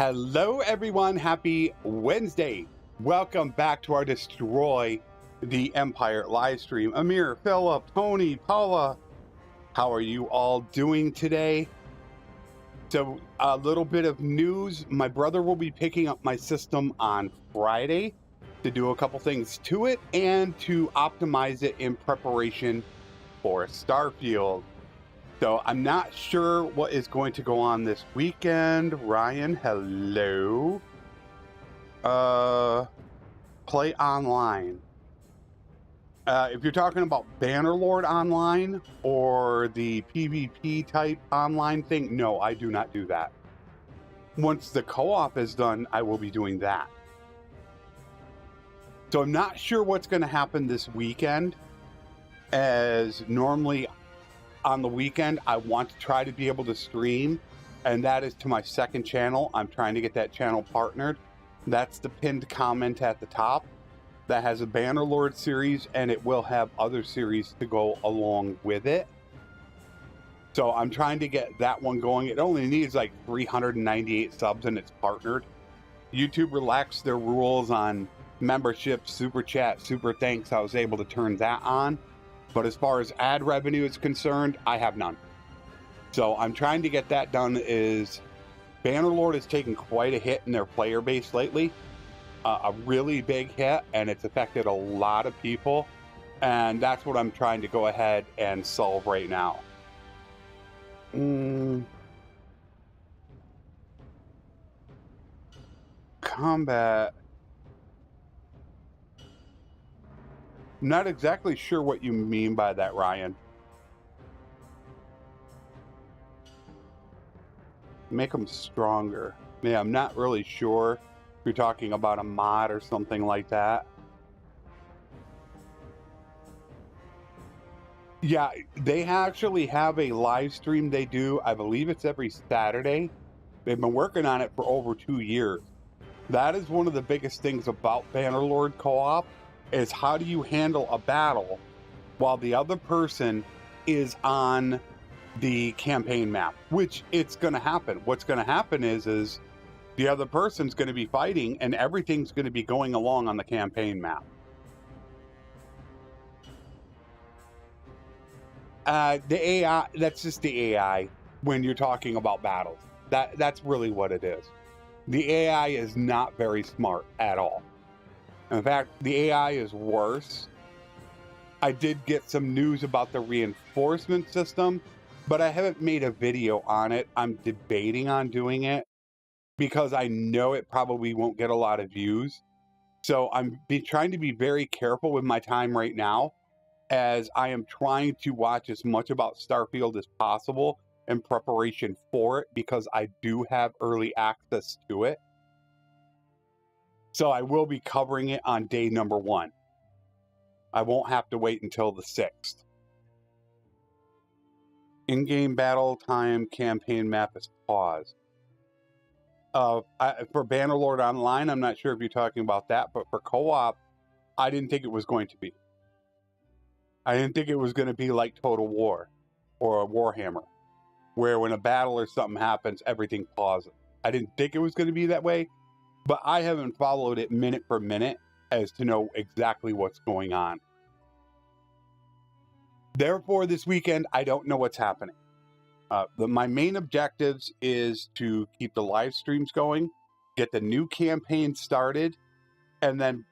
Hello everyone, happy Wednesday. Welcome back to our Destroy the Empire live stream. Amir, Philip, Tony, Paula, how are you all doing today? So a little bit of news. My brother will be picking up my system on Friday to do a couple things to it and to optimize it in preparation for Starfield. So I'm not sure what is going to go on this weekend. Ryan, hello. Play online. If you're talking about Bannerlord online or the PvP type online thing, no, I do not do that. Once the co-op is done, I will be doing that. So I'm not sure what's going to happen this weekend, as normally on the weekend, I want to try to be able to stream, and that is to my second channel. I'm trying to get that channel partnered. That's the pinned comment at the top. That has a Bannerlord series, and it will have other series to go along with it. So I'm trying to get that one going. It only needs like 398 subs, and it's partnered. YouTube relaxed their rules on membership, super chat, super thanks. I was able to turn that on. But as far as ad revenue is concerned, I have none. So I'm trying to get that done. Is Bannerlord has taken quite a hit in their player base lately. A really big hit, and it's affected a lot of people. And that's what I'm trying to go ahead and solve right now. Combat. Not exactly sure what you mean by that, Ryan. Make them stronger. Yeah, I'm not really sure if you're talking about a mod or something like that. Yeah, they actually have a live stream they do. I believe it's every Saturday. They've been working on it for over 2 years. That is one of the biggest things about Bannerlord co-op, is how do you handle a battle while the other person is on the campaign map, which it's going to happen. What's going to happen is the other person's going to be fighting and everything's going to be going along on the campaign map. The AI, that's just the AI when you're talking about battles. That's really what it is. The AI is not very smart at all. In fact, the AI is worse. I did get some news about the reinforcement system, but I haven't made a video on it. I'm debating on doing it because I know it probably won't get a lot of views. So I'm trying to be very careful with my time right now, as I am trying to watch as much about Starfield as possible in preparation for it, because I do have early access to it. So I will be covering it on day number 1. I won't have to wait until the 6th. In-game battle time campaign map is paused. For Bannerlord Online, I'm not sure if you're talking about that, but for co-op, I didn't think it was going to be. I didn't think it was going to be like Total War or Warhammer, where when a battle or something happens, everything pauses. I didn't think it was going to be that way, but I haven't followed it minute for minute as to know exactly what's going on. Therefore, this weekend, I don't know what's happening. My main objectives is to keep the live streams going, get the new campaign started, and then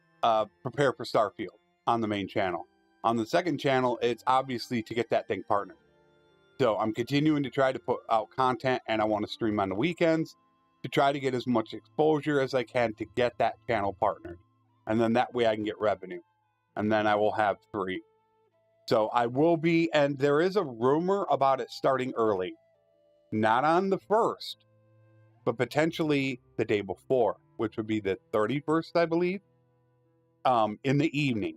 prepare for Starfield on the main channel. On the second channel, it's obviously to get that thing partnered. So I'm continuing to try to put out content, and I want to stream on the weekends to try to get as much exposure as I can to get that channel partnered. And then that way I can get revenue. And then I will have 3. So I will be, and there is a rumor about it starting early. Not on the 1st, but potentially the day before, which would be the 31st, I believe, in the evening.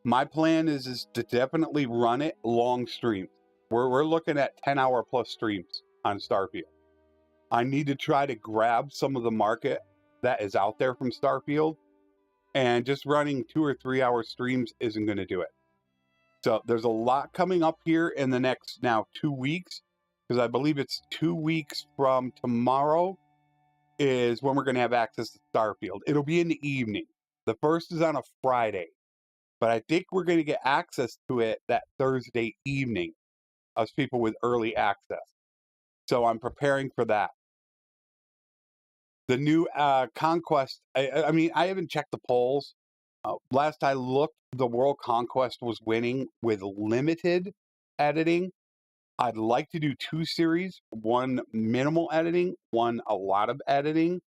My plan is to definitely run it long streams. We're looking at 10-hour plus streams on Starfield. I need to try to grab some of the market that is out there from Starfield, and just running 2 or 3 hour streams isn't going to do it. So there's a lot coming up here in the next now 2 weeks, because I believe it's 2 weeks from tomorrow is when we're going to have access to Starfield. It'll be in the evening. The first is on a Friday, but I think we're going to get access to it that Thursday evening, us people with early access. So I'm preparing for that. The new Conquest, I mean, I haven't checked the polls. Last I looked, the World Conquest was winning with limited editing. I'd like to do 2 series, one minimal editing, one a lot of editing.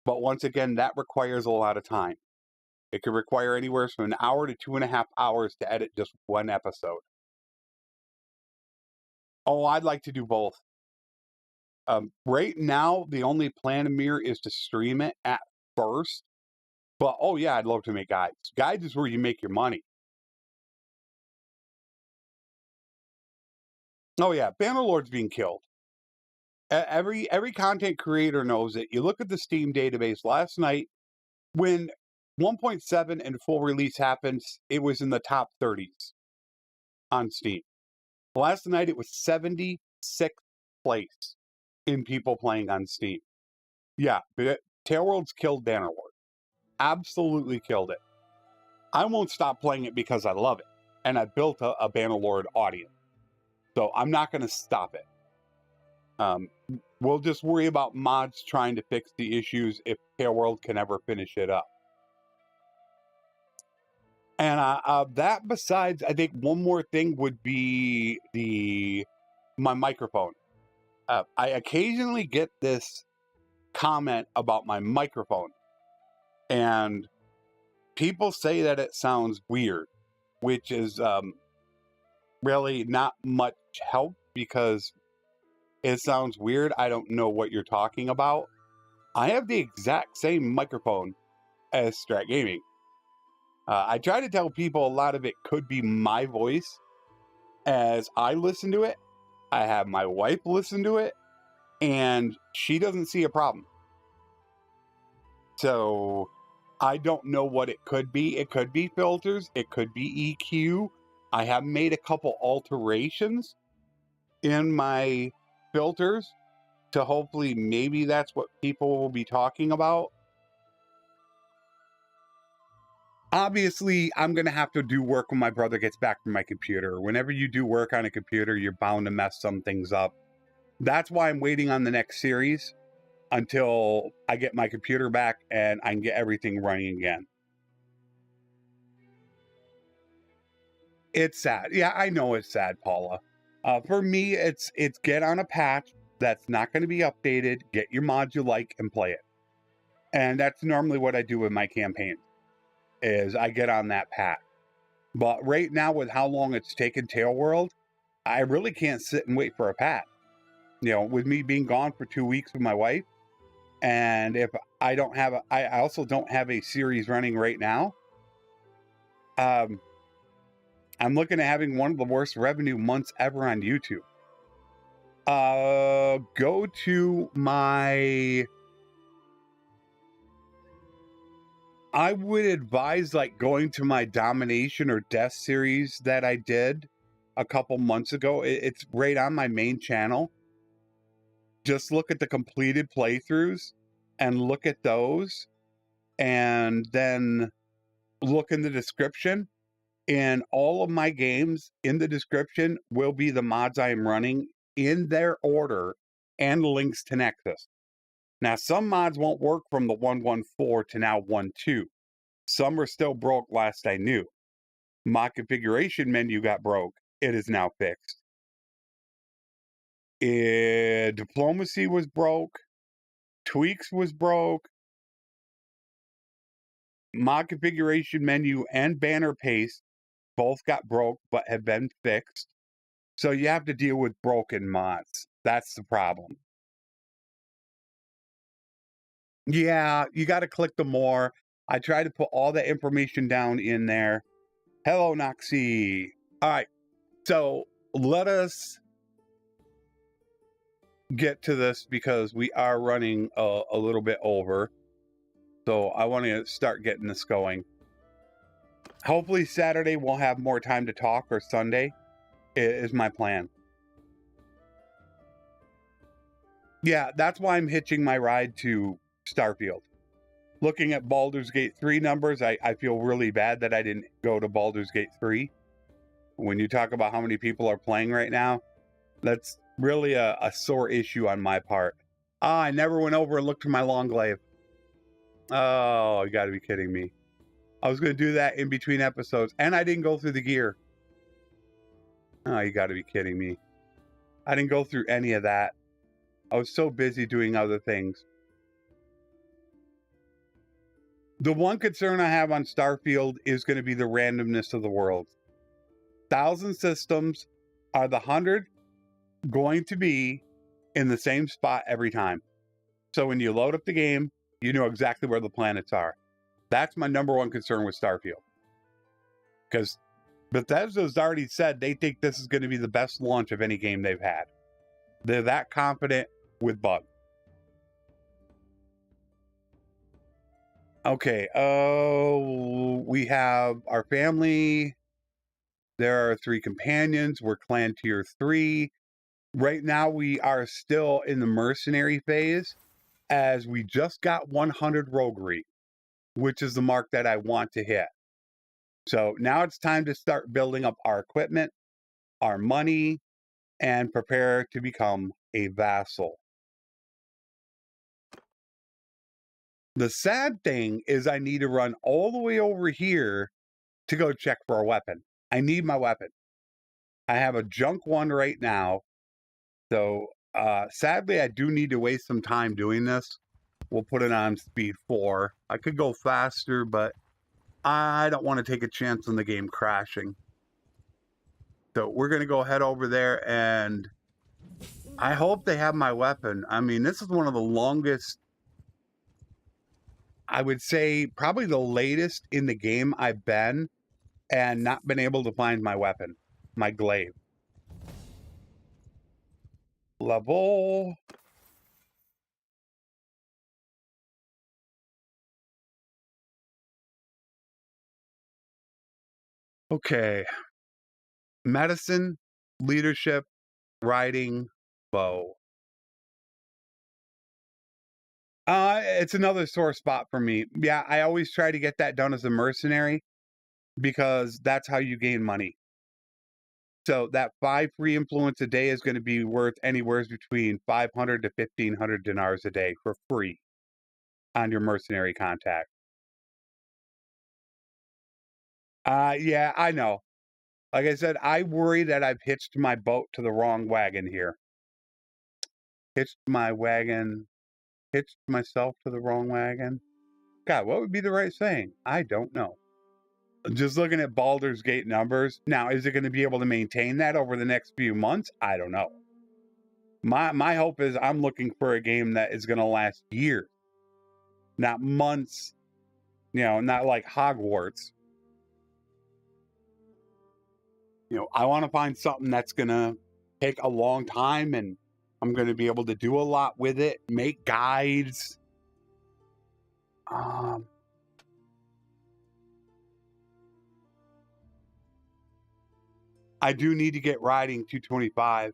But once again, that requires a lot of time. It could require anywhere from an hour to 2.5 hours to edit just one episode. Oh, I'd like to do both. Right now, the only plan, Amir, is to stream it at first. But, oh yeah, I'd love to make guides. Guides is where you make your money. Oh yeah, Bannerlord's being killed. Every content creator knows it. You look at the Steam database last night, when 1.7 and full release happens, it was in the top 30s on Steam. Last night, it was 76th place in people playing on Steam. Yeah, Tailworld's killed Bannerlord. Absolutely killed it. I won't stop playing it because I love it. And I built a Bannerlord audience. So I'm not going to stop it. We'll just worry about mods trying to fix the issues if Tailworld can ever finish it up. And that besides, I think one more thing would be my microphone. I occasionally get this comment about my microphone. And people say that it sounds weird, which is really not much help because it sounds weird. I don't know what you're talking about. I have the exact same microphone as Strat Gaming. I try to tell people a lot of it could be my voice as I listen to it. I have my wife listen to it, and she doesn't see a problem. So I don't know what it could be. It could be filters. It could be EQ. I have made a couple alterations in my filters to hopefully maybe that's what people will be talking about. Obviously, I'm going to have to do work when my brother gets back from my computer. Whenever you do work on a computer, you're bound to mess some things up. That's why I'm waiting on the next series until I get my computer back and I can get everything running again. It's sad. Yeah, I know it's sad, Paula. For me, it's get on a patch that's not going to be updated, get your mods you like, and play it. And that's normally what I do with my campaign, is I get on that patch. But right now, with how long it's taken Tailworld, I really can't sit and wait for a patch. You know, with me being gone for 2 weeks with my wife, and if I don't have I also don't have a series running right now. I'm looking at having one of the worst revenue months ever on YouTube. Go to my... I would advise like going to my Domination or Death series that I did a couple months ago. It's right on my main channel. Just look at the completed playthroughs and look at those, and then look in the description. In all of my games, in the description will be the mods I am running in their order and links to Nexus. Now, some mods won't work from the 1.14 to now 1.2. Some are still broke last I knew. My configuration menu got broke. It is now fixed. Diplomacy was broke. Tweaks was broke. Mod configuration menu and BannerPaste both got broke but have been fixed. So you have to deal with broken mods. That's the problem. Yeah, you got to click the more. I try to put all that information down in there. Hello, Noxie. All right. So let us get to this because we are running a little bit over. So I want to start getting this going. Hopefully Saturday we'll have more time to talk, or Sunday is my plan. Yeah, that's why I'm hitching my ride to Starfield. Looking at Baldur's Gate 3 numbers, I feel really bad that I didn't go to Baldur's Gate 3. When you talk about how many people are playing right now, that's really a sore issue on my part. Ah, I never went over and looked for my long glaive. Oh, you gotta be kidding me. I was gonna do that in between episodes, and I didn't go through the gear. Oh, you gotta be kidding me. I didn't go through any of that. I was so busy doing other things. The one concern I have on Starfield is going to be the randomness of the world. 1,000 systems. Are the 100 going to be in the same spot every time? So when you load up the game, you know exactly where the planets are. That's my number one concern with Starfield. Because Bethesda's already said they think this is going to be the best launch of any game they've had. They're that confident with bugs. Okay, we have our family. There are 3 companions. We're clan tier 3. Right now, we are still in the mercenary phase, as we just got 100 roguery, which is the mark that I want to hit. So now it's time to start building up our equipment, our money, and prepare to become a vassal. The sad thing is I need to run all the way over here to go check for a weapon. I need my weapon. I have a junk one right now. So sadly, I do need to waste some time doing this. We'll put it on speed 4. I could go faster, but I don't want to take a chance on the game crashing. So we're going to go head over there, and I hope they have my weapon. I mean, this is one of the longest, I would say probably the latest in the game I've been and not been able to find my weapon, my glaive. Level. Okay. Medicine, leadership, riding, bow. It's another sore spot for me. Yeah, I always try to get that done as a mercenary because that's how you gain money. So that 5 free influence a day is going to be worth anywhere between 500 to 1,500 dinars a day for free on your mercenary contact. Yeah, I know. Like I said, I worry that I've hitched my boat to the wrong wagon here. Hitched my wagon, hitched myself to the wrong wagon. God, what would be the right saying? I don't know. Just looking at Baldur's Gate numbers. Now, is it going to be able to maintain that over the next few months? I don't know. My hope is I'm looking for a game that is going to last years, not months, not like Hogwarts. I want to find something that's going to take a long time, and I'm going to be able to do a lot with it, make guides. I do need to get riding 225.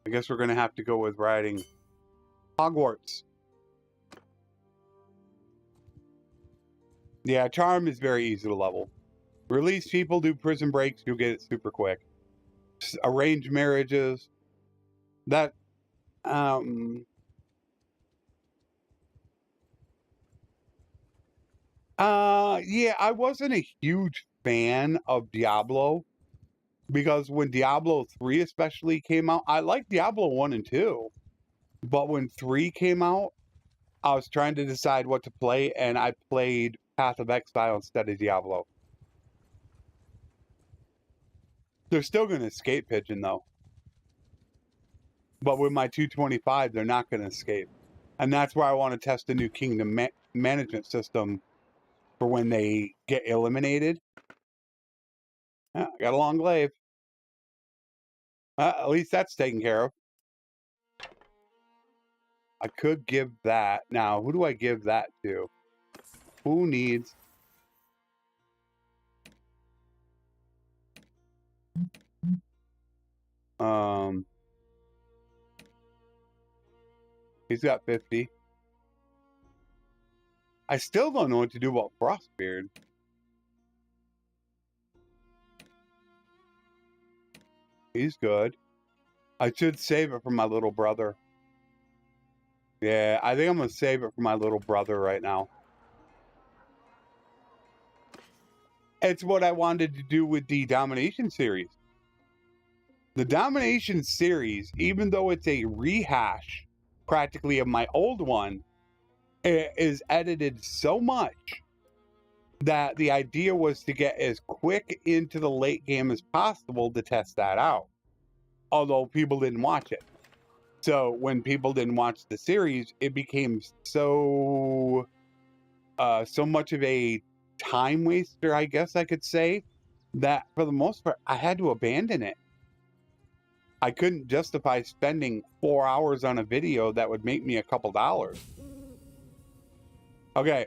I guess we're going to have to go with riding Hogwarts. Yeah, charm is very easy to level. Release people, do prison breaks, you'll get it super quick. Arranged marriages. That, yeah, I wasn't a huge fan of Diablo because when Diablo 3 especially came out, I liked Diablo 1 and 2. But when 3 came out, I was trying to decide what to play, and I played Path of Exile instead of Diablo. They're still going to escape Pigeon, though. But with my 225, they're not going to escape. And that's where I want to test the new kingdom management system for when they get eliminated. I got a long glaive. At least that's taken care of. I could give that. Now, who do I give that to? Who needs... He's got 50. I still don't know what to do about Frostbeard. He's good. I should save it for my little brother. Yeah, I think I'm going to save it for my little brother right now. It's what I wanted to do with the Domination series. The Domination series, even though it's a rehash practically of my old one, is edited so much that the idea was to get as quick into the late game as possible to test that out. Although people didn't watch it. So when people didn't watch the series, it became so much of a time waster, I guess I could say, that for the most part, I had to abandon it. I couldn't justify spending 4 hours on a video that would make me a couple dollars. Okay.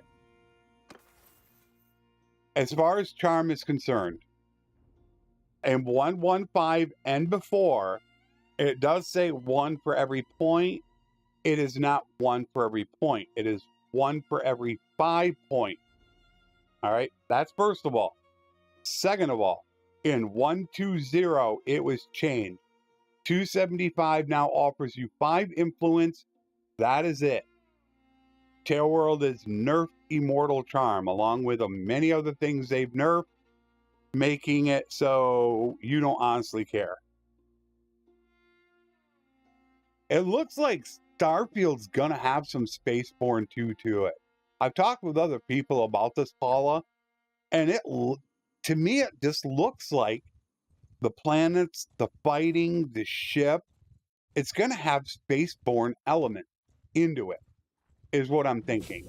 As far as charm is concerned, in 1.15 and before, it does say 1 for every point. It is not 1 for every point. It is 1 for every 5 points. All right, that's first of all. Second of all, in 1.20, it was changed. 275 now offers you 5 influence. That is it. Tail World is nerfed Immortal Charm, along with many other things they've nerfed, making it so you don't honestly care. It looks like Starfield's gonna have some Spaceborne 2 to it. I've talked with other people about this, Paula, and to me, it just looks like the planets, the fighting, the ship, it's gonna have Spaceborne element into it, is what I'm thinking.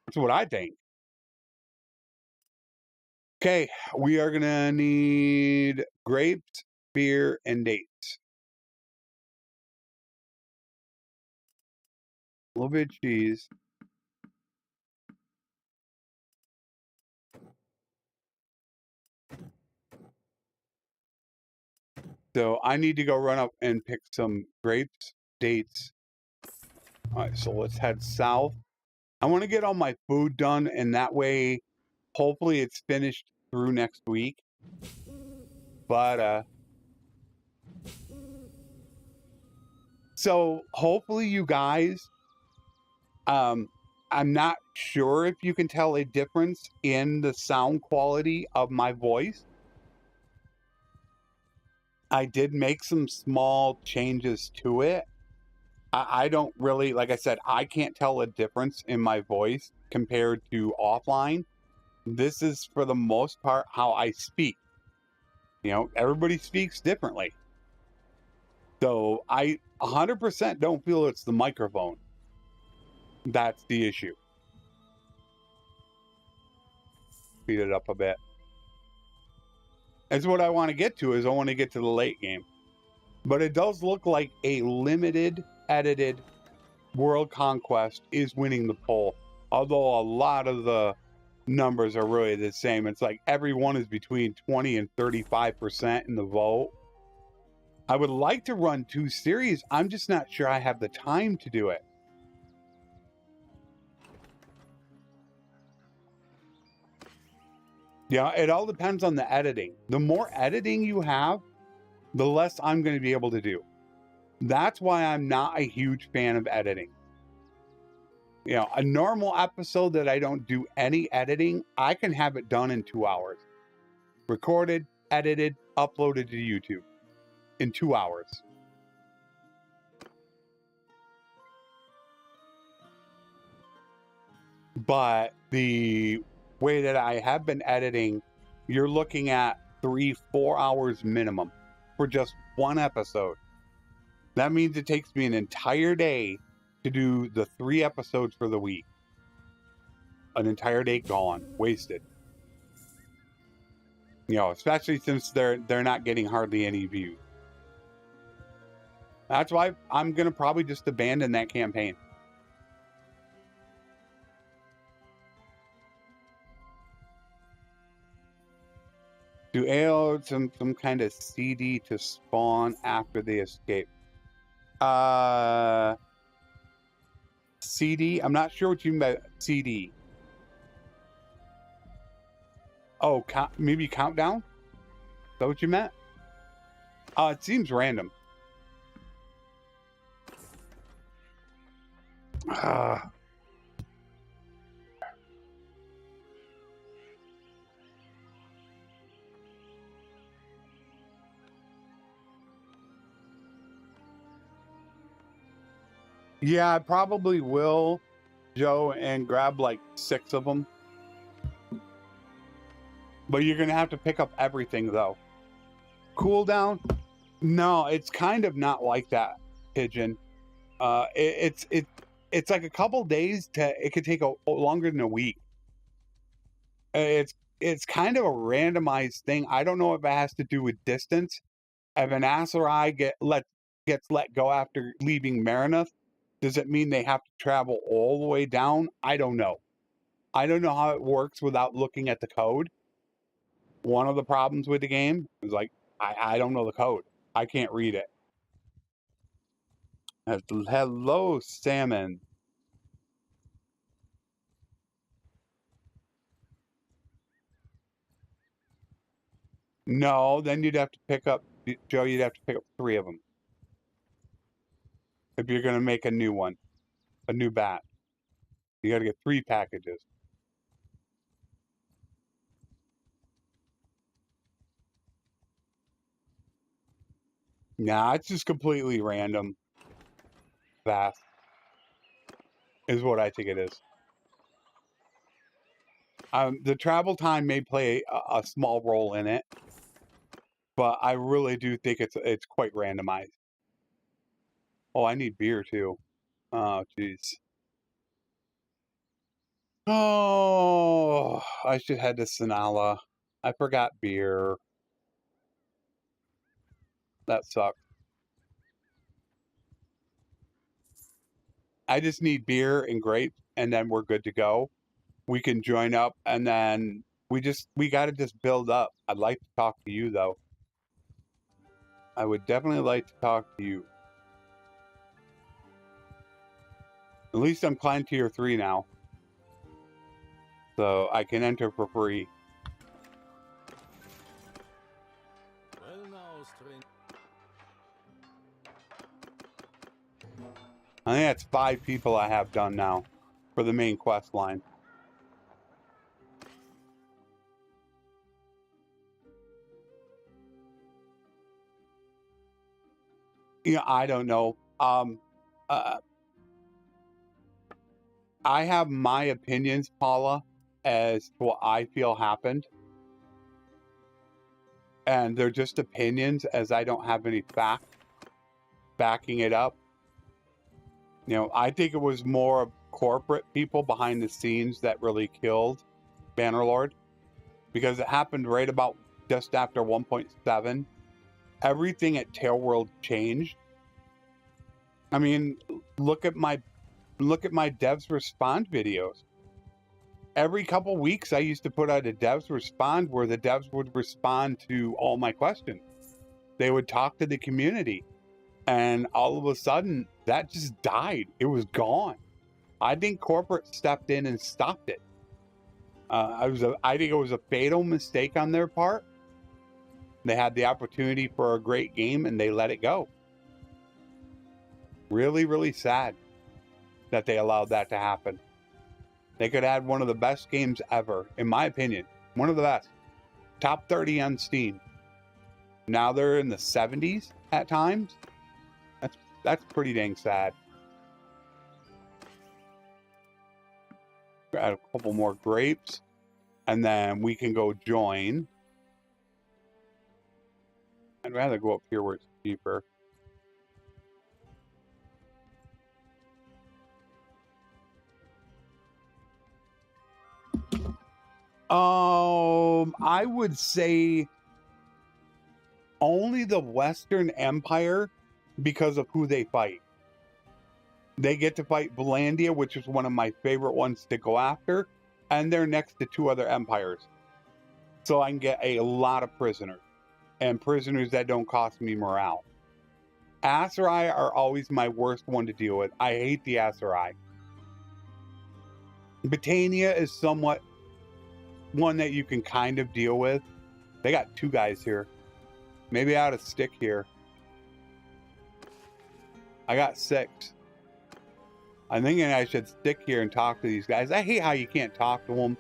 That's what I think. Okay, we are gonna need grapes, beer, and dates. A little bit of cheese. So I need to go run up and pick some grapes, dates. All right, so let's head south. I want to get all my food done, and that way, hopefully it's finished through next week. But, so hopefully you guys, I'm not sure if you can tell a difference in the sound quality of my voice. I did make some small changes to it. I don't really, like I said, I can't tell a difference in my voice compared to offline. This is, for the most part, how I speak. You know, everybody speaks differently. So I 100% don't feel it's the microphone. That's the issue. Speed it up a bit. That's what I want to get to, is I want to get to the late game. But it does look like a limited, edited World Conquest is winning the poll. Although a lot of the numbers are really the same. It's like everyone is between 20 and 35% in the vote. I would like to run 2 series. I'm just not sure I have the time to do it. Yeah, it all depends on the editing. The more editing you have, the less I'm going to be able to do. That's why I'm not a huge fan of editing. You know, a normal episode that I don't do any editing, I can have it done in 2 hours. Recorded, edited, uploaded to YouTube in 2 hours. But the way that I have been editing, you're looking at 3-4 hours minimum for just one episode. That means it takes me an entire day to do the 3 episodes for the week. An entire day gone, wasted. You know, especially since they're not getting hardly any views. That's why I'm gonna probably just abandon that campaign. Do AO some kind of CD to spawn after they escape? CD? I'm not sure what you meant by CD. Oh, maybe countdown? Is that what you meant? It seems random. Yeah, I probably will, Joe, and grab like 6 of them. But you're gonna have to pick up everything though. Cooldown? No, it's kind of not like that, Pigeon. It's like a couple days to. It could take longer than a week. It's kind of a randomized thing. I don't know if it has to do with distance. If an Aserai gets let go after leaving Marinoth, does it mean they have to travel all the way down? I don't know. I don't know how it works without looking at the code. One of the problems with the game is like, I don't know the code. I can't read it. Hello, Salmon. No, then you'd have to pick up, Joe, you'd have to pick up 3 of them. If you're going to make a new one, a new batch. You got to get 3 packages. Nah, it's just completely random. Fast is what I think it is. The travel time may play a small role in it, but I really do think it's quite randomized. Oh, I need beer too. Oh, jeez. Oh, I should head to Sinala. I forgot beer. That sucks. I just need beer and grapes, and then we're good to go. We can join up, and then we got to just build up. I'd like to talk to you, though. I would definitely like to talk to you. At least I'm client tier 3 now. So I can enter for free. I think that's 5 people I have done now for the main quest line. Yeah, I don't know. I have my opinions, Paula, as to what I feel happened. And they're just opinions, as I don't have any fact backing it up. You know, I think it was more corporate people behind the scenes that really killed Bannerlord, because it happened right about just after 1.7. Everything at Tailworld changed. I mean, look at my devs respond videos. Every couple weeks I used to put out a devs respond where the devs would respond to all my questions. They would talk to the community, and all of a sudden that just died. It was gone. I think corporate stepped in and stopped it. I think it was a fatal mistake on their part. They had the opportunity for a great game and they let it go. Really, really sad that they allowed that to happen. They could have had one of the best games ever, in my opinion. One of the best. Top 30 on Steam. Now they're in the 70s at times. That's pretty dang sad. Add a couple more grapes, and then we can go join. I'd rather go up here where it's cheaper. I would say only the Western Empire because of who they fight. They get to fight Valandia, which is one of my favorite ones to go after, and they're next to 2 other empires. So I can get a lot of prisoners, and prisoners that don't cost me morale. ASUS are always my worst one to deal with. I hate the ASUS. Britannia is somewhat one that you can kind of deal with. They got 2 guys here. Maybe I ought to stick here. I got 6. I'm thinking I should stick here and talk to these guys. I hate how you can't talk to them.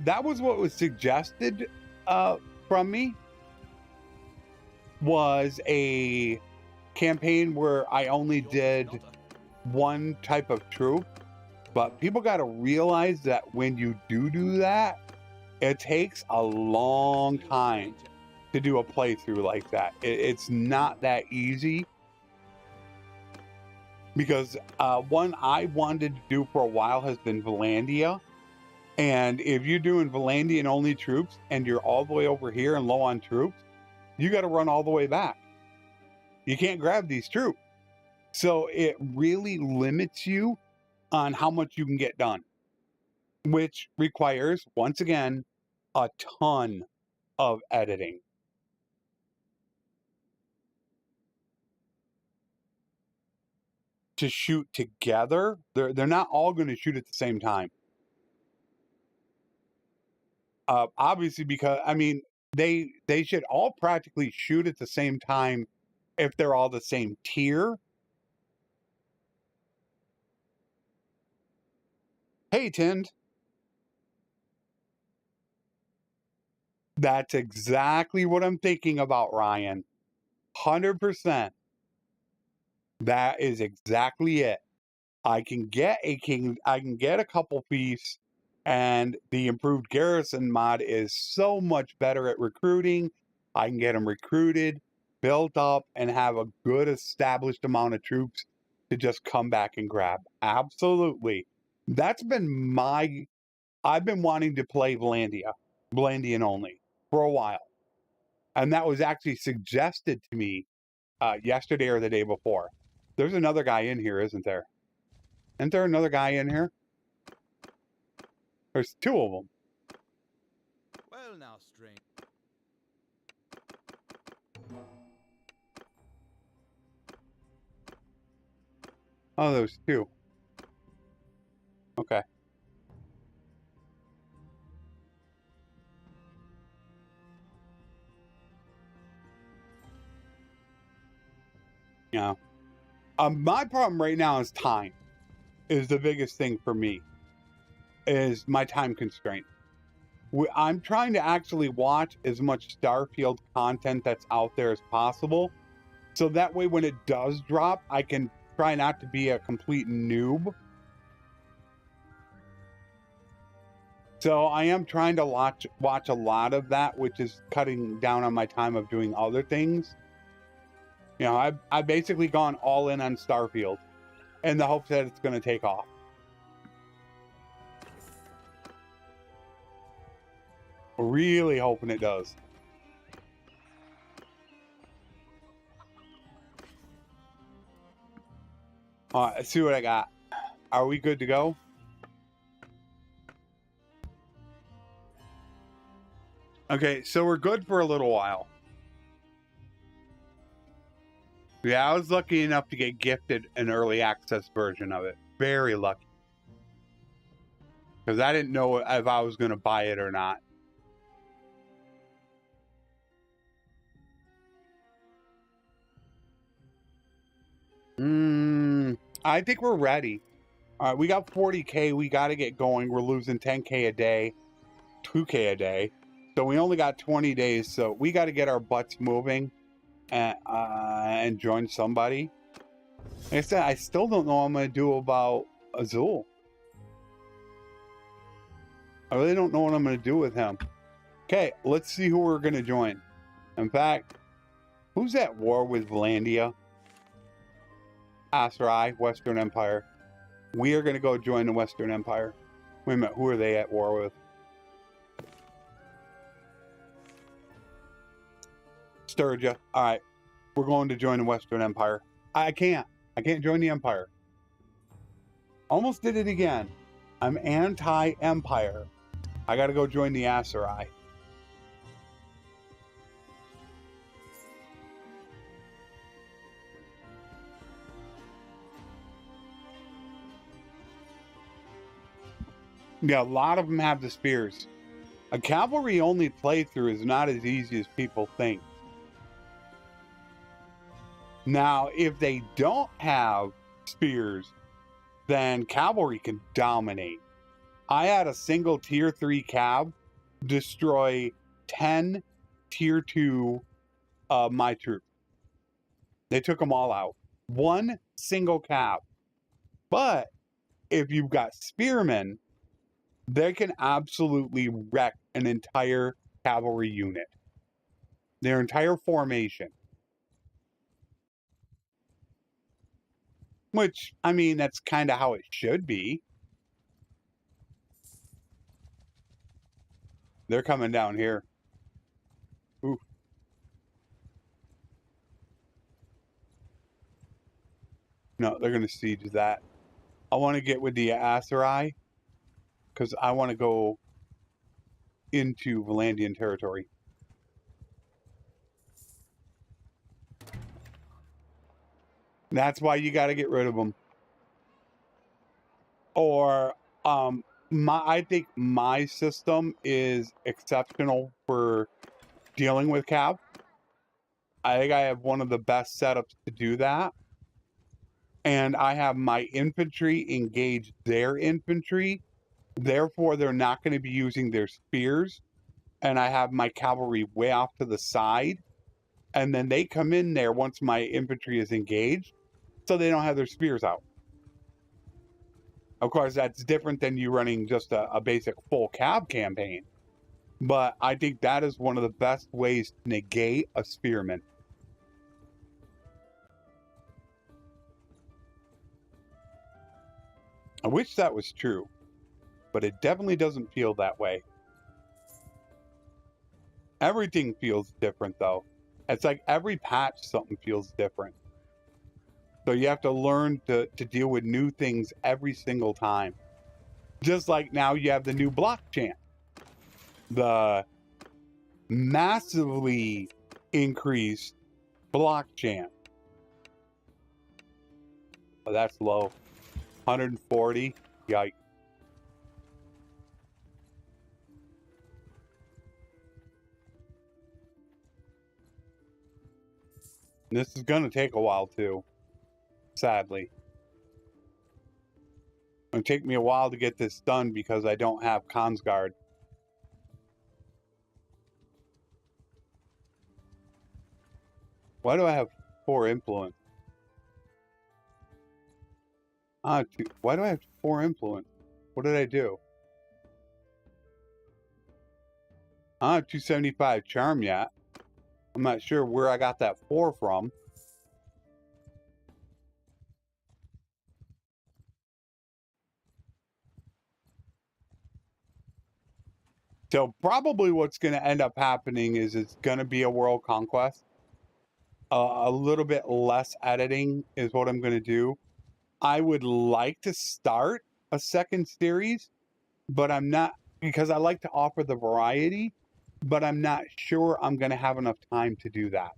That was what was suggested from me. Was a campaign where I only did one type of troop. But people got to realize that when you do that, it takes a long time to do a playthrough like that. It's not that easy. Because one I wanted to do for a while has been Valandia. And if you're doing Valandian only troops and you're all the way over here and low on troops, you got to run all the way back. You can't grab these troops. So it really limits you on how much you can get done, which requires, once again, a ton of editing. To shoot together, they're not all going to shoot at the same time. Obviously, because, I mean, they should all practically shoot at the same time if they're all the same tier. Hey, Tind. That's exactly what I'm thinking about, Ryan. 100%. That is exactly it. I can get a couple feasts, and the improved garrison mod is so much better at recruiting. I can get them recruited, built up, and have a good established amount of troops to just come back and grab. Absolutely. That's been I've been wanting to play Valandian only, for a while. And that was actually suggested to me yesterday or the day before. There's another guy in here, isn't there? Isn't there another guy in here? There's 2 of them. Well now, strange. Oh, there's 2. Okay. Yeah. My problem right now is time. Is the biggest thing for me. Is my time constraint. I'm trying to actually watch as much Starfield content that's out there as possible. So that way when it does drop, I can try not to be a complete noob. So I am trying to watch a lot of that, which is cutting down on my time of doing other things. You know, I've basically gone all in on Starfield in the hopes that it's going to take off. Really hoping it does. All right, let's see what I got. Are we good to go? Okay, so we're good for a little while. Yeah, I was lucky enough to get gifted an early access version of it. Very lucky. Because I didn't know if I was going to buy it or not. I think we're ready. All right, we got 40K. We got to get going. We're losing 10K a day, 2K a day. So we only got 20 days. So we got to get our butts moving and join somebody. Like I said, I still don't know what I'm going to do about Azul. I really don't know what I'm going to do with him. Okay, let's see who we're going to join. In fact, who's at war with Valandia? ASUS, Western Empire. We are going to go join the Western Empire. Wait a minute, who are they at war with? Sturgia. All right, we're going to join the Western Empire. I can't join the Empire. Almost did it again. I'm anti-Empire. I got to go join the ASUS. Yeah, a lot of them have the spears. A cavalry only playthrough is not as easy as people think. Now, if they don't have spears, then cavalry can dominate. I had a single tier 3 cav destroy 10 tier 2 my troops. They took them all out. One single cav. But if you've got spearmen, they can absolutely wreck an entire cavalry unit. Their entire formation. Which, I mean, that's kind of how it should be. They're coming down here. Ooh. No, they're going to siege that. I want to get with the ASUS because I want to go into Valandian territory. That's why you got to get rid of them. Or, I think my system is exceptional for dealing with cav. I think I have one of the best setups to do that. And I have my infantry engage their infantry. Therefore, they're not going to be using their spears. And I have my cavalry way off to the side. And then they come in there once my infantry is engaged. So they don't have their spears out. Of course, that's different than you running just a basic full cav campaign. But I think that is one of the best ways to negate a spearman. I wish that was true, but it definitely doesn't feel that way. Everything feels different, though. It's like every patch, something feels different. So you have to learn to deal with new things every single time. Just like now you have the new block chant. The massively increased block chant. Oh, that's low. 140. Yikes. This is going to take a while too. Sadly. It'll take me a while to get this done because I don't have Consguard. Why do I have 4 influence? Why do I have 4 influence? What did I do? I don't have 275 charm yet. I'm not sure where I got that 4 from. So probably what's going to end up happening is it's going to be a world conquest. A little bit less editing is what I'm going to do. I would like to start a second series, but I'm not, because I like to offer the variety, but I'm not sure I'm going to have enough time to do that.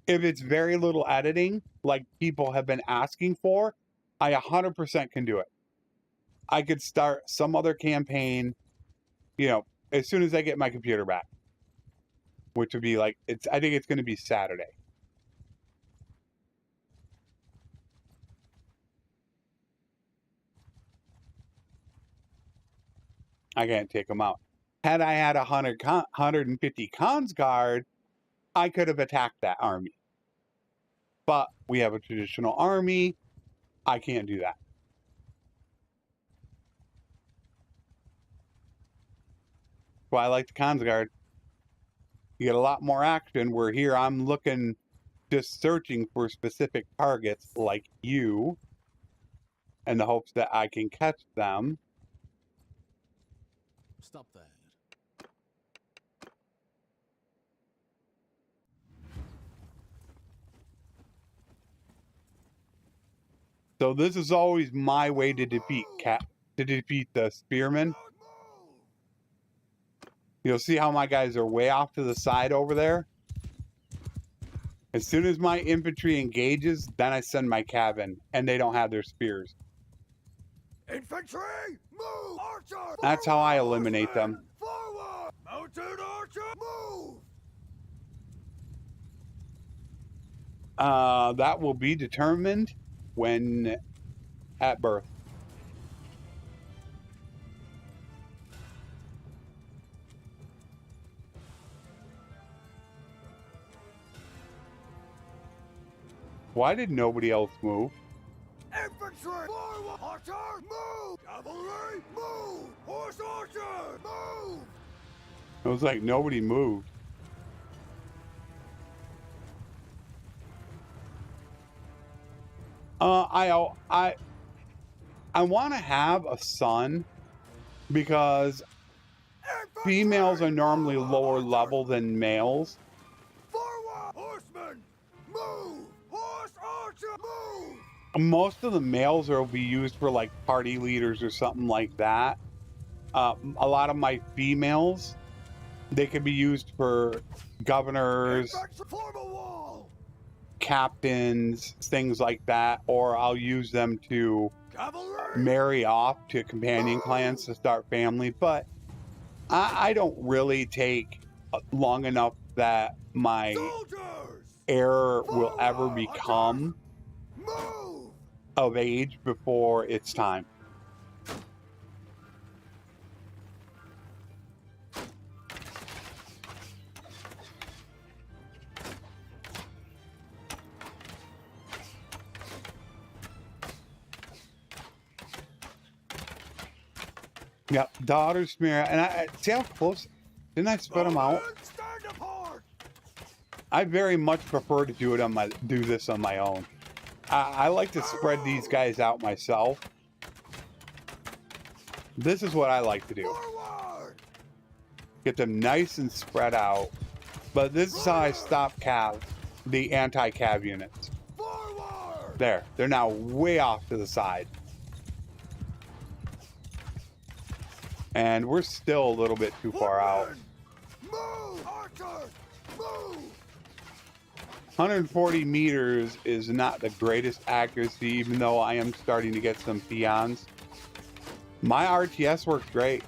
If it's very little editing, like people have been asking for, I 100% can do it. I could start some other campaign, you know, as soon as I get my computer back, which would be like, I think it's going to be Saturday. I can't take them out. Had I had 150 Consguard, I could have attacked that army. But we have a traditional army. I can't do that. Well, I like the Consguard. You get a lot more action, where here I'm looking, just searching for specific targets like you, in the hopes that I can catch them. Stop that. So this is always my way to defeat the spearmen. You'll see how my guys are way off to the side over there. As soon as my infantry engages, then I send my cav in, and they don't have their spears. Infantry, move! Archer, That's how I eliminate them. forward! Mounted archer, move! That will be determined when at birth. Why did nobody else move? Infantry, forward! Archer, move! Cavalry, move! Horse archer, move! It was like nobody moved. I want to have a son because females are normally lower level than males. Forward! Horsemen, move! Horse archer, move! Most of the males will be used for like party leaders or something like that. A lot of my females, they can be used for governors, Form a wall! captains, things like that, or I'll use them to Cavalry! marry off to companion clans to start family. But I don't really take long enough that my Soldiers! heir will ever become Move! of age before it's time. Yep, daughter smear, and I see how close. Didn't I spread them out? Stand apart! I very much prefer to do this on my own. I like to spread these guys out myself. This is what I like to do. Forward! Get them nice and spread out. But this is how I stop the anti-cav units. Forward! There, they're now way off to the side. And we're still a little bit too far out. Move! Archer! Move! 140 meters is not the greatest accuracy, even though I am starting to get some peons. My RTS works great.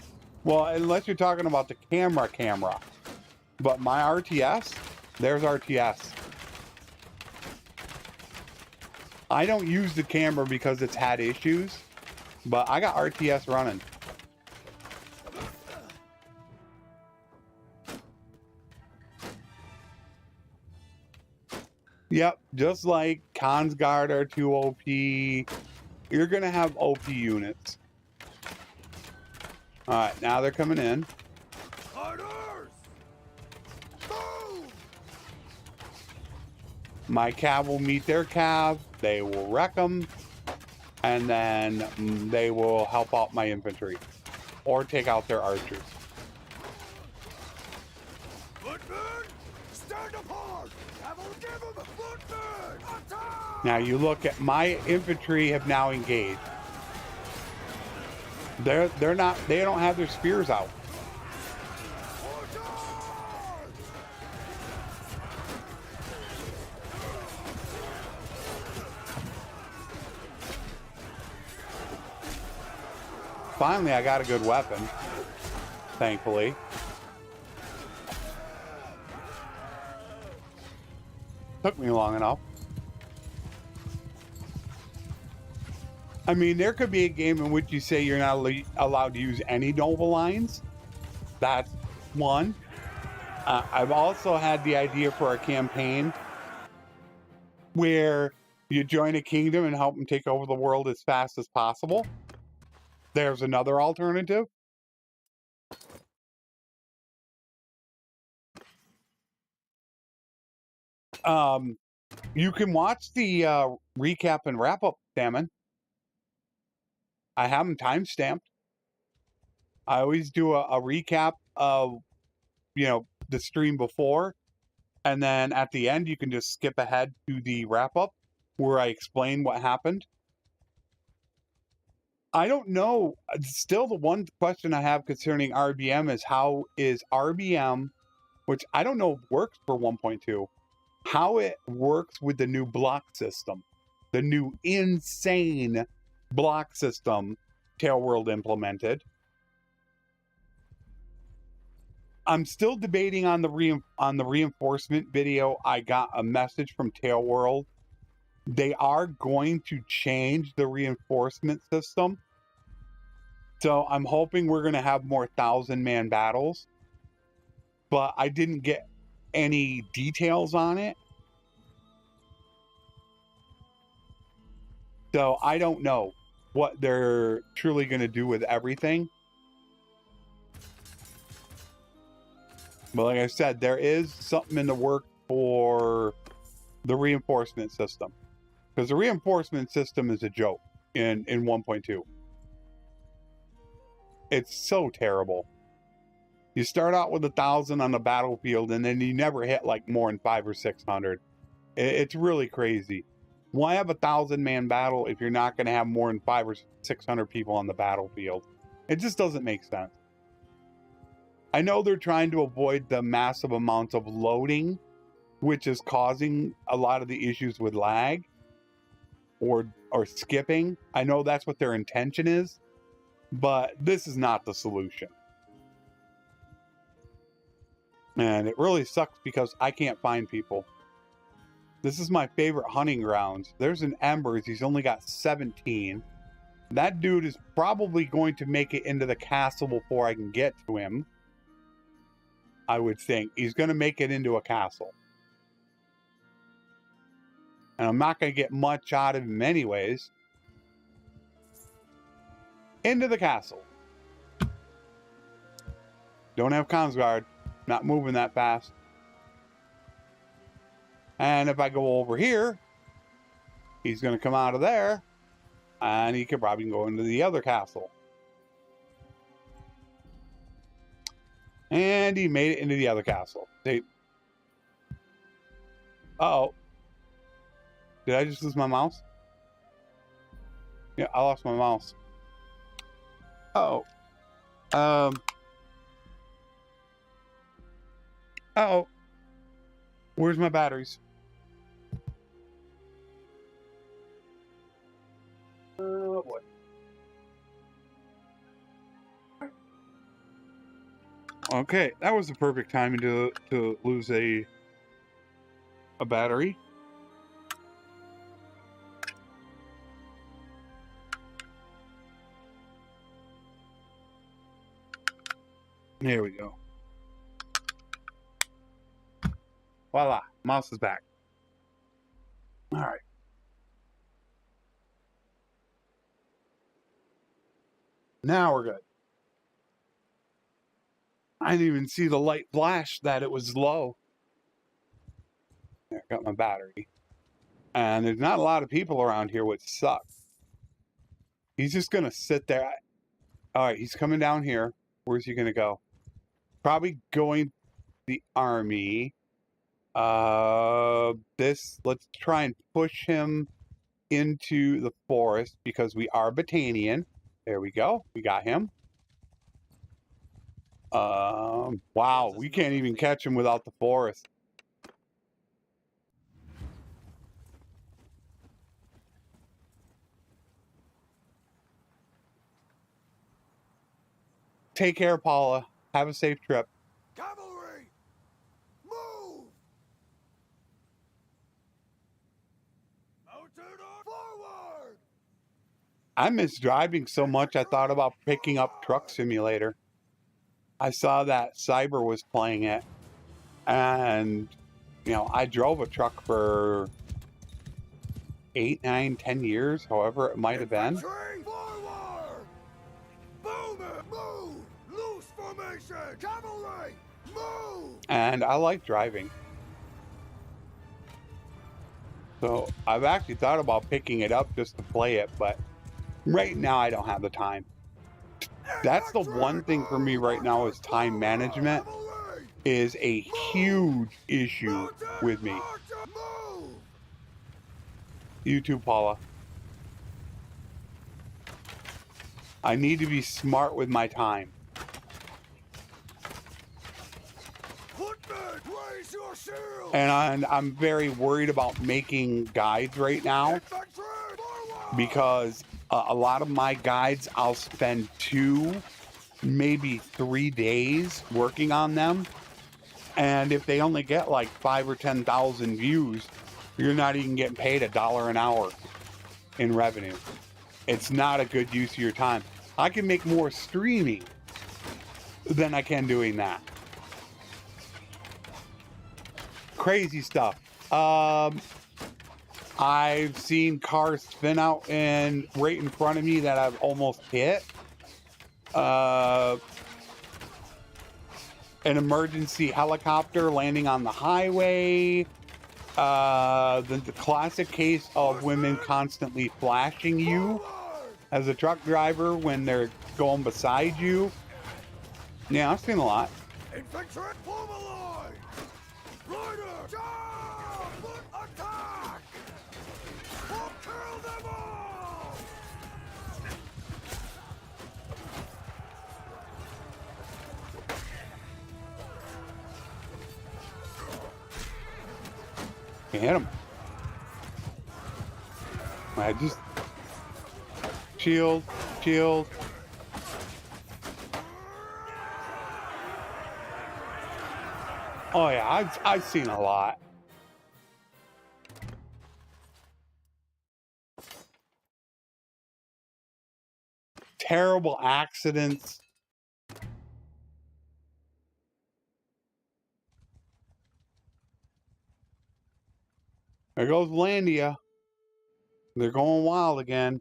Well, unless you're talking about the camera. But my RTS, there's RTS. I don't use the camera because it's had issues, but I got RTS running. Yep, just like Consguard are 2 OP, you're going to have OP units. Alright, now they're coming in. Orders! Move! My cav will meet their cav, they will wreck them, and then they will help out my infantry. Or take out their archers. Footmen, stand apart! Give him a footman! Attack! Now you look at my infantry have now engaged. They don't have their spears out. Finally, I got a good weapon, thankfully. Took me long enough. I mean, there could be a game in which you say you're not allowed to use any noble lines. That's one. I've also had the idea for a campaign where you join a kingdom and help them take over the world as fast as possible. There's another alternative. You can watch the recap and wrap up, Salmon. I have them timestamped. I always do a recap of, the stream before, and then at the end you can just skip ahead to the wrap up where I explain what happened. I don't know. Still, the one question I have concerning RBM is how is RBM, which I don't know works for 1.2, how it works with the new block system, the new insane block system Tailworld implemented. I'm still debating on the reinforcement video. I got a message from Tailworld. They are going to change the reinforcement system. So I'm hoping we're going to have more 1,000-man battles. But I didn't get any details on it. So I don't know what they're truly going to do with everything. But like I said, there is something in the work for the reinforcement system. Because the reinforcement system is a joke in 1.2. It's so terrible. You start out with 1,000 on the battlefield, and then you never hit like more than 500 or 600. It's really crazy. Why have a 1,000-man battle if you're not going to have more than 500 or 600 people on the battlefield? It just doesn't make sense. I know they're trying to avoid the massive amounts of loading, which is causing a lot of the issues with lag or skipping. I know that's what their intention is, but this is not the solution. And it really sucks because I can't find people. This is my favorite hunting grounds. There's an Embers. He's only got 17. That dude is probably going to make it into the castle before I can get to him. I would think. He's going to make it into a castle. And I'm not going to get much out of him anyways. Into the castle. Don't have comms guard. Not moving that fast. And if I go over here, he's going to come out of there. And he could probably go into the other castle. And he made it into the other castle. Uh-oh. Did I just lose my mouse? Yeah, I lost my mouse. Uh-oh. Uh-oh. Where's my batteries? Oh, boy. Okay, that was the perfect timing to lose a battery. There we go. Voila, mouse is back. All right. Now we're good. I didn't even see the light flash that it was low. There, I got my battery. And there's not a lot of people around here, which sucks. He's just going to sit there. All right, he's coming down here. Where's he going to go? Probably going the army. Let's try and push him into the forest because we are Botanian. There we go. We got him. Wow, we can't even catch him without the forest. Take care, Paula. Have a safe trip. Cavalry! Move! Mounted on forward! I miss driving so much I thought about picking up Truck Simulator. I saw that Cyber was playing it. And, you know, I drove a truck for 8, 9, 10 years, however it might have been. Forward! Boomer! Move! Loose formation! Cavalry! Move! And I like driving. So I've actually thought about picking it up just to play it, but right now I don't have the time. That's the one thing for me right now is time management is a huge issue with me. You too, Paula. I need to be smart with my time. And I'm very worried about making guides right now because A lot of my guides, I'll spend 2, maybe 3 days working on them. And if they only get like 5 or 10,000 views, you're not even getting paid $1 an hour in revenue. It's not a good use of your time. I can make more streaming than I can doing that. Crazy stuff. I've seen cars spin out and right in front of me that I've almost hit. An emergency helicopter landing on the highway. The classic case of women constantly flashing you as a truck driver when they're going beside you. Yeah, I've seen a lot. Infantry, form a line! Rider, charge! Attack! We'll kill them all! You hit him. I just shield. Oh yeah, I've seen a lot. Terrible accidents. There goes Landia. They're going wild again.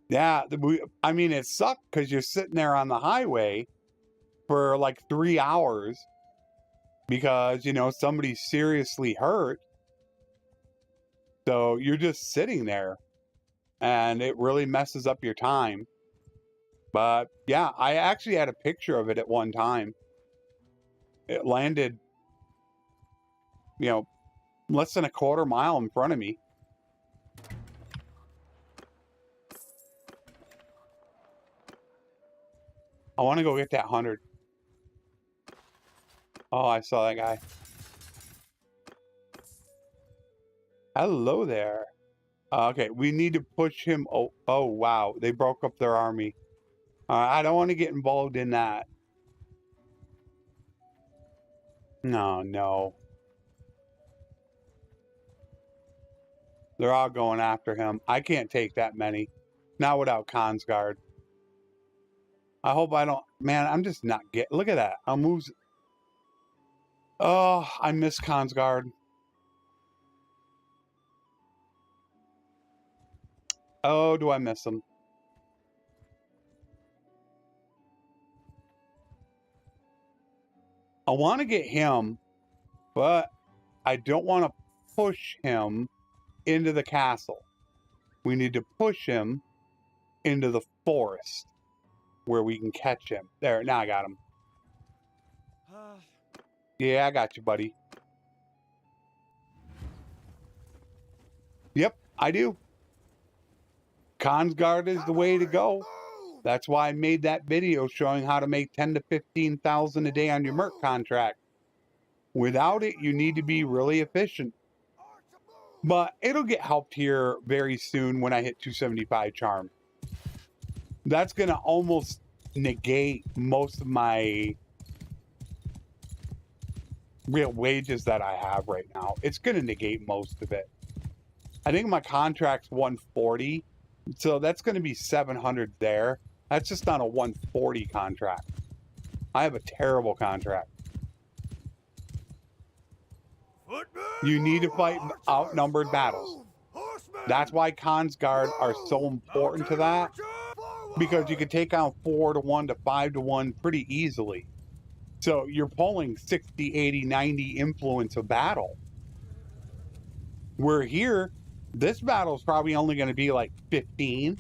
Yeah, I mean, it sucked because you're sitting there on the highway for like 3 hours because, you know, somebody's seriously hurt. So you're just sitting there and it really messes up your time. But yeah, I actually had a picture of it at one time. It landed, you know, less than a quarter mile in front of me. I want to go get that 100. Oh, I saw that guy. Hello there. Okay, we need to push him. Oh, wow. They broke up their army. I don't want to get involved in that. No. They're all going after him. I can't take that many. Not without Consguard. I hope I don't... Man, I'm just not getting... Look at that. I'll move... Oh, I miss Consguard. Oh, do I miss him? I want to get him, but I don't want to push him into the castle. We need to push him into the forest where we can catch him. There, now I got him. Yeah, I got you, buddy. Yep, I do. Consguard is the way to go. That's why I made that video showing how to make 10 to 15,000 a day on your Merc contract. Without it, you need to be really efficient. But it'll get helped here very soon when I hit 275 charm. That's going to almost negate most of my real wages that I have right now. It's going to negate most of it. I think my contract's 140, so that's going to be 700 there. That's just on a 140 contract. I have a terrible contract. You need to fight outnumbered battles. That's why Consguard are so important to that, because you can take out 4 to 1 to 5 to 1 pretty easily. So you're pulling 60, 80, 90 influence of battle. We're here. This battle is probably only going to be like 15.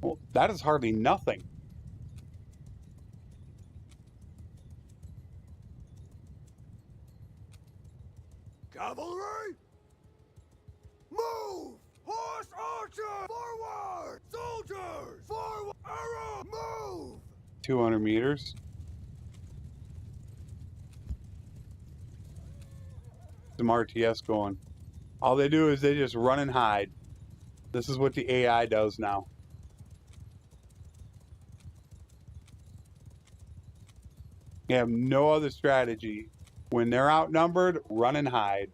Well, that is hardly nothing. Cavalry! Move! Horse archer! Forward! Soldiers! Forward! Arrow! Move! 200 meters. some RTS going. All they do is they just run and hide. This is what the AI does now. They have no other strategy. When they're outnumbered, run and hide.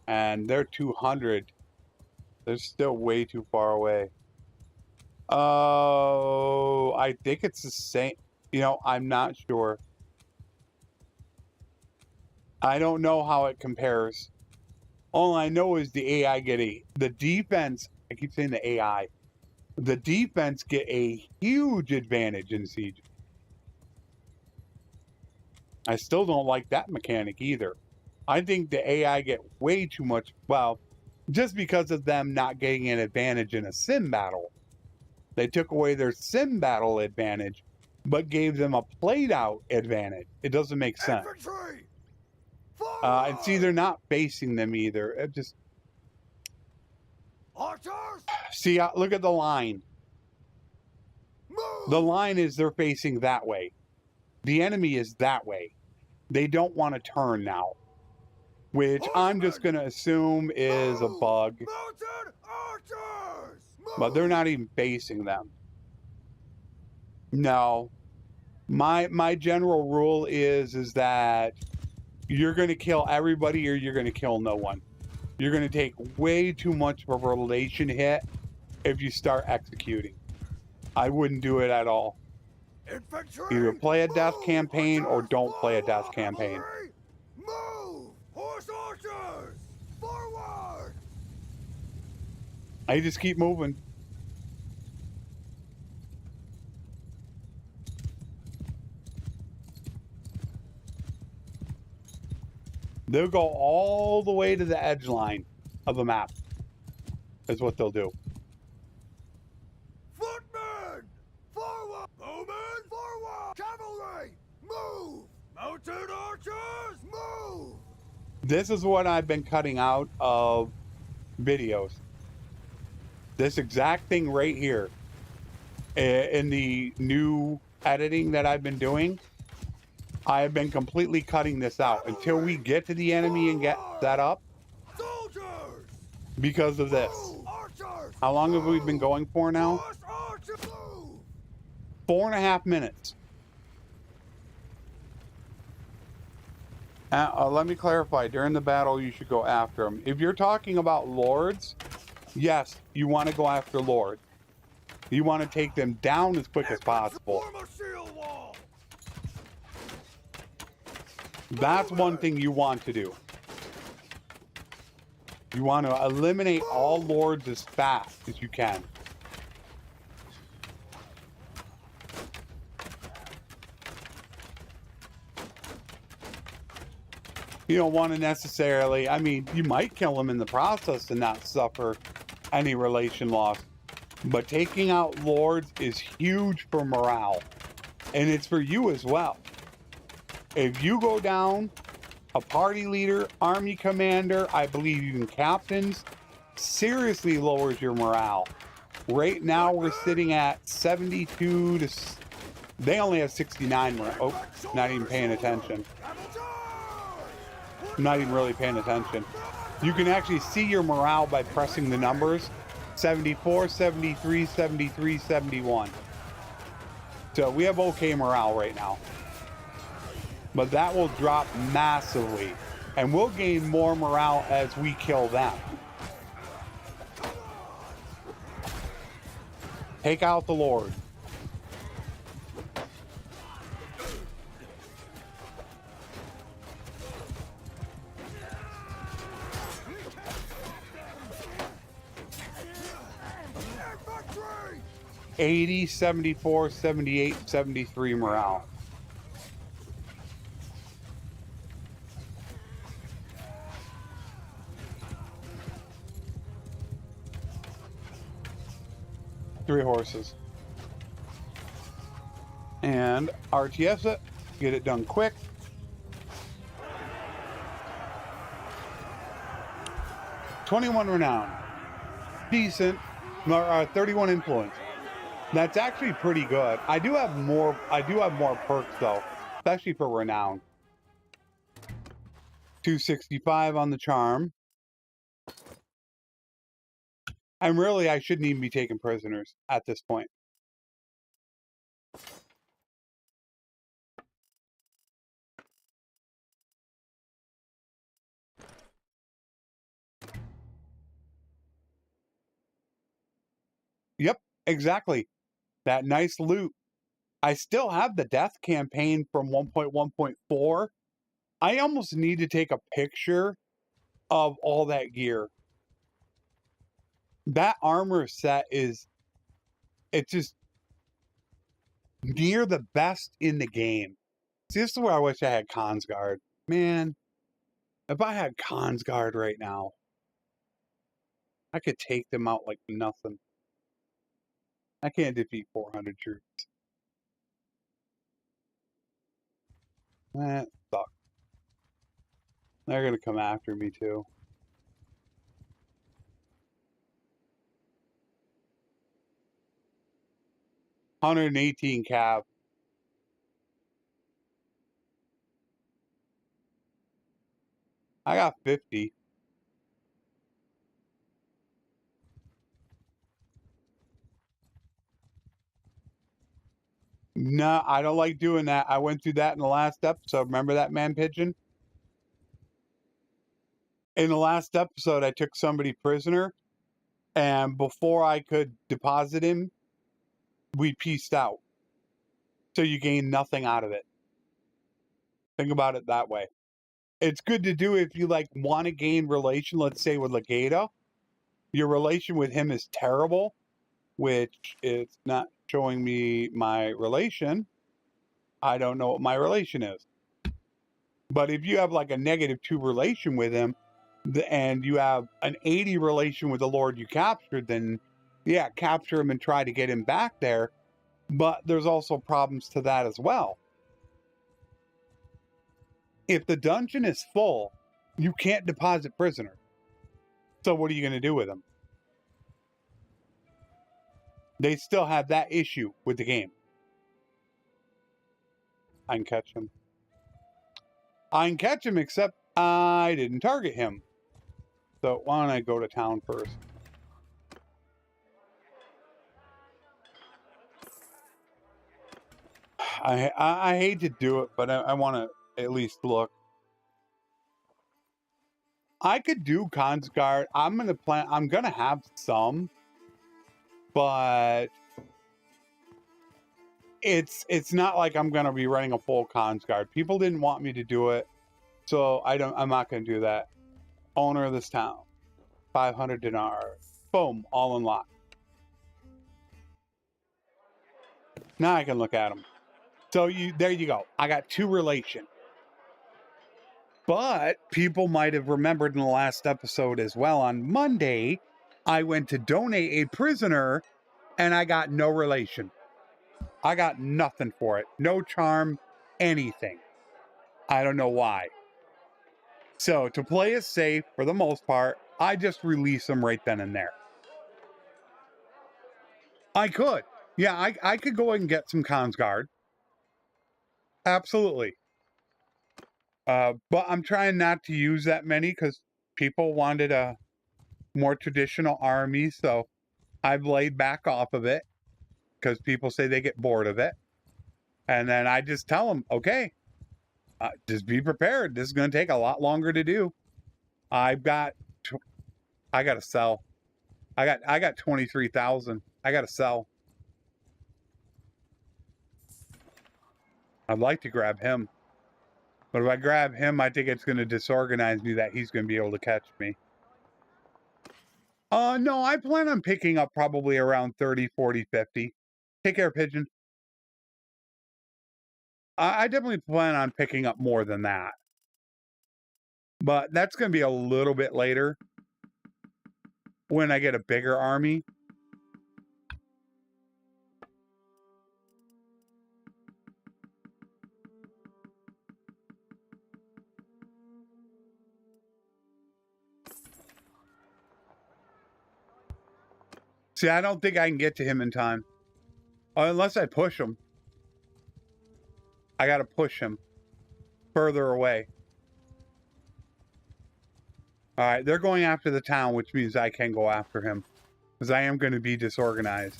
And they're 200. They're still way too far away. Oh, I think it's the same. You know, I'm not sure. I don't know how it compares. All I know is the AI the defense, I keep saying the AI. The defense get a huge advantage in Siege. I still don't like that mechanic either. I think the AI get way too much, well, just because of them not getting an advantage in a sim battle. They took away their sim battle advantage, but gave them a played out advantage. It doesn't make sense. And see, they're not facing them either. It just... See, look at the line. The line is they're facing that way. The enemy is that way. They don't want to turn now. Which I'm just going to assume is a bug. But they're not even facing them. No. My general rule is that you're going to kill everybody or you're going to kill no one. You're going to take way too much of a relation hit if you start executing. I wouldn't do it at all. Either play a death campaign or don't play a death campaign. Move! Horse archers! Forward! I just keep moving. They'll go all the way to the edge line of the map. Is what they'll do. Footmen! Forward! Bowmen! Forward! Cavalry! Move! Mounted archers! Move! This is what I've been cutting out of videos. This exact thing right here. In the new editing that I've been doing, I have been completely cutting this out until we get to the enemy and get that up. Because of this. How long have we been going for now? 4.5 minutes. Let me clarify. During the battle, you should go after them. If you're talking about lords, yes, you want to go after lords. You want to take them down as quick as possible. That's one thing you want to do. You want to eliminate all lords as fast as you can. You don't want to necessarily, I mean, you might kill them in the process and not suffer any relation loss. But taking out lords is huge for morale. And it's for you as well. If you go down, a party leader, army commander, I believe even captains, seriously lowers your morale. Right now we're sitting at 72 to... They only have 69 morale. Oh, not even paying attention. Not even really paying attention. You can actually see your morale by pressing the numbers. 74, 73, 73, 71. So we have okay morale right now. But that will drop massively. And we'll gain more morale as we kill them. Take out the Lord. Infantry! 80, 74, 78, 73 morale. Three horses. And RTS it. Get it done quick. $21 renown. Decent. 31 influence. That's actually pretty good. I do have more perks though, especially for renown. 265 on the charm. And really, I shouldn't even be taking prisoners at this point. Yep, exactly. That nice loot. I still have the death campaign from 1.1.4. I almost need to take a picture of all that gear. That armor set is, it's just near the best in the game. See, this is where I wish I had Consguard. Man, if I had Consguard right now, I could take them out like nothing. I can't defeat 400 troops. That sucks. They're going to come after me too. $118 cap. I got 50. No, I don't like doing that. I went through that in the last episode. Remember that, man pigeon? In the last episode, I took somebody prisoner, and before I could deposit him, we pieced out. So you gain nothing out of it. Think about it that way. It's good to do if you like want to gain relation, let's say with Legata. Your relation with him is terrible, which it's not showing me my relation. I don't know what my relation is. But if you have like a -2 relation with him, and you have an 80 relation with the Lord you captured, then yeah, capture him and try to get him back there. But there's also problems to that as well. If the dungeon is full, you can't deposit prisoners. So what are you going to do with them? They still have that issue with the game. I can catch him. I can catch him, except I didn't target him. So why don't I go to town first? I hate to do it, but I want to at least look. I could do Consguard. I'm gonna have some, but it's not like I'm gonna be running a full Consguard. People didn't want me to do it, so I'm not gonna do that. Owner of this town, 500 dinar. Boom, all unlocked. Now I can look at them. So there you go. I got 2 relation. But people might have remembered in the last episode as well, on Monday, I went to donate a prisoner and I got no relation. I got nothing for it. No charm, anything. I don't know why. So to play it safe for the most part, I just release them right then and there. I could. Yeah, I could go and get some Consguard. Absolutely. But I'm trying not to use that many because people wanted a more traditional army, so I've laid back off of it because people say they get bored of it. And then I just tell them, okay, just be prepared. This is going to take a lot longer to do. I got to sell. I got 23,000. I got to sell. I'd like to grab him. But if I grab him, I think it's going to disorganize me that he's going to be able to catch me. No, I plan on picking up probably around 30, 40, 50. Take care, Pigeon. I definitely plan on picking up more than that. But that's going to be a little bit later when I get a bigger army. See, I don't think I can get to him in time. Unless I push him. I got to push him further away. All right, they're going after the town, which means I can go after him. Because I am going to be disorganized.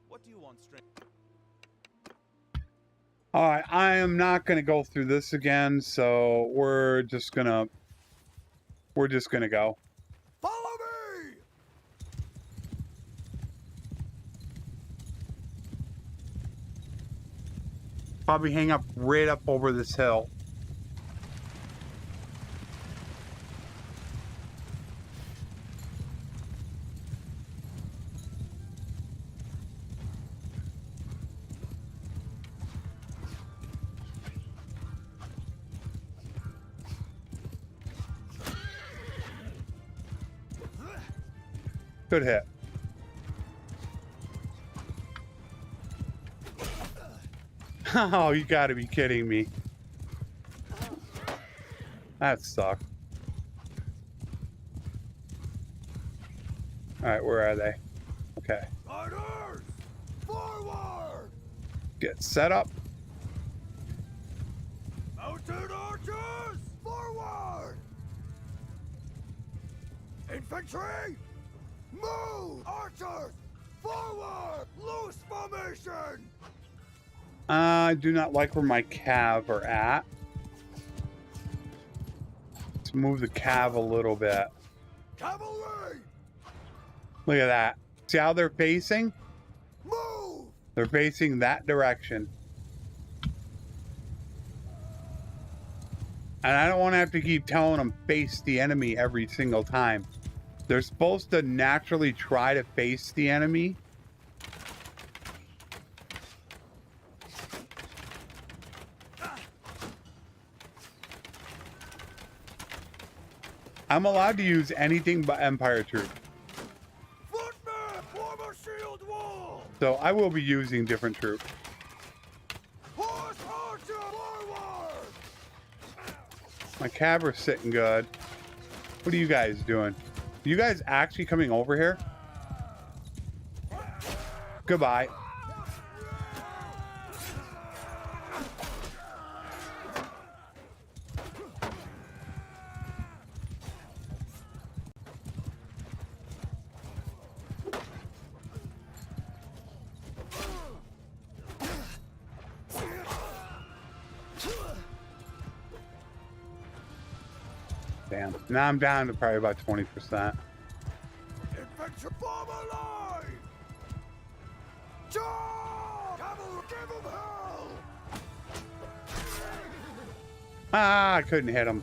What do you want, stranger? All right, I am not going to go through this again, so we're just going to go. Follow me! Probably hang up right up over this hill. Good hit. Oh, you gotta be kidding me. That sucked. Alright, where are they? Okay. Riders! Forward! Get set up. Mounted archers! Forward! Infantry! Move! Archers! Forward! Loose formation! I do not like where my cav are at. Let's move the cav a little bit. Cavalry! Look at that. See how they're facing? Move! They're facing that direction. And I don't want to have to keep telling them face the enemy every single time. They're supposed to naturally try to face the enemy. I'm allowed to use anything but Empire troops. Footmen! Form a shield wall! So I will be using different troops. Horse archer! Forward! My cav are sitting good. What are you guys doing? Are you guys actually coming over here? Goodbye. Damn. Now I'm down to probably about 20%. Infantry form a line! Charge! Cavalry, give 'em hell! Ah, I couldn't hit him.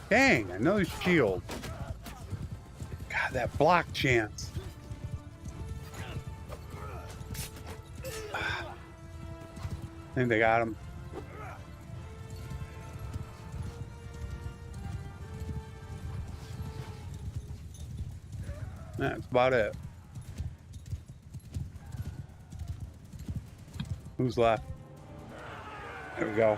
Dang, another shield. God, that block chance. I think they got him. That's about it. Who's left? There we go.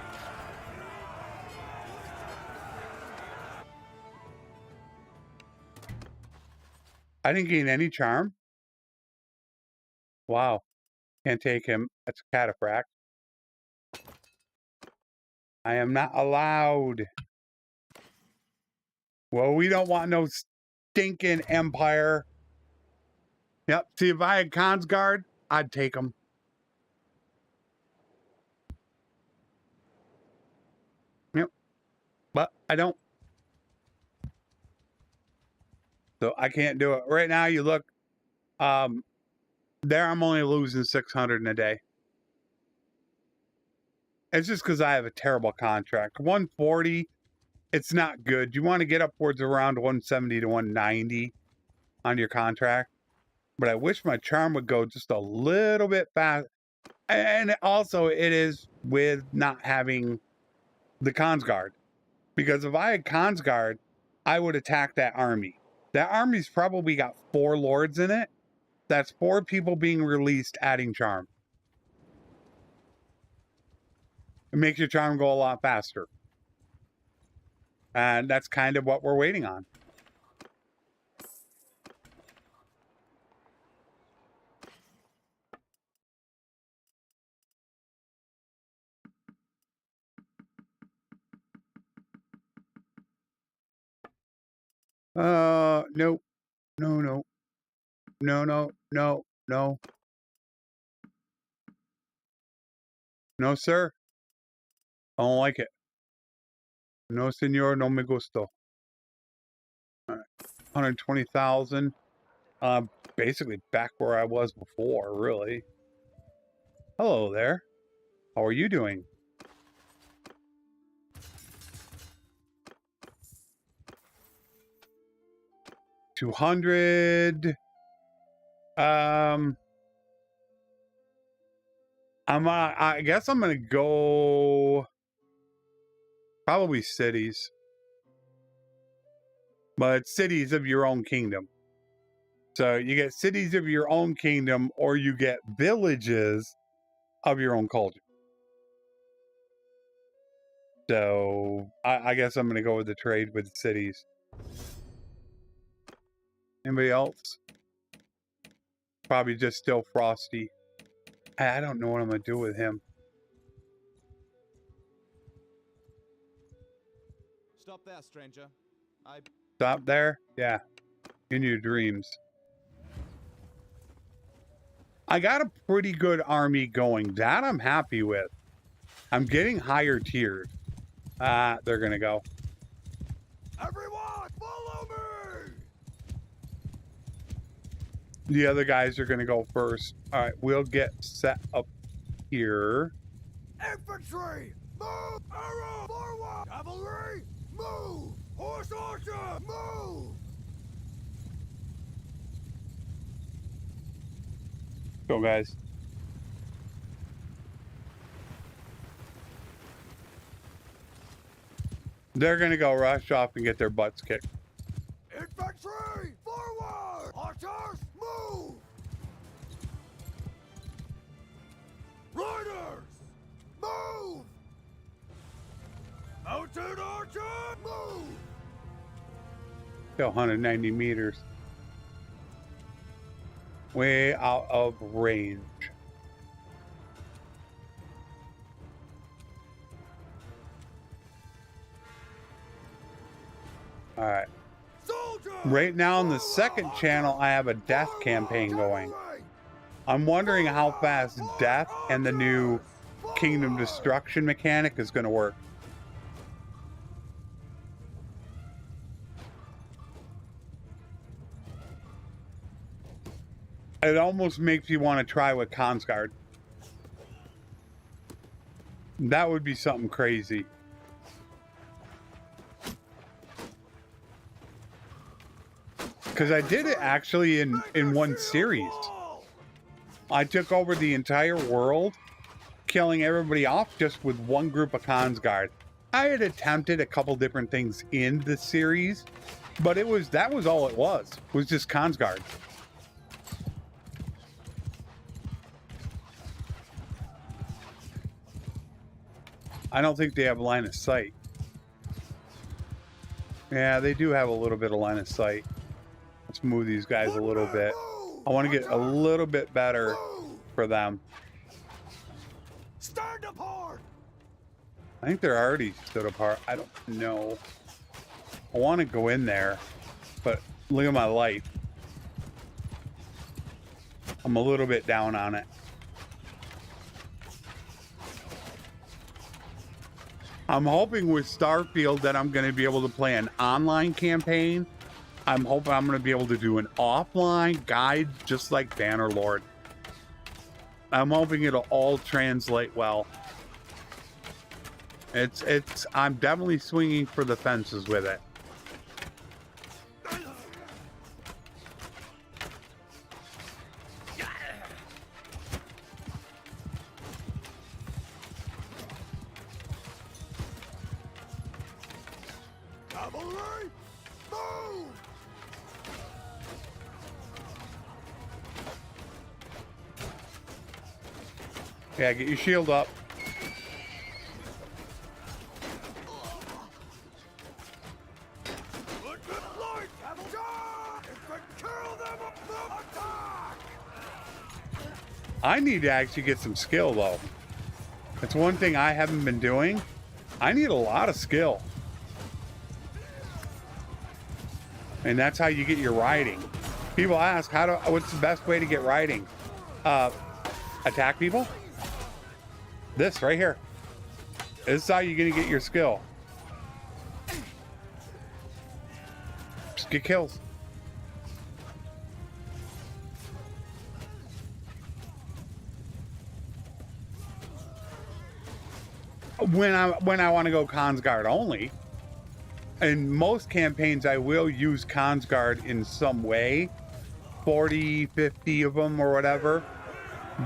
I didn't gain any charm. Wow. Can't take him. That's a cataphract. I am not allowed. Well, we don't want no stinking Empire. Yep. See, if I had Consguard, I'd take them. Yep. But I don't. So I can't do it. Right now, you look, there I'm only losing 600 in a day. It's just because I have a terrible contract. 140, it's not good. You want to get upwards around 170 to 190 on your contract. But I wish my charm would go just a little bit fast. And also, it is with not having the Consguard. Because if I had Consguard, I would attack that army. That army's probably got 4 lords in it. That's 4 people being released adding charm. It makes your charm go a lot faster. And that's kind of what we're waiting on. Nope. No, no. No, no, no, no. No, sir. I don't like it. No, senor, no me gusto. All right. 120,000. Basically back where I was before, really. Hello there. How are you doing? $200. I guess I'm gonna go probably cities, but cities of your own kingdom. So you get cities of your own kingdom, or you get villages of your own culture. So I guess I'm gonna go with the trade with cities. Anybody else? Probably just still Frosty. I don't know what I'm gonna do with him. Stop there, stranger. Stop there? Yeah. In your dreams. I got a pretty good army going. That I'm happy with. I'm getting higher tiered. They're gonna go. Everyone, follow me! The other guys are gonna go first. All right, we'll get set up here. Infantry, move! Arrow, forward! Cavalry, move! Horse archer, move! Go, guys. They're gonna go rush off and get their butts kicked. Infantry, forward! Archers, move! Riders, move! Mounted archer, move! Go 190 meters. Way out of range. All right. Soldiers, Right now on the second channel, I have a death campaign going. I'm wondering how fast death and the new kingdom destruction mechanic is going to work. It almost makes you want to try with Consguard. That would be something crazy. Because I did it actually in one series. I took over the entire world, killing everybody off just with one group of Consguard. I had attempted a couple different things in the series, but that was all it was just Consguard. I don't think they have line of sight. Yeah, they do have a little bit of line of sight. Let's move these guys a little bit. I want to get a little bit better for them. Stand apart! I think they're already stood apart. I don't know. I want to go in there, but look at my light. I'm a little bit down on it. I'm hoping with Starfield that I'm going to be able to play an online campaign. I'm hoping I'm going to be able to do an offline guide just like Bannerlord. I'm hoping it'll all translate well. I'm definitely swinging for the fences with it. Cavalry, move! Yeah, get your shield up. I need to actually get some skill, though. That's one thing I haven't been doing. I need a lot of skill. And that's how you get your riding. People ask, what's the best way to get riding? Attack people? This right here. This is how you're gonna get your skill. Just get kills. When I want to go Cons Guard only, in most campaigns I will use Cons Guard in some way, 40, 50 of them or whatever,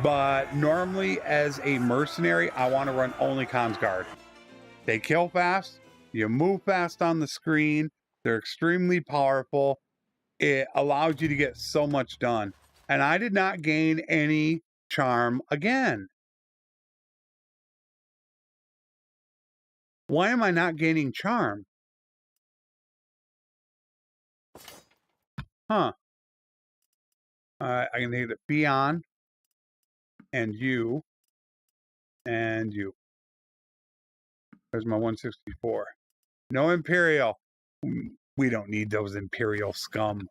but normally as a mercenary I want to run only Cons Guard. They kill fast, you move fast on the screen, they're extremely powerful, it allows you to get so much done. And I did not gain any charm again. Why am I not gaining charm? Huh. I can hit it B on, and you, and you. There's my 164. No Imperial. We don't need those Imperial scum.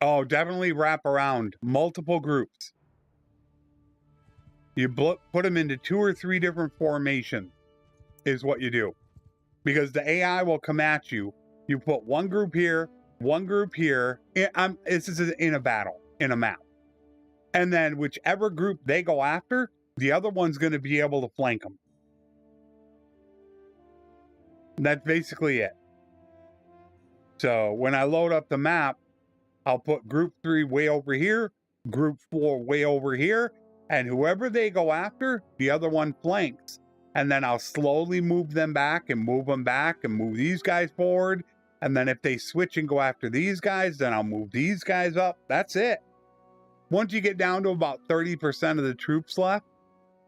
Oh, definitely wrap around multiple groups. You put them into 2 or 3 different formations is what you do. Because the AI will come at you. You put one group here, one group here. This is in a battle, in a map. And then whichever group they go after, the other one's going to be able to flank them. That's basically it. So when I load up the map, I'll put group 3 way over here, group 4 way over here, and whoever they go after, the other one flanks. And then I'll slowly move them back and move them back and move these guys forward. And then if they switch and go after these guys, then I'll move these guys up. That's it. Once you get down to about 30% of the troops left,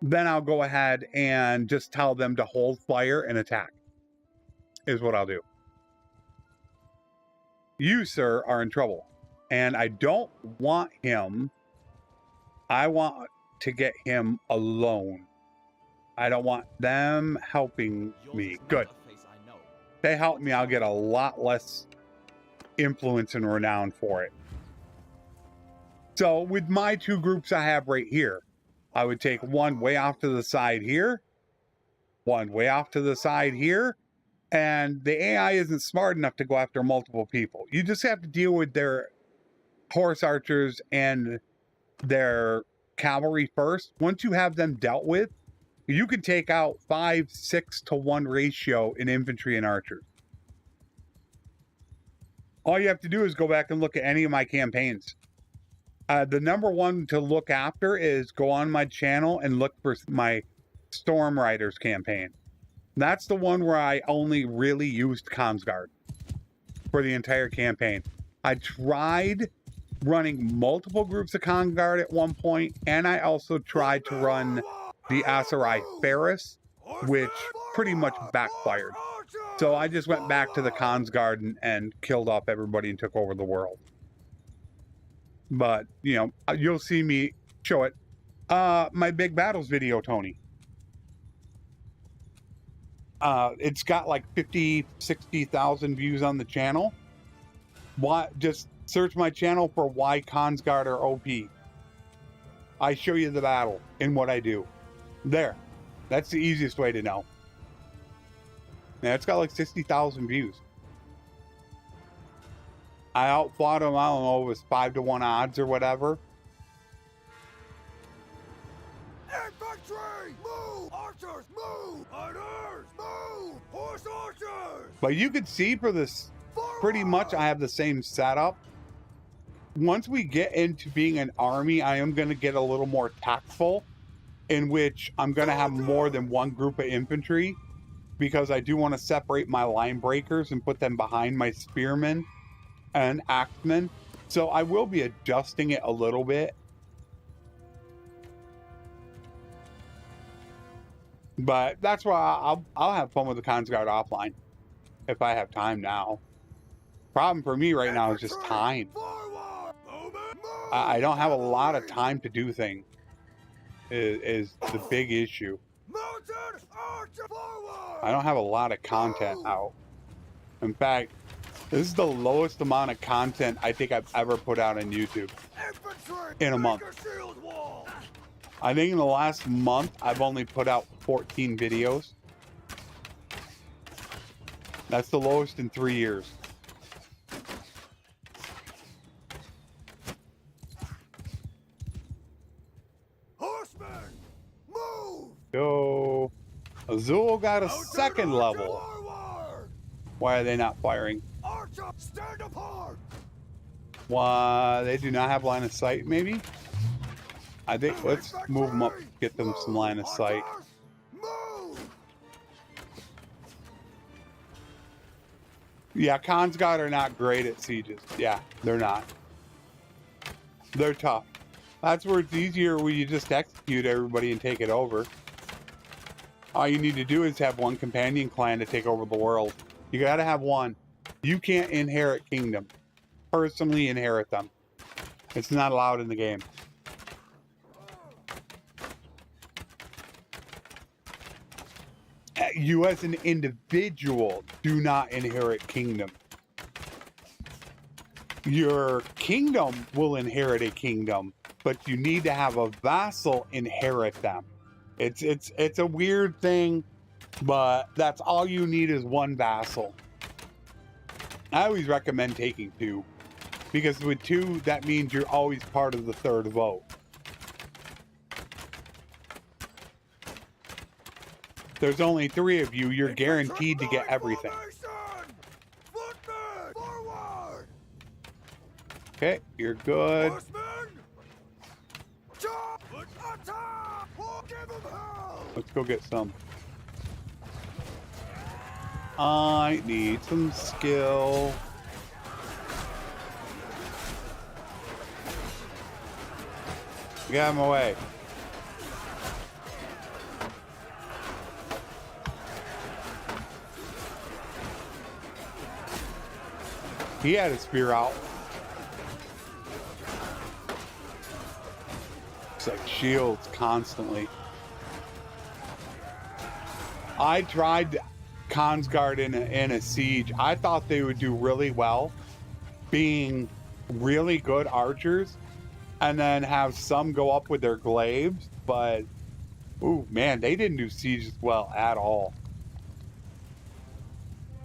then I'll go ahead and just tell them to hold fire and attack, is what I'll do. You, sir, are in trouble. And I don't want him. I want to get him alone. I don't want them helping me. Good. They help me, I'll get a lot less influence and renown for it. So with my 2 groups I have right here, I would take one way off to the side here, one way off to the side here, and the AI isn't smart enough to go after multiple people. You just have to deal with their horse archers and their cavalry first. Once you have them dealt with, you can take out 5-6 to 1 ratio in infantry and archers. All you have to do is go back and look at any of my campaigns. The number one to look after is go on my channel and look for my Storm Riders campaign. That's the one where I only really used Cons Guard for the entire campaign. I tried running multiple groups of Cons Guard at one point, and I also tried to run the Aserai Ferris, which pretty much backfired. So I just went back to the Cons Guard and killed off everybody and took over the world. But, you know, you'll see me show it. My Big Battles video, Tony. It's got like 50, 60,000 views on the channel. Why? Just search my channel for why Cons Guard are OP. I show you the battle and what I do. There. That's the easiest way to know. Yeah, it's got like 60,000 views. I outfought him, I don't know, it was 5 to 1 odds or whatever. Infantry, move! Archers, move! Hunters, move! Horse archers! But you could see for this, pretty much I have the same setup. Once we get into being an army, I am going to get a little more tactful, in which I'm going to have more than one group of infantry, because I do want to separate my line breakers and put them behind my spearmen and axemen, So I will be adjusting it a little bit. But that's why I'll have fun with the Cons Guard offline if I have time now. Problem for me right now is just time. I don't have a lot of time to do things. Is the big issue. I don't have a lot of content out. In fact, this is the lowest amount of content I think I've ever put out on YouTube in a month. I think in the last month, I've only put out 14 videos. That's the lowest in 3 years. Horsemen, move! Go. Azul got a second level. Forward! Why are they not firing? Archer, stand apart! Why, they do not have line of sight, maybe? I think, let's move them up, get them some line of sight. Move! Yeah, Cons God are not great at sieges. Yeah, they're not. They're tough. That's where it's easier when you just execute everybody and take it over. All you need to do is have one companion clan to take over the world. You gotta have one. You can't inherit kingdoms. Personally inherit them. It's not allowed in the game. You as an individual do not inherit kingdom. Your kingdom will inherit a kingdom, but you need to have a vassal inherit them. It's a weird thing, but that's all you need is one vassal. I always recommend taking two, because with two, that means you're always part of the third vote. There's only 3 of you, you're guaranteed to get everything. Okay, you're good. Let's go get some. I need some skill. Get out of my way. He had his spear out. It's like shields constantly. I tried Cons Guard in a siege. I thought they would do really well, being really good archers, and then have some go up with their glaives, but ooh, man, they didn't do sieges well at all.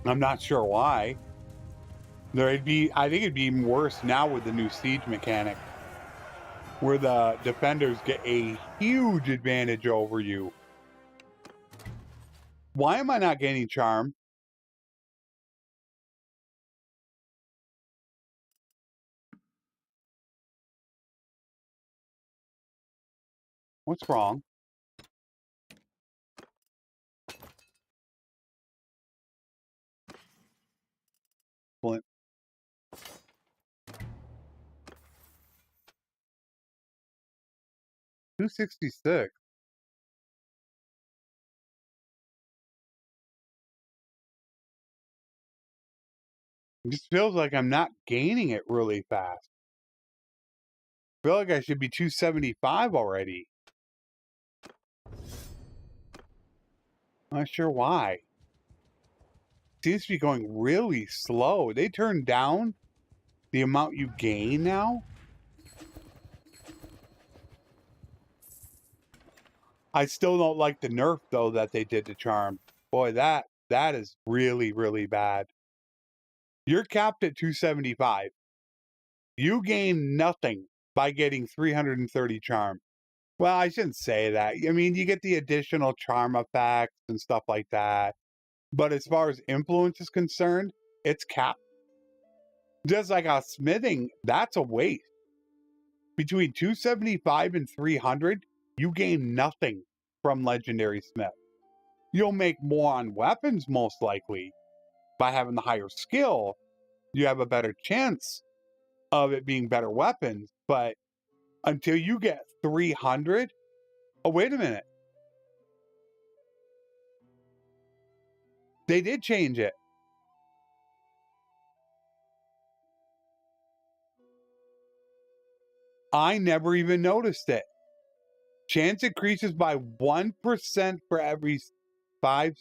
I'm not sure why. I think it'd be even worse now with the new siege mechanic, where the defenders get a huge advantage over you. Why am I not gaining charm? What's wrong? Flint. $266. It just feels like I'm not gaining it really fast. I feel like I should be 275 already. I'm not sure why. It seems to be going really slow. They turned down the amount you gain now. I still don't like the nerf though that they did to charm. Boy, that is really, really bad. You're capped at 275. You gain nothing by getting 330 charm. Well, I shouldn't say that. I mean, you get the additional charm effects and stuff like that. But as far as influence is concerned, it's capped. Just like a smithing, that's a waste. Between 275 and 300, you gain nothing from Legendary Smith. You'll make more on weapons, most likely. By having the higher skill, you have a better chance of it being better weapons, but until you get 300, oh, wait a minute. They did change it. I never even noticed it. Chance increases by 1% for every 5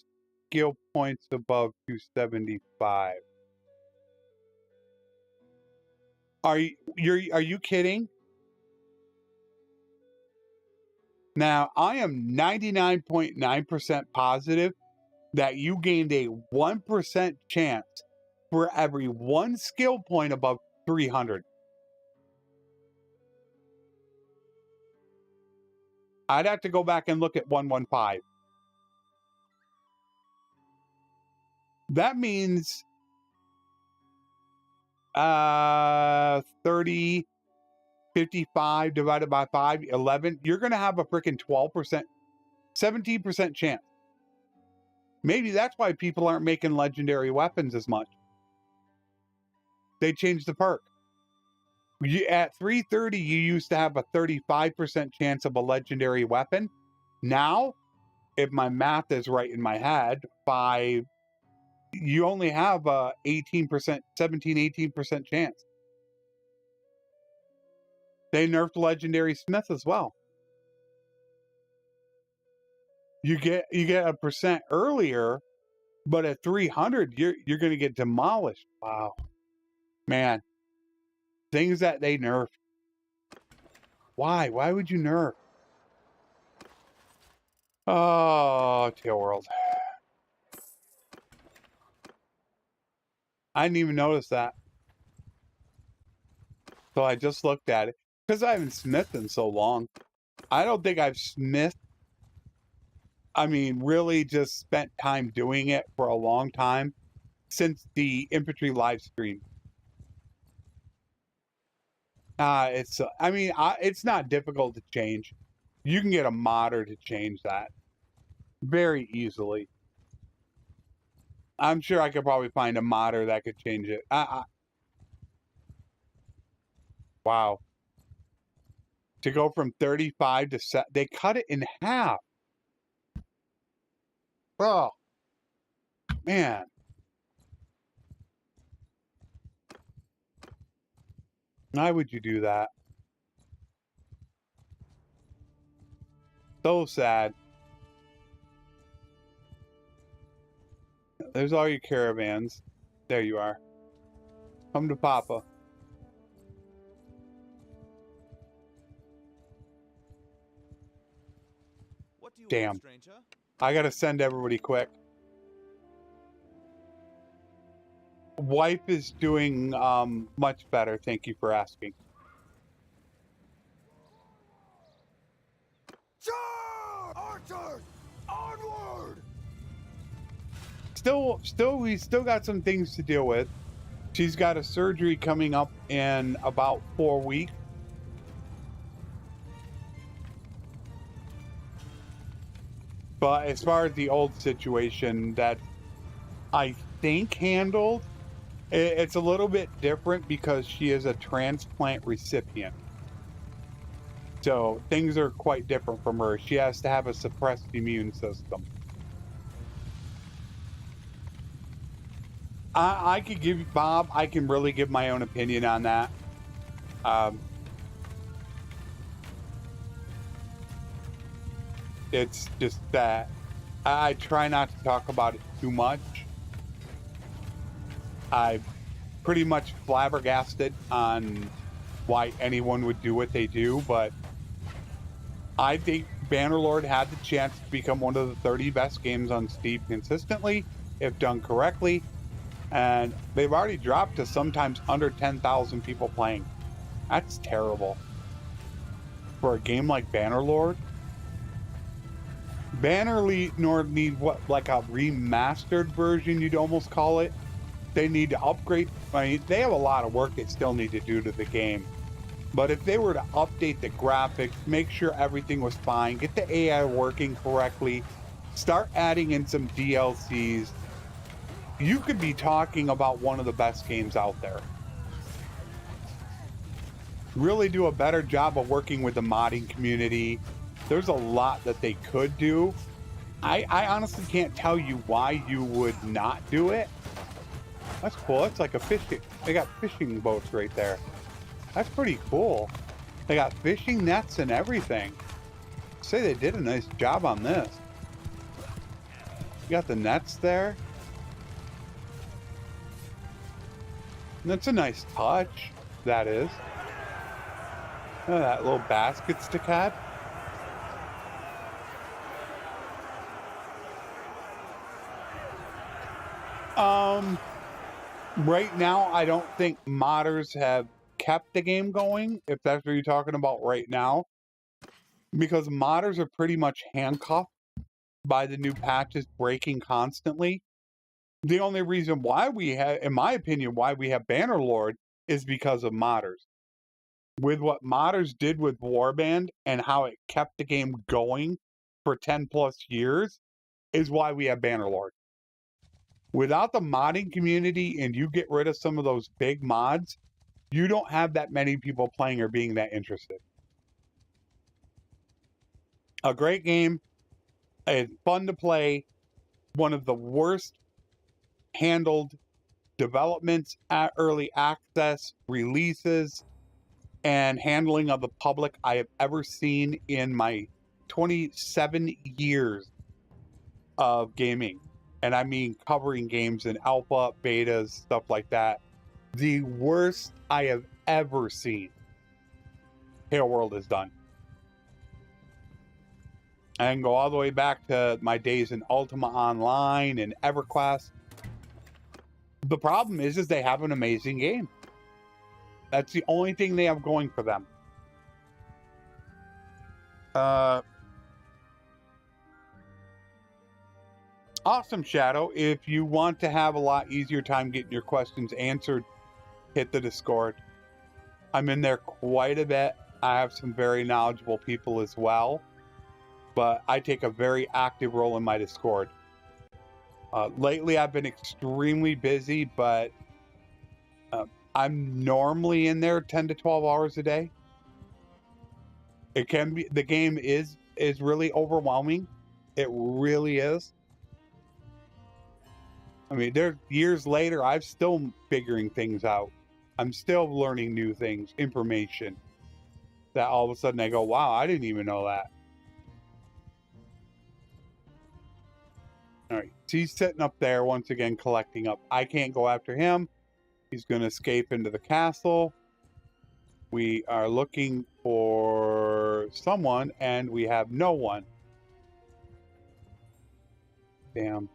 skill points above 275. Are you kidding? Now, I am 99.9% positive that you gained a 1% chance for every 1 skill point above 300. I'd have to go back and look at 115. That means 30, 55 divided by 5, 11. You're going to have a freaking 12%, 17% chance. Maybe that's why people aren't making legendary weapons as much. They changed the perk. At 330, you used to have a 35% chance of a legendary weapon. Now, if my math is right in my head, you only have a 18%, 17, 18% chance. They nerfed Legendary Smith as well. You get a percent earlier, but at 300, you're going to get demolished. Wow, man, things that they nerfed. Why? Why would you nerf? Oh, Tail World. I didn't even notice that. So I just looked at it because I haven't smithed in so long. I don't think I've smithed. I mean, really just spent time doing it for a long time since the infantry live stream. It's not difficult to change. You can get a modder to change that very easily. I'm sure I could probably find a modder that could change it. Wow. To go from 35 to set, they cut it in half. Oh, man. Why would you do that? So sad. There's all your caravans. There you are. Come to Papa. What do you Damn. want, stranger? I gotta send everybody quick. Wife is doing much better. Thank you for asking. Charge! Archers! Onward! We still got some things to deal with. She's got a surgery coming up in about 4 weeks. But as far as the old situation that I think handled, it's a little bit different because she is a transplant recipient. So things are quite different from her. She has to have a suppressed immune system. I could give Bob, I can really give my own opinion on that. It's just that I try not to talk about it too much. I'm pretty much flabbergasted on why anyone would do what they do, but I think Bannerlord had the chance to become one of the 30 best games on Steam consistently, if done correctly, and they've already dropped to sometimes under 10,000 people playing. That's terrible. For a game like Bannerlord, Bannerlord need what, like a remastered version, you'd almost call it. They need to upgrade. I mean, they have a lot of work they still need to do to the game. But if they were to update the graphics, make sure everything was fine, get the AI working correctly, start adding in some DLCs, you could be talking about one of the best games out there. really do a better job of working with the modding community. There's a lot that they could do. I honestly can't tell you why you would not do it. That's cool. It's like a fishing. They got fishing boats right there. That's pretty cool. They got fishing nets and everything. I'd say they did a nice job on this. You got the nets there. And that's a nice touch. That is. Oh, that little basket stick had. Right now, I don't think modders have kept the game going, if that's what you're talking about right now. Because modders are pretty much handcuffed by the new patches breaking constantly. The only reason why we have, in my opinion, why we have Bannerlord is because of modders. With what modders did with Warband and how it kept the game going for 10 plus years is why we have Bannerlord. Without the modding community and you get rid of some of those big mods, you don't have that many people playing or being that interested. A great game. It's fun to play. One of the worst handled developments at early access, releases, and handling of the public I have ever seen in my 27 years of gaming. And I mean covering games in alpha, betas, stuff like that. The worst I have ever seen. Halo World is done. I can go all the way back to my days in Ultima Online and EverQuest. The problem is they have an amazing game. That's the only thing they have going for them. Awesome, Shadow. If you want to have a lot easier time getting your questions answered, hit the Discord. I'm in there quite a bit. I have some very knowledgeable people as well, but I take a very active role in my Discord. Lately, I've been extremely busy, but I'm normally in there 10 to 12 hours a day. It can be, the game is really overwhelming. It really is. I mean, there's years later, I'm still figuring things out. I'm still learning new things, information that all of a sudden I go, wow, I didn't even know that. All right, so he's sitting up there once again, collecting up. I can't go after him. He's going to escape into the castle. We are looking for someone, and we have no one. Damn.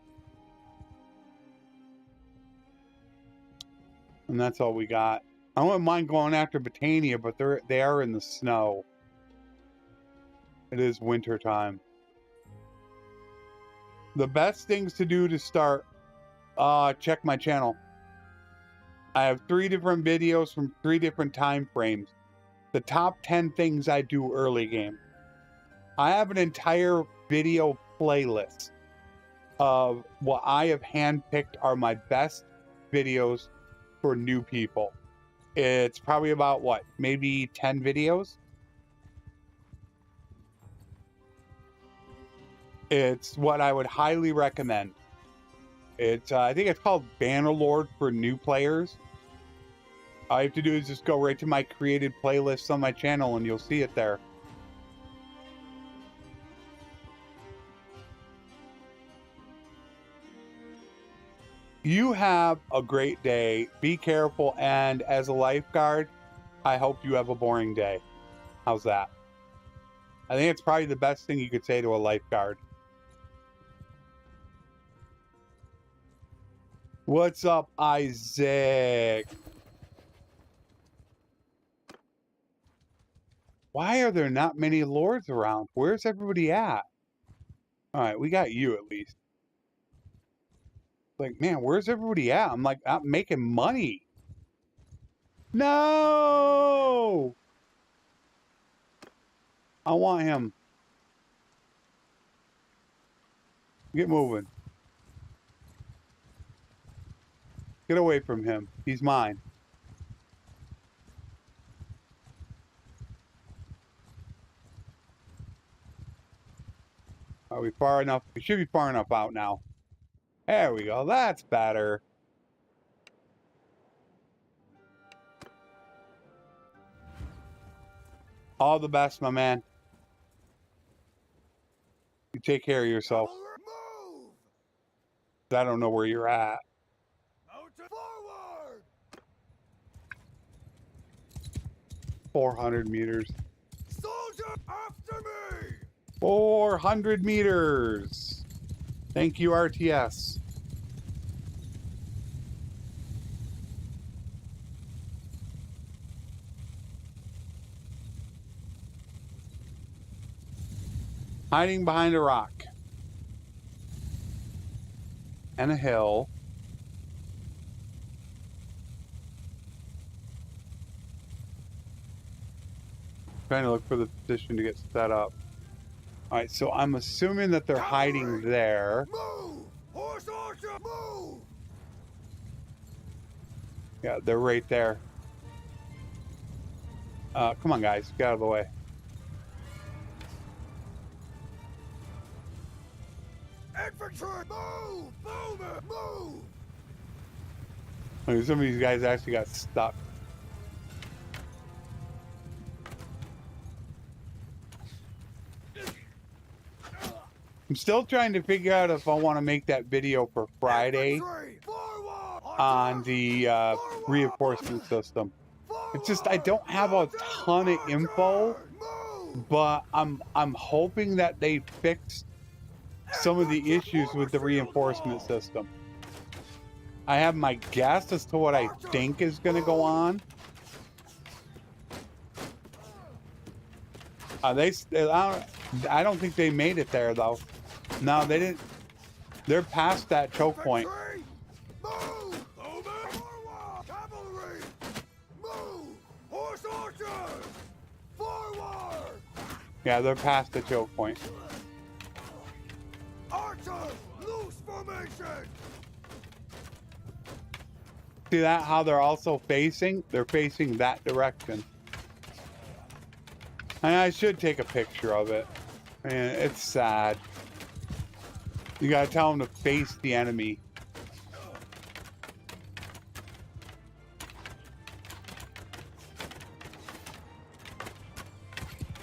And that's all we got. I wouldn't mind going after Botania, but they are in the snow. It is winter time. The best things to do to start, check my channel. I have 3 different videos from 3 different time frames. The top 10 things I do early game. I have an entire video playlist of what I have handpicked are my best videos for new people. It's probably about what, maybe 10 videos? It's what I would highly recommend. It's I think it's called Bannerlord for new players. All you have to do is just go right to my created playlists on my channel and you'll see it there. You have a great day. Be careful, and as a lifeguard, I hope you have a boring day. How's that? I think it's probably the best thing you could say to a lifeguard. What's up, Isaac? Why are there not many lords around? Where's everybody at? All right, we got you at least. Like, man, where's everybody at? I'm like, I'm making money. No! I want him. Get moving. Get away from him. He's mine. Are we far enough? We should be far enough out now. There we go. That's better. All the best, my man. You take care of yourself. Move! I don't know where you're at. Mountain forward! 400 meters. Soldier, after me! 400 meters. Thank you, RTS. Hiding behind a rock. And a hill. Trying to look for the position to get set up. Alright, so I'm assuming that they're hiding there. Move! Horse archer, move! Yeah, they're right there. Come on, guys. Get out of the way. Infantry, move! Boomer, move! I mean, some of these guys actually got stuck. I'm still trying to figure out if I want to make that video for Friday on the reinforcement system. It's just I don't have a ton of info, but I'm hoping that they fixed some of the issues with the reinforcement system. I have my guess as to what I think is going to go on. I don't think they made it there though. No, they didn't. They're past that choke point. Move! Over! Forward! Cavalry! Move! Horse archers! Forward! Yeah, they're past the choke point. Archers! Loose formation! See that? How they're also facing? They're facing that direction. And I should take a picture of it. Man, it's sad. You gotta tell them to face the enemy.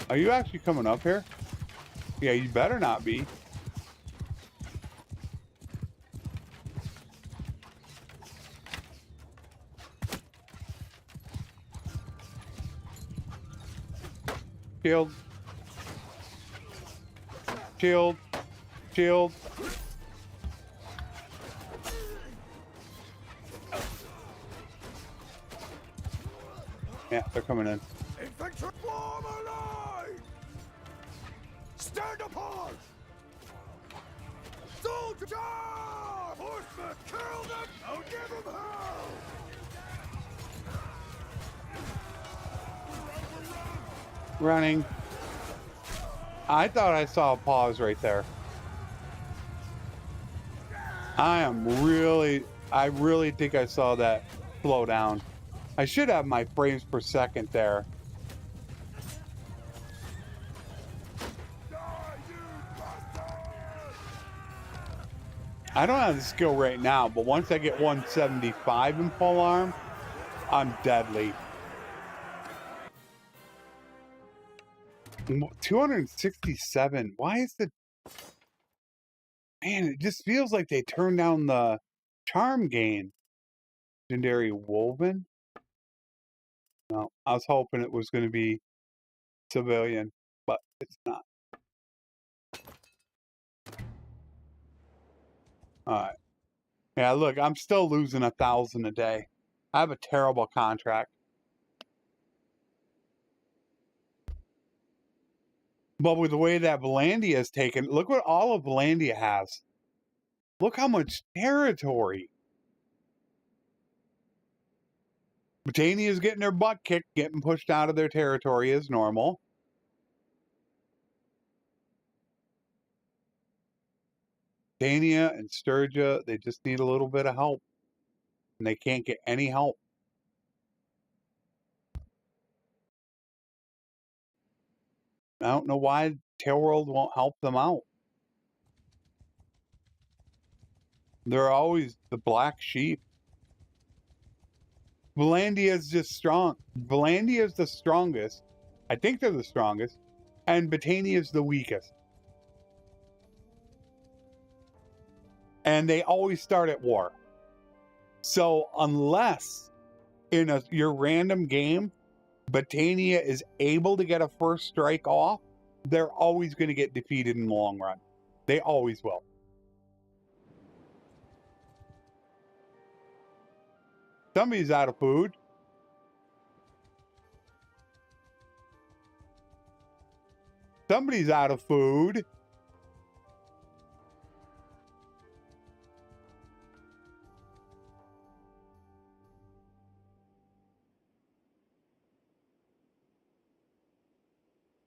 Are you actually coming up here? Yeah, you better not be. Shield. Shield. Shield. Yeah, they're coming in. Infantry, form a line! Stand apart! Soldier, charge! Horsemen, kill them! I'll give them hell! Running. I thought I saw a pause right there. I really think I saw that slow down. I should have my frames per second there. I don't have the skill right now, but once I get 175 in full arm, I'm deadly. 267. Why is the... Man, it just feels like they turned down the charm gain. Legendary Woven? No, I was hoping it was going to be civilian, but it's not. Alright. Yeah, look, I'm still losing 1,000 a day. I have a terrible contract. But with the way that Valandia is taken, look what all of Valandia has. Look how much territory. Britannia is getting their butt kicked, getting pushed out of their territory as normal. Britannia and Sturgia, they just need a little bit of help. And they can't get any help. I don't know why Tailworld won't help them out. They're always the black sheep. Valandia is just strong. Valandia is the strongest. I think they're the strongest. And Botania is the weakest. And they always start at war. So unless in your random game, Botania is able to get a first strike off, they're always going to get defeated in the long run. They always will. Somebody's out of food. Somebody's out of food.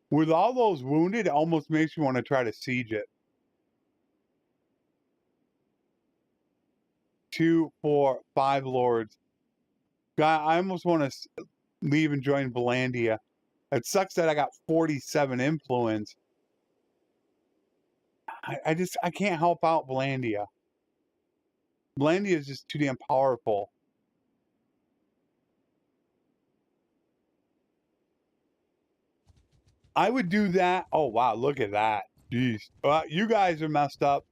With all those wounded, it almost makes you want to try to siege it. 2, 4, 5 lords. God, I almost want to leave and join Valandia. It sucks that I got 47 influence. I can't help out Valandia. Valandia is just too damn powerful. I would do that. Oh, wow. Look at that. Jeez. Well, you guys are messed up.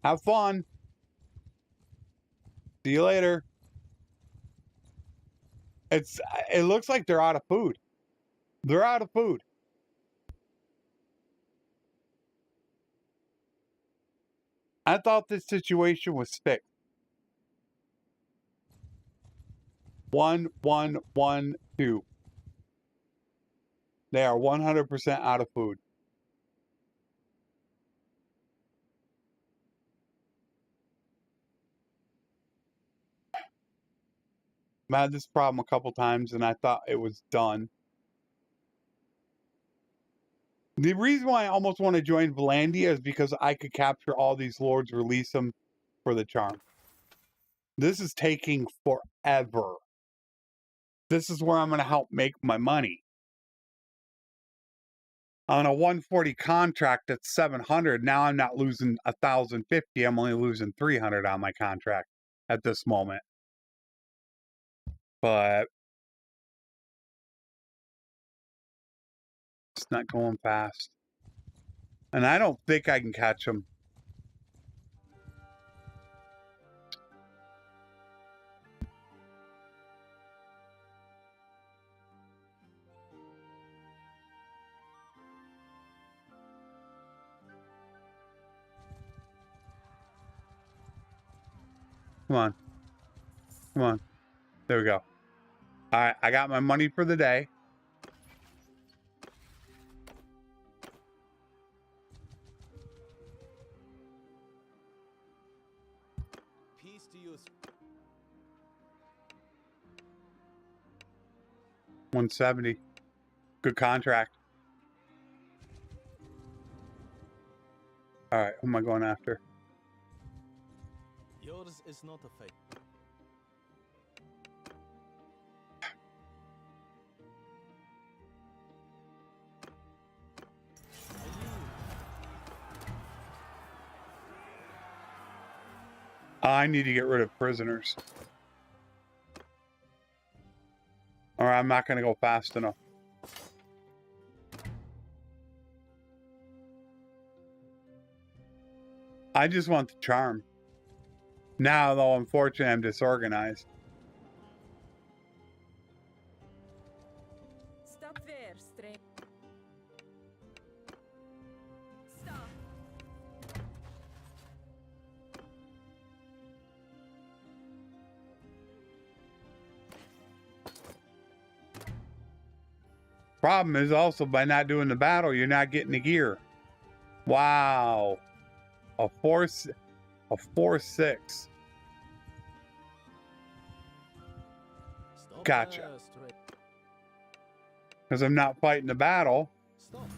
Have fun. See you later. It looks like they're out of food. They're out of food. I thought this situation was fixed. 1, 1, 1, 2. They are 100% out of food. I had this problem a couple times and I thought it was done. The reason why I almost want to join Valandia is because I could capture all these lords, release them for the charm. This is taking forever. This is where I'm going to help make my money. On a 140 contract at 700, now I'm not losing 1,050. I'm only losing 300 on my contract at this moment. But it's not going fast. And I don't think I can catch them. Come on. Come on. There we go. All right, I got my money for the day. Peace to you. 170. Good contract. All right, who am I going after? Yours is not a fate. I need to get rid of prisoners. Or I'm not going to go fast enough. I just want the charm. Now, though, unfortunately, I'm disorganized. Stop there, stranger. Stop. Problem is also by not doing the battle, you're not getting the gear. Wow. A 4-6. Gotcha. Because I'm not fighting the battle,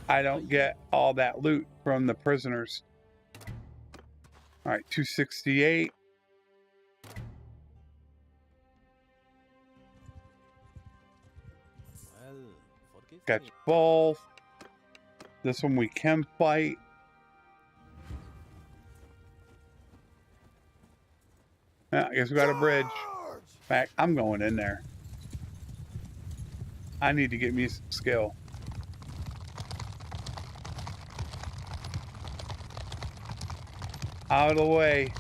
I don't get all that loot from the prisoners. All right, 268. Got you both. This one we can fight. I guess we got a bridge. Charge! In fact, I'm going in there. I need to get me some skill. Out of the way.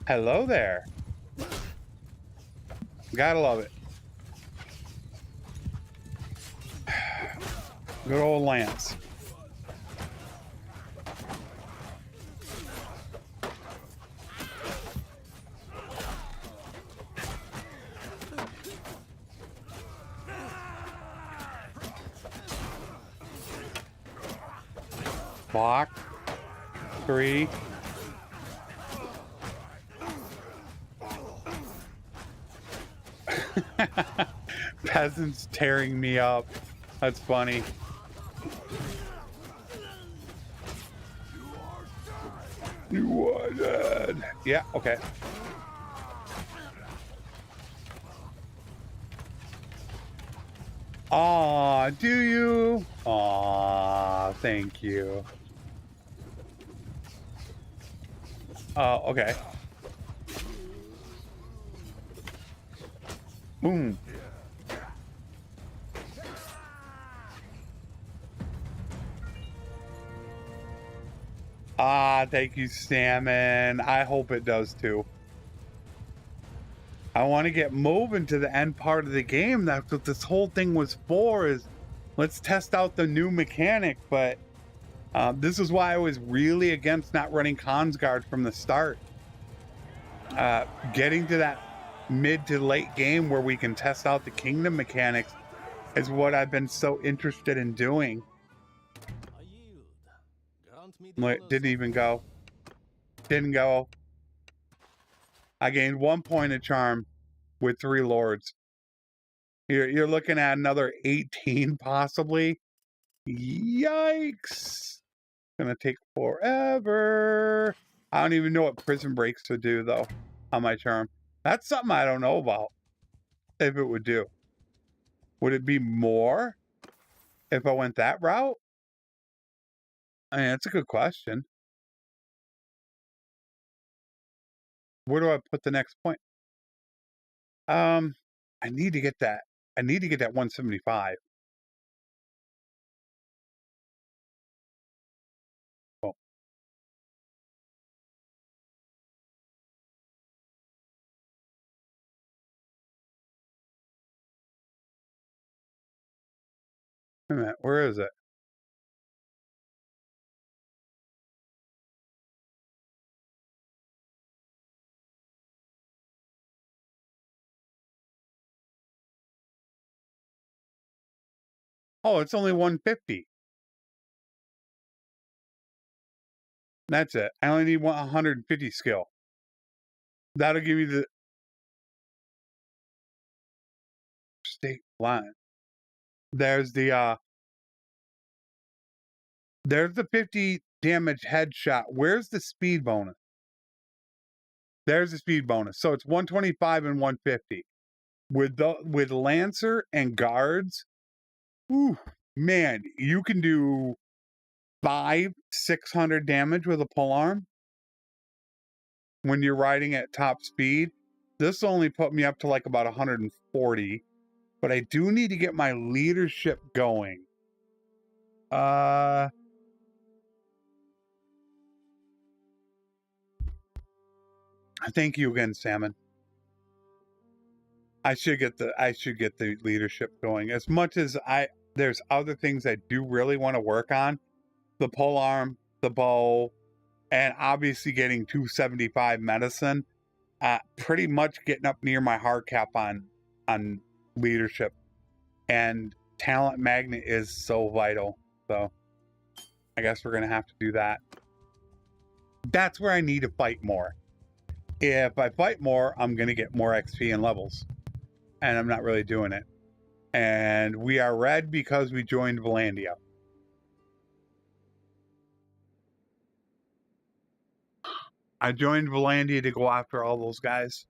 Hello there. Gotta love it. Good old Lance. Block. 3. Peasants tearing me up. That's funny. You are dead. Yeah, okay. Aw, do you? Aw, thank you. Okay. Boom. Ah, thank you, Salmon. I hope it does too. I want to get moving to the end part of the game. That's what this whole thing was for, is let's test out the new mechanic. But this is why I was really against not running Consguard from the start. Getting to that mid to late game where we can test out the kingdom mechanics is what I've been so interested in doing. I yield. Grant me the Wait, honors didn't of even go. Didn't go. I gained 1 point of charm with 3 lords. You're looking at another 18 possibly. Yikes. Gonna take forever. I don't even know what prison breaks to do though on my charm. That's something I don't know about. If it would do. Would it be more if I went that route? I mean, that's a good question. Where do I put the next point? I need to get that. I need to get that 175. Oh. Wait a minute, where is it? Oh, it's only 150. That's it. I only need 150 skill. That'll give you the state line. There's the 50 damage headshot. Where's the speed bonus? There's the speed bonus. So it's 125 and 150. With Lancer and guards, ooh, man, you can do 600 damage with a polearm when you're riding at top speed. This only put me up to like about 140, but I do need to get my leadership going. Thank you again, Salmon. I should get the leadership going. As much as there's other things I do really want to work on. The polearm, the bow, and obviously getting 275 medicine. Pretty much getting up near my hard cap on leadership. And talent magnet is so vital. So I guess we're gonna have to do that. That's where I need to fight more. If I fight more, I'm gonna get more XP and levels. And I'm not really doing it. And we are red because we joined Valandia. I joined Valandia to go after all those guys.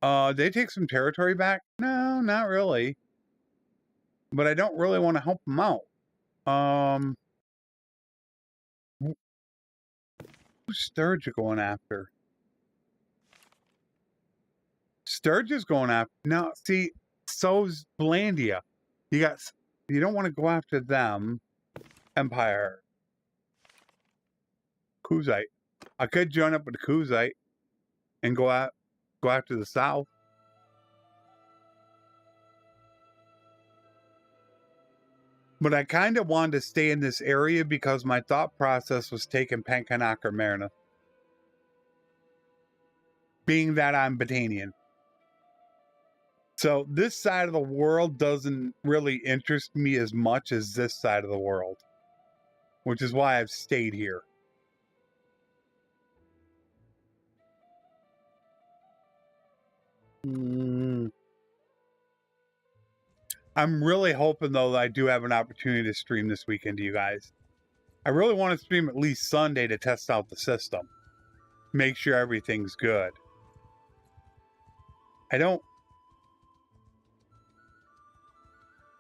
They take some territory back? No, not really. But I don't really want to help them out. Who's Sturge going after? Sturge is going after. Now, see, so's Blandia. You don't want to go after them. Empire. Kuzite. I could join up with the Kuzite and go after the south. But I kind of wanted to stay in this area because my thought process was taking Pankanak or Marina. Being that I'm Batanian. So this side of the world doesn't really interest me as much as this side of the world. Which is why I've stayed here. I'm really hoping, though, that I do have an opportunity to stream this weekend to you guys. I really want to stream at least Sunday to test out the system. Make sure everything's good. I don't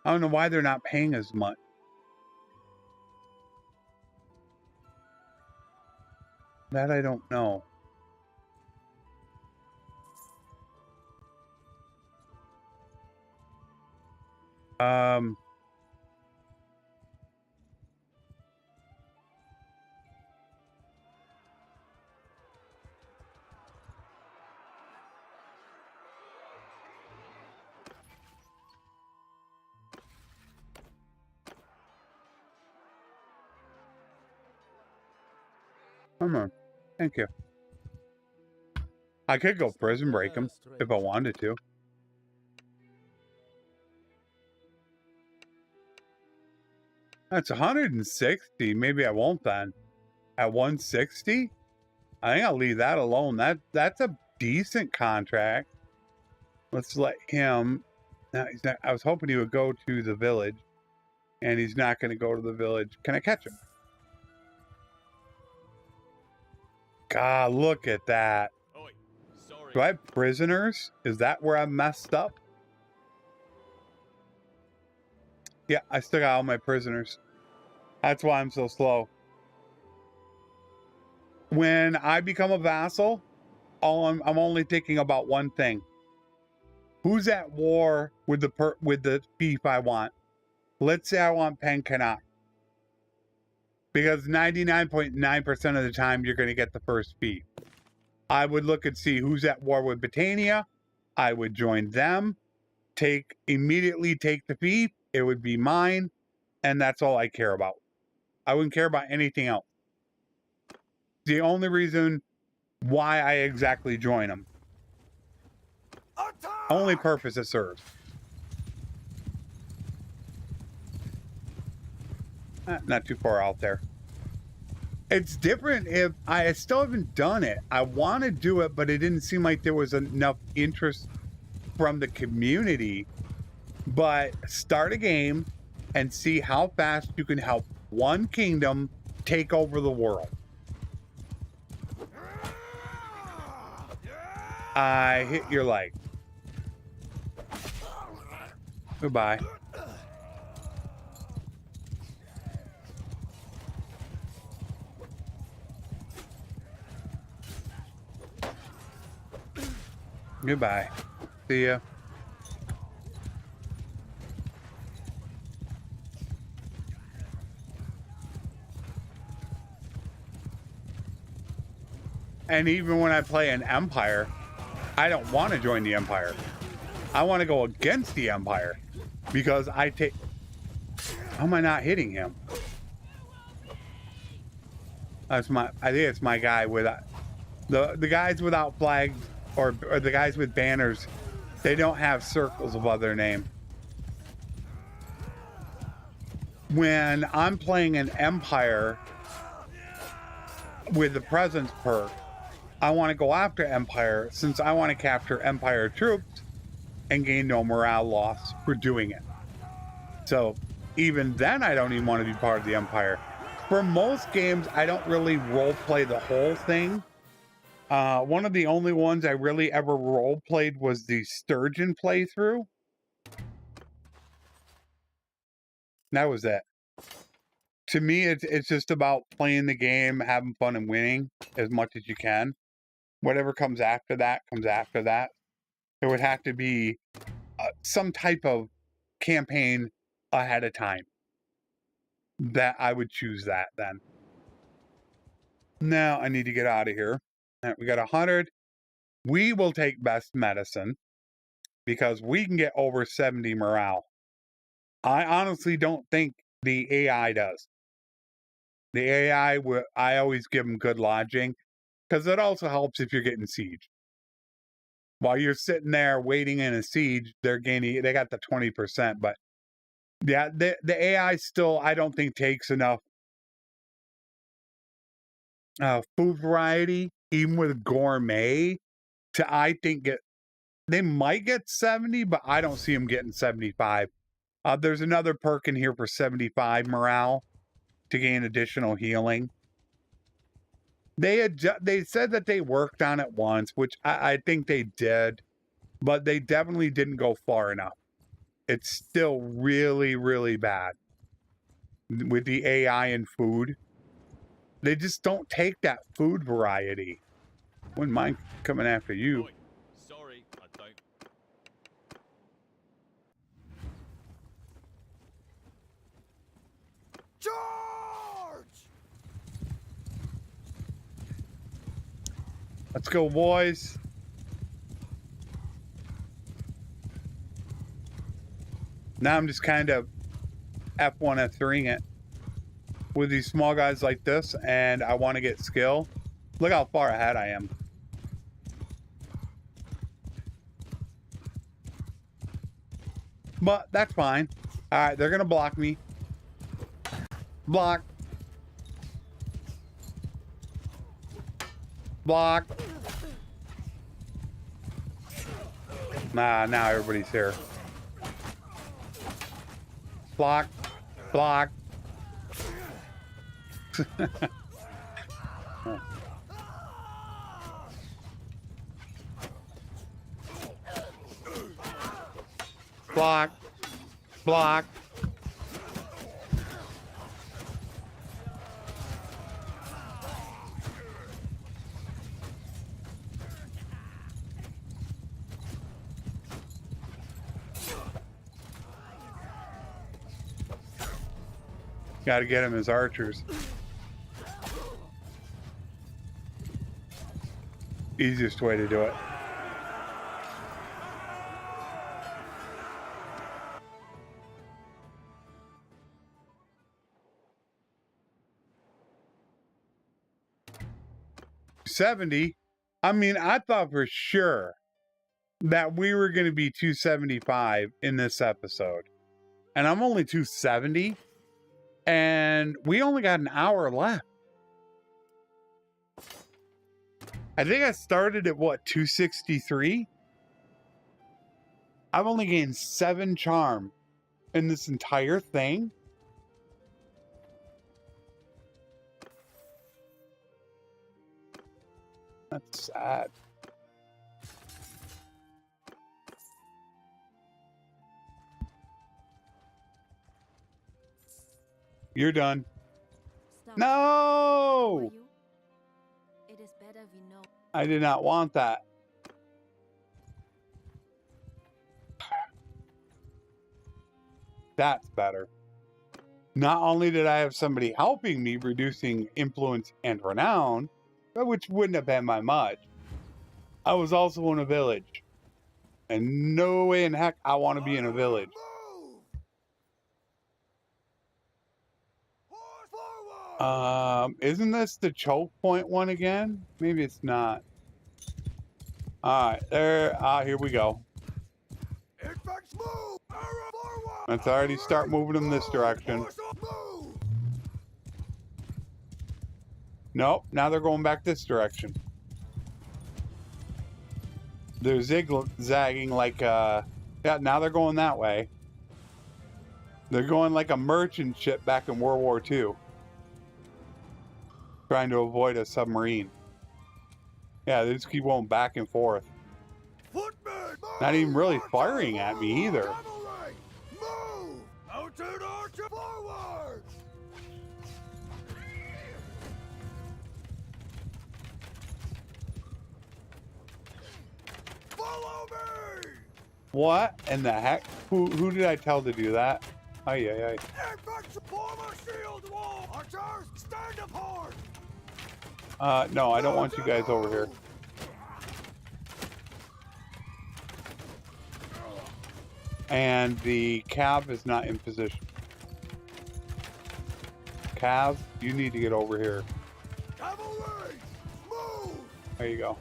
know why they're not paying as much. That I don't know. Come on. Thank you. I could go prison break him if I wanted to. That's 160. Maybe I won't then. At 160? I think I'll leave that alone. That's a decent contract. Let's let him. Now he's not, I was hoping he would go to the village. And he's not going to go to the village. Can I catch him? God, look at that. Oi, sorry. Do I have prisoners? Is that where I messed up? Yeah, I still got all my prisoners. That's why I'm so slow. When I become a vassal, I'm only thinking about one thing. Who's at war with the beef I want? Let's say I want Pankanak. Because 99.9% of the time you're going to get the first beef. I would look and see who's at war with Britannia. I would join them. Immediately take the beef. It would be mine. And that's all I care about. I wouldn't care about anything else. The only reason why I exactly join them. Only purpose it serves. Not too far out there. It's different if I still haven't done it. I want to do it, but it didn't seem like there was enough interest from the community. But start a game and see how fast you can help one kingdom take over the world. I hit your leg. Goodbye. Goodbye. See ya. And even when I play an Empire, I don't want to join the Empire. I want to go against the Empire because I take... How am I not hitting him? I think it's my guy with... The guys without flags or the guys with banners, they don't have circles above their name. When I'm playing an Empire with the presence perk, I want to go after Empire since I want to capture Empire troops and gain no morale loss for doing it. So even then, I don't even want to be part of the Empire. For most games, I don't really role play the whole thing. One of the only ones I really ever role played was the Sturgeon playthrough. That was it. To me, it's just about playing the game, having fun, and winning as much as you can. Whatever comes after that comes after that. There would have to be some type of campaign ahead of time that I would choose that then. Now I need to get out of here. All right, we got 100. We will take best medicine because we can get over 70 morale. I honestly don't think the AI does. The AI, I always give them good lodging because it also helps if you're getting siege. While you're sitting there waiting in a siege, they got the 20%, but yeah, the AI still, I don't think takes enough food variety, even with gourmet, to, I think, they might get 70, but I don't see them getting 75. There's another perk in here for 75 morale to gain additional healing. They said that they worked on it once, which I think they did, but they definitely didn't go far enough. It's still really, really bad with the AI and food. They just don't take that food variety. Wouldn't mind coming after you. Oi, sorry, I don't. Charge! Let's go, boys. Now I'm just kind of F1, F3ing it with these small guys like this, and I want to get skill. Look how far ahead I am. But that's fine. All right, they're going to block me. Block. Block. Nah, now everybody's here. Block. Block. Block. Block. Got to get him as archers. Easiest way to do it. $70. I mean, I thought for sure that we were going to be 275 in this episode. And I'm only 270. And we only got an hour left. I think I started at what, 263? I've only gained 7 charm in this entire thing. That's sad. You're done. Stop. No! It is better we know. I did not want that. That's better. Not only did I have somebody helping me reducing influence and renown, which wouldn't have been by much, I was also in a village. And no way in heck I want to be in a village. Move! Horse forward! Isn't this the choke point one again? Maybe it's not. Alright, there, here we go. Infects move! Arrow forward! Let's already start moving in this direction. Horse move! Nope, now they're going back this direction. They're zigzagging like, yeah, now they're going that way. They're going like a merchant ship back in World War II. Trying to avoid a submarine. Yeah, they just keep going back and forth. Footmen, Not even really move! firing at me either. Cavalry, move! Mounted archer forward! Follow me! What in the heck? Who did I tell to do that? Ay, ay, ay. Infantry, form a shield wall! Archers, stand apart! No, I don't want you guys over here. And the cab is not in position. Cav, you need to get over here. Cavalry, move! There you go.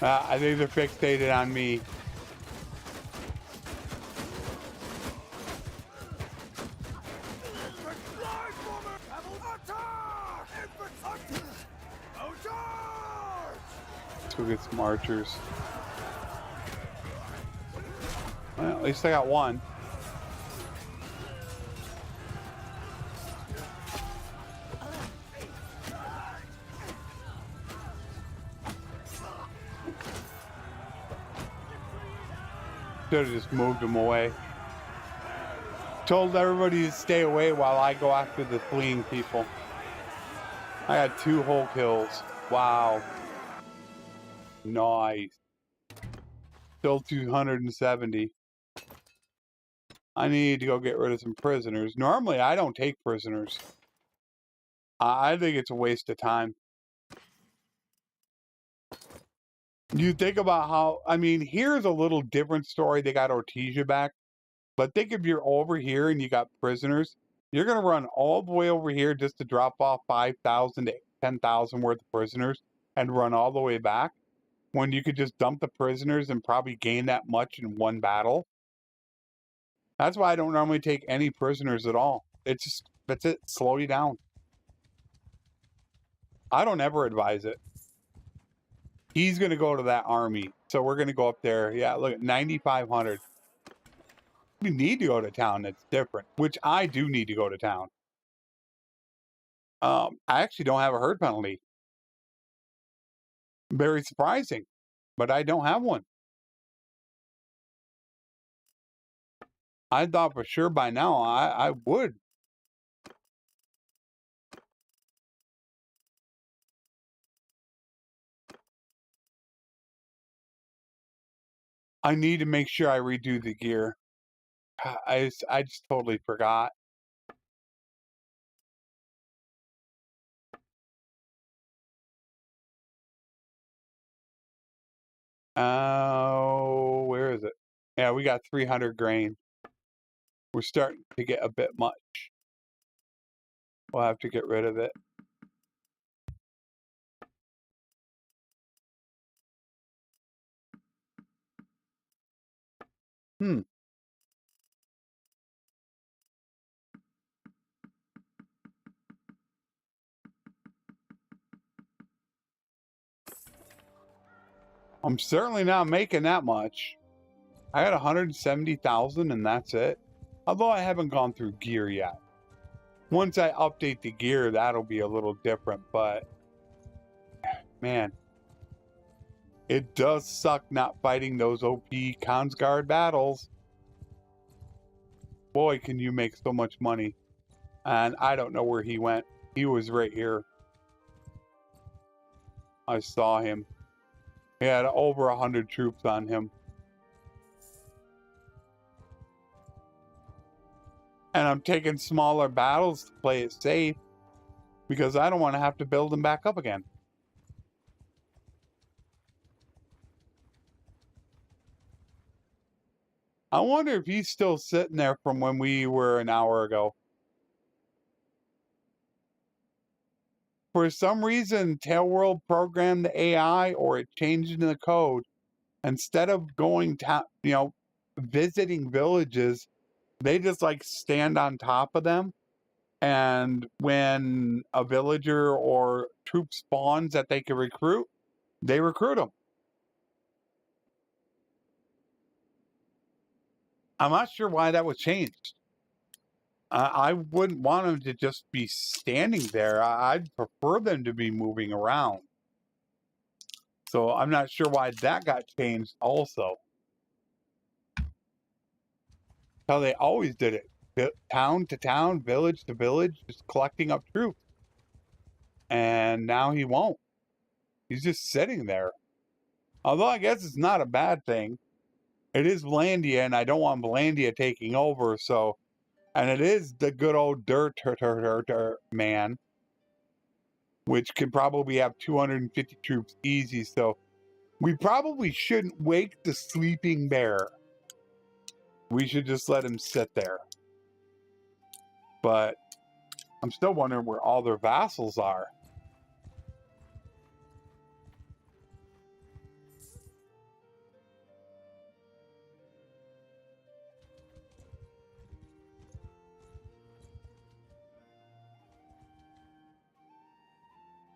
I think they're fixated on me. Let's go get some archers. Well, at least I got one. Should have just moved him away. Told everybody to stay away while I go after the fleeing people. I got 2 whole kills. Wow. Nice. Still 270. I need to go get rid of some prisoners. Normally, I don't take prisoners. I think it's a waste of time. You think about how, I mean, here's a little different story. They got Ortesia back. But think if you're over here and you got prisoners, you're going to run all the way over here just to drop off 5,000 to 10,000 worth of prisoners and run all the way back when you could just dump the prisoners and probably gain that much in one battle. That's why I don't normally take any prisoners at all. It's just, that's it. Slow you down. I don't ever advise it. He's going to go to that army. So we're going to go up there. Yeah, look at 9,500. We need to go to town. That's different, which I do need to go to town. I actually don't have a herd penalty. Very surprising, but I don't have one. I thought for sure by now I would. I need to make sure I redo the gear. I just totally forgot. Oh, where is it? Yeah, we got 300 grain. We're starting to get a bit much. We'll have to get rid of it. I'm certainly not making that much. I got 170,000 and that's it. Although I haven't gone through gear yet. Once I update the gear, that'll be a little different, but man, it does suck not fighting those OP Consguard battles. Boy, can you make so much money. And I don't know where he went. He was right here. I saw him. He had over 100 troops on him. And I'm taking smaller battles to play it safe because I don't want to have to build them back up again. I wonder if he's still sitting there from when we were an hour ago. For some reason, Tailworld programmed the AI or it changed in the code. Instead of going to, visiting villages, they just like stand on top of them. And when a villager or troop spawns that they can recruit, they recruit them. I'm not sure why that was changed. I wouldn't want them to just be standing there. I'd prefer them to be moving around. So I'm not sure why that got changed also. How they always did it. Town to town, village to village, just collecting up troops. And now he won't. He's just sitting there. Although I guess it's not a bad thing. It is Vlandia, and I don't want Vlandia taking over, so... And it is the good old dirt man, which could probably have 250 troops easy, so... We probably shouldn't wake the sleeping bear. We should just let him sit there. But I'm still wondering where all their vassals are.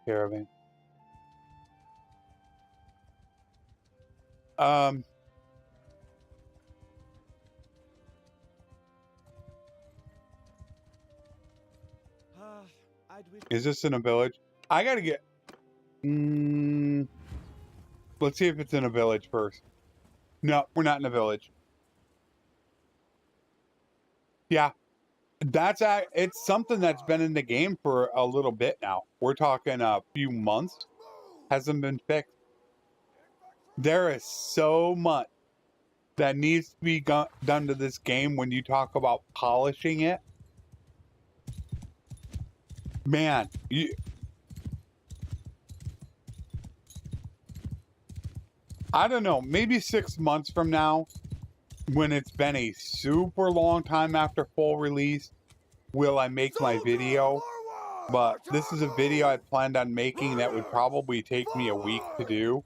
Caravan. Is this in a village? I gotta get... let's see if it's in a village first. No, we're not in a village. Yeah. It's something that's been in the game for a little bit now. We're talking a few months. Hasn't been fixed. There is so much that needs to be done to this game when you talk about polishing it. Man, I don't know, maybe 6 months from now, when it's been a super long time after full release, will I make my video. But this is a video I planned on making that would probably take me a week to do.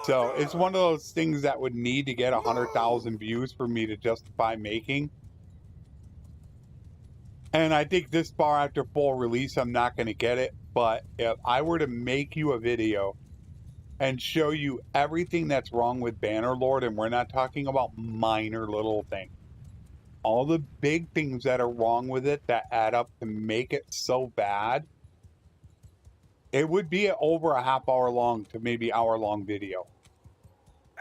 So it's one of those things that would need to get 100,000 views for me to justify making. And I think this far after full release, I'm not going to get it. But if I were to make you a video and show you everything that's wrong with Bannerlord, and we're not talking about minor little things, all the big things that are wrong with it that add up to make it so bad, it would be over a half-hour long to maybe hour-long video.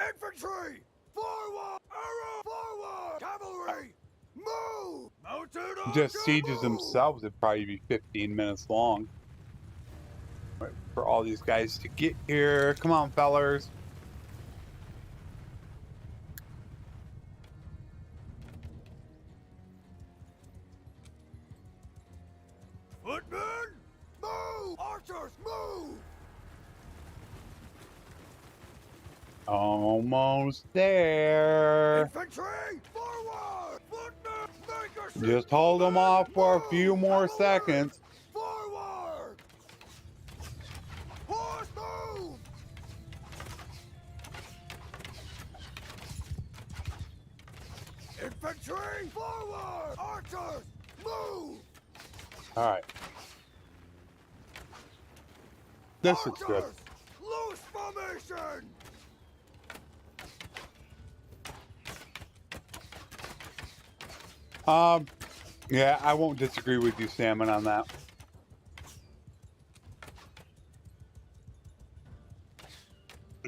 Infantry! Forward! Arrow! Forward! Cavalry! Move! Mounted Just sieges themselves would probably be 15 minutes long. Wait for all these guys to get here. Come on, fellers. Footmen! Move! Archers, move! Almost there. Infantry! Forward! Footmen! Make a Just hold them off for a few more seconds. Forward! Horse, move! Infantry! Forward! Archers! Move! All right. This is good. Archers! Loose formation! Yeah, I won't disagree with you, Salmon, on that.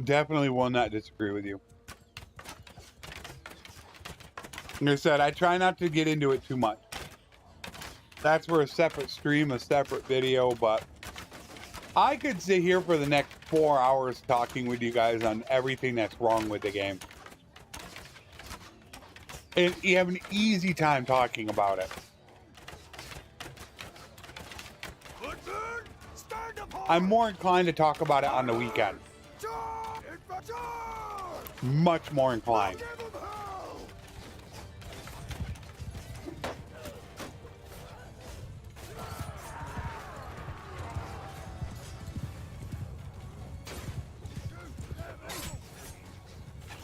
Definitely will not disagree with you. Like I said, I try not to get into it too much. That's for a separate stream, a separate video, but I could sit here for the next 4 hours talking with you guys on everything that's wrong with the game. And you have an easy time talking about it. I'm more inclined to talk about it on the weekend. Much more inclined.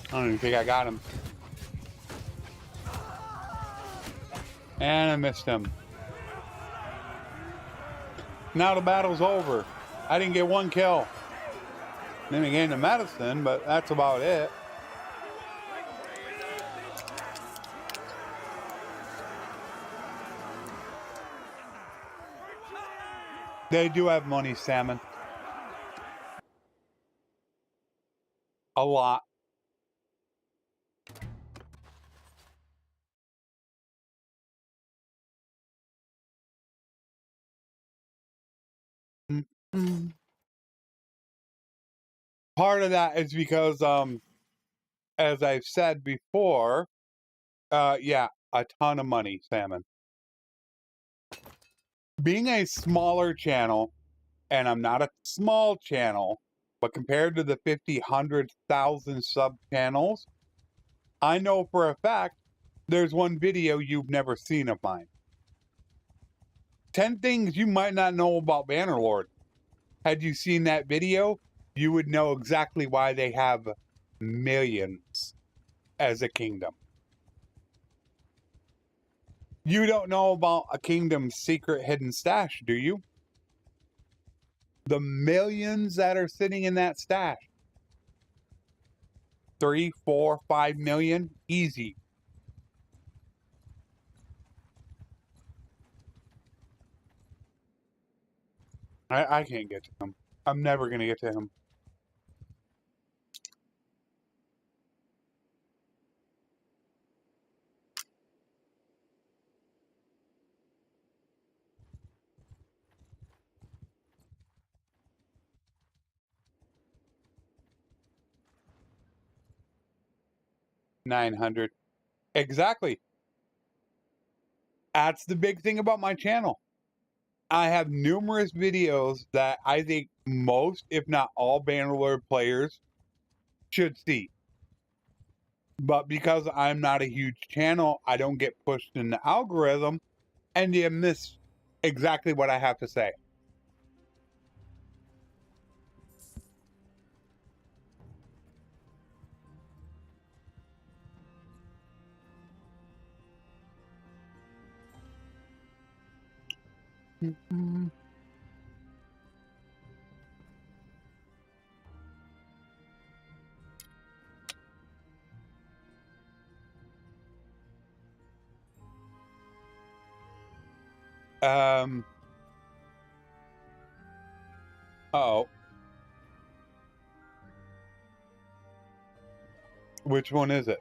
I don't even think I got him. And I missed him. Now the battle's over. I didn't get one kill. Then I gained the medicine, but that's about it. They do have money, Salmon. A lot. Part of that is because, as I've said before, yeah, a ton of money, Salmon. Being a smaller channel, and I'm not a small channel, but compared to the 50, 100,000 sub channels, I know for a fact there's one video you've never seen of mine. 10 things you might not know about Bannerlord. Had you seen that video, you would know exactly why they have millions as a kingdom. You don't know about a kingdom's secret hidden stash, do you? The millions that are sitting in that stash. 3, 4, 5 million, easy. I can't get to him. I'm never going to get to him. $900. Exactly. That's the big thing about my channel. I have numerous videos that I think most, if not all, Bannerlord players should see. But because I'm not a huge channel, I don't get pushed in the algorithm, and you miss exactly what I have to say. Uh-oh. Which one is it?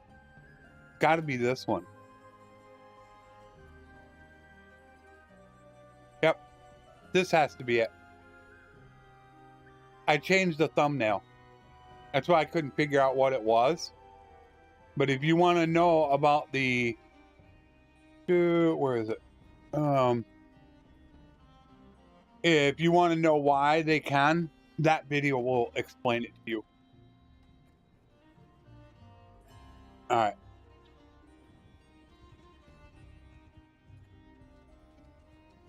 Gotta be this one. Yep. This has to be it. I changed the thumbnail. That's why I couldn't figure out what it was. But if you want to know about the... where is it? If you want to know why they can, that video will explain it to you. Alright.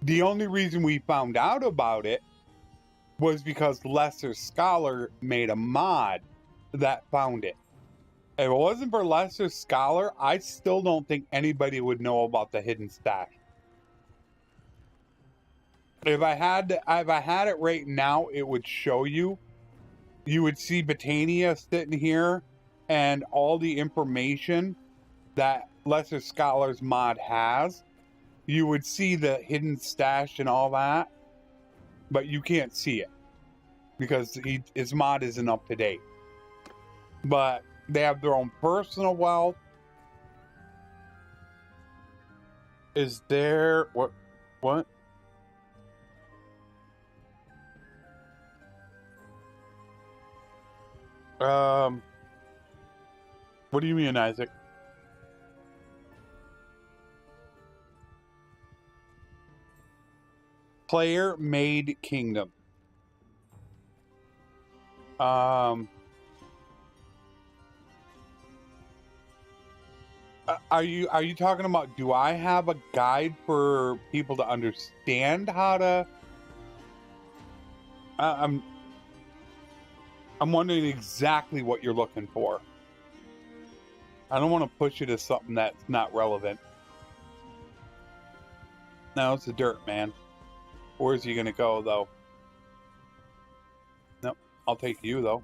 The only reason we found out about it was because Lesser Scholar made a mod that found it. If it wasn't for Lesser Scholar, I still don't think anybody would know about the hidden stash. If I had it right now, it would show you. You would see Botania sitting here and all the information that Lesser Scholar's mod has. You would see the hidden stash and all that, but you can't see it because his mod isn't up to date. But they have their own personal wealth. Is there what? What do you mean, Isaac? Player made kingdom. Are you talking about, do I have a guide for people to understand how to... I'm wondering exactly what you're looking for. I don't want to push you to something that's not relevant. No, it's the dirt, man. Where's he gonna go, though? No, I'll take you, though.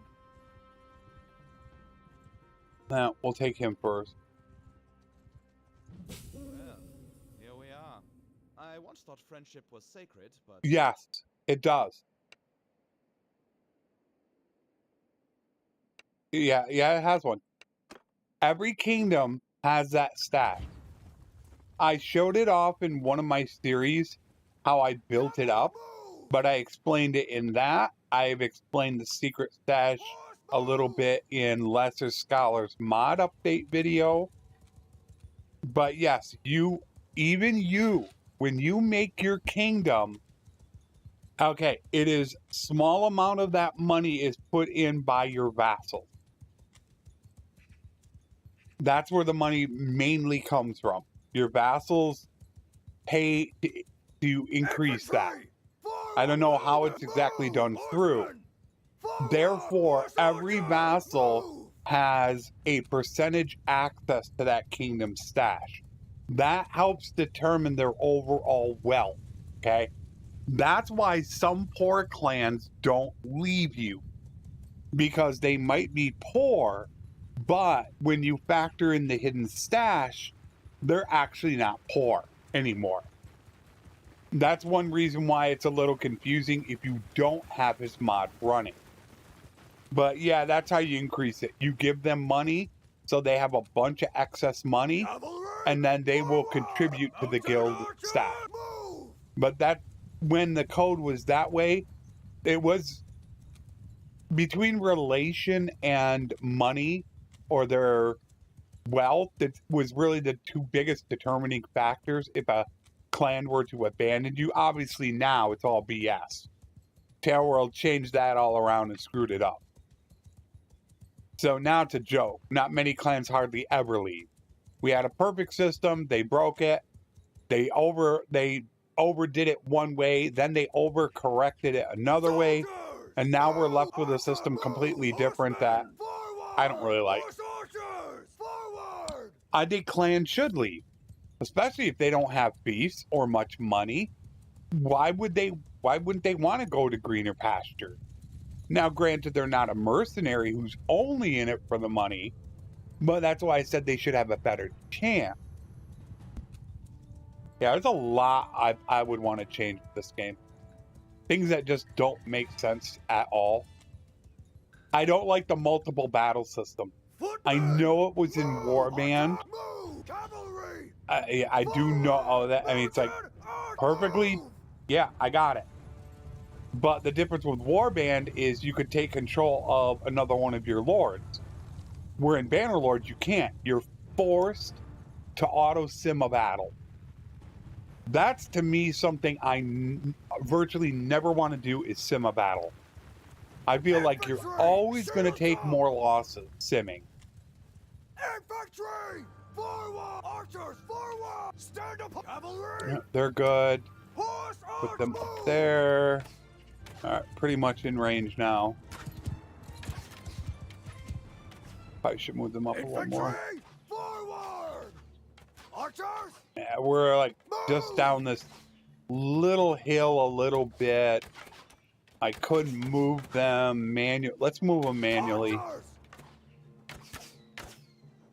No, we'll take him first. Well, here we are. I once thought friendship was sacred, but... Yes, It does. Yeah, it has one. Every kingdom has that stash. I showed it off in one of my series, how I built it up, but I explained it in that. I've explained the secret stash a little bit in Lesser Scholars mod update video. But yes, even you, when you make your kingdom, okay, it is small amount of that money is put in by your vassals. That's where the money mainly comes from. Your vassals pay to increase that. I don't know how it's exactly done through. Therefore, every vassal has a percentage access to that kingdom stash. That helps determine their overall wealth, okay? That's why some poor clans don't leave you, because they might be poor, but when you factor in the hidden stash, they're actually not poor anymore. That's one reason why it's a little confusing if you don't have his mod running. But yeah, that's how you increase it. You give them money, so they have a bunch of excess money, and then they will contribute to the guild staff. But that, when the code was that way, it was between relation and money, or their wealth, that was really the two biggest determining factors if a clan were to abandon you. Obviously now it's all BS. Tailworld changed that all around and screwed it up. So now it's a joke. Not many clans hardly ever leave. We had a perfect system, they broke it, they overdid it one way, then they overcorrected it another way, and now we're left with a system completely different that I don't really like. I think clans should leave, especially if they don't have feasts or much money. Why wouldn't they want to go to greener pasture? Now, granted, they're not a mercenary who's only in it for the money, but that's why I said they should have a better chance. Yeah, there's a lot I would want to change with this game. Things that just don't make sense at all. I don't like the multiple battle system. I know it was in Warband. I do know that. I mean, it's like perfectly, yeah, I got it. But the difference with Warband is you could take control of another one of your lords. Where in Bannerlord, you can't. You're forced to auto-sim a battle. That's, to me, something I virtually never want to do, is sim a battle. I feel like you're always going to take more losses simming. Infantry! Forward! Archers, forward! Stand up! Cavalry! They're good. Horse, Put them up there. Alright, pretty much in range now. Probably should move them up a little more. Forward! Archers! Yeah, we're like just down this little hill a little bit. I could move them manually. Let's move them manually. Archers!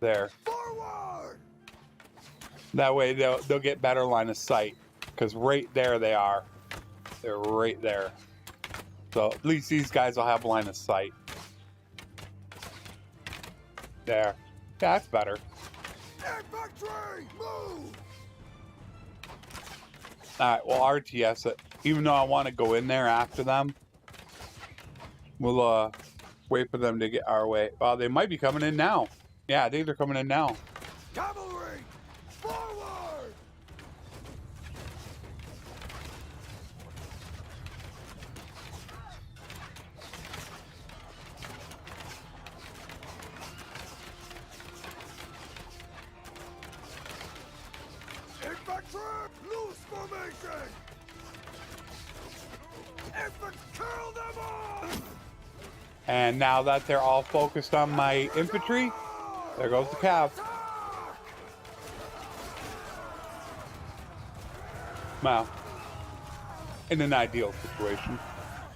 There. Forward! That way they'll get better line of sight. Because right there they are. They're right there. So at least these guys will have line of sight. There. Yeah, that's better. Infantry! Move! Alright, we'll RTS it. Even though I want to go in there after them, we'll wait for them to get our way. Well, they might be coming in now. Yeah, I think they're coming in now. Cavalry! Forward! Infantry! Loose formation! Infantry! Kill them all! And now that they're all focused on my infantry, there goes the cav. Wow. In an ideal situation.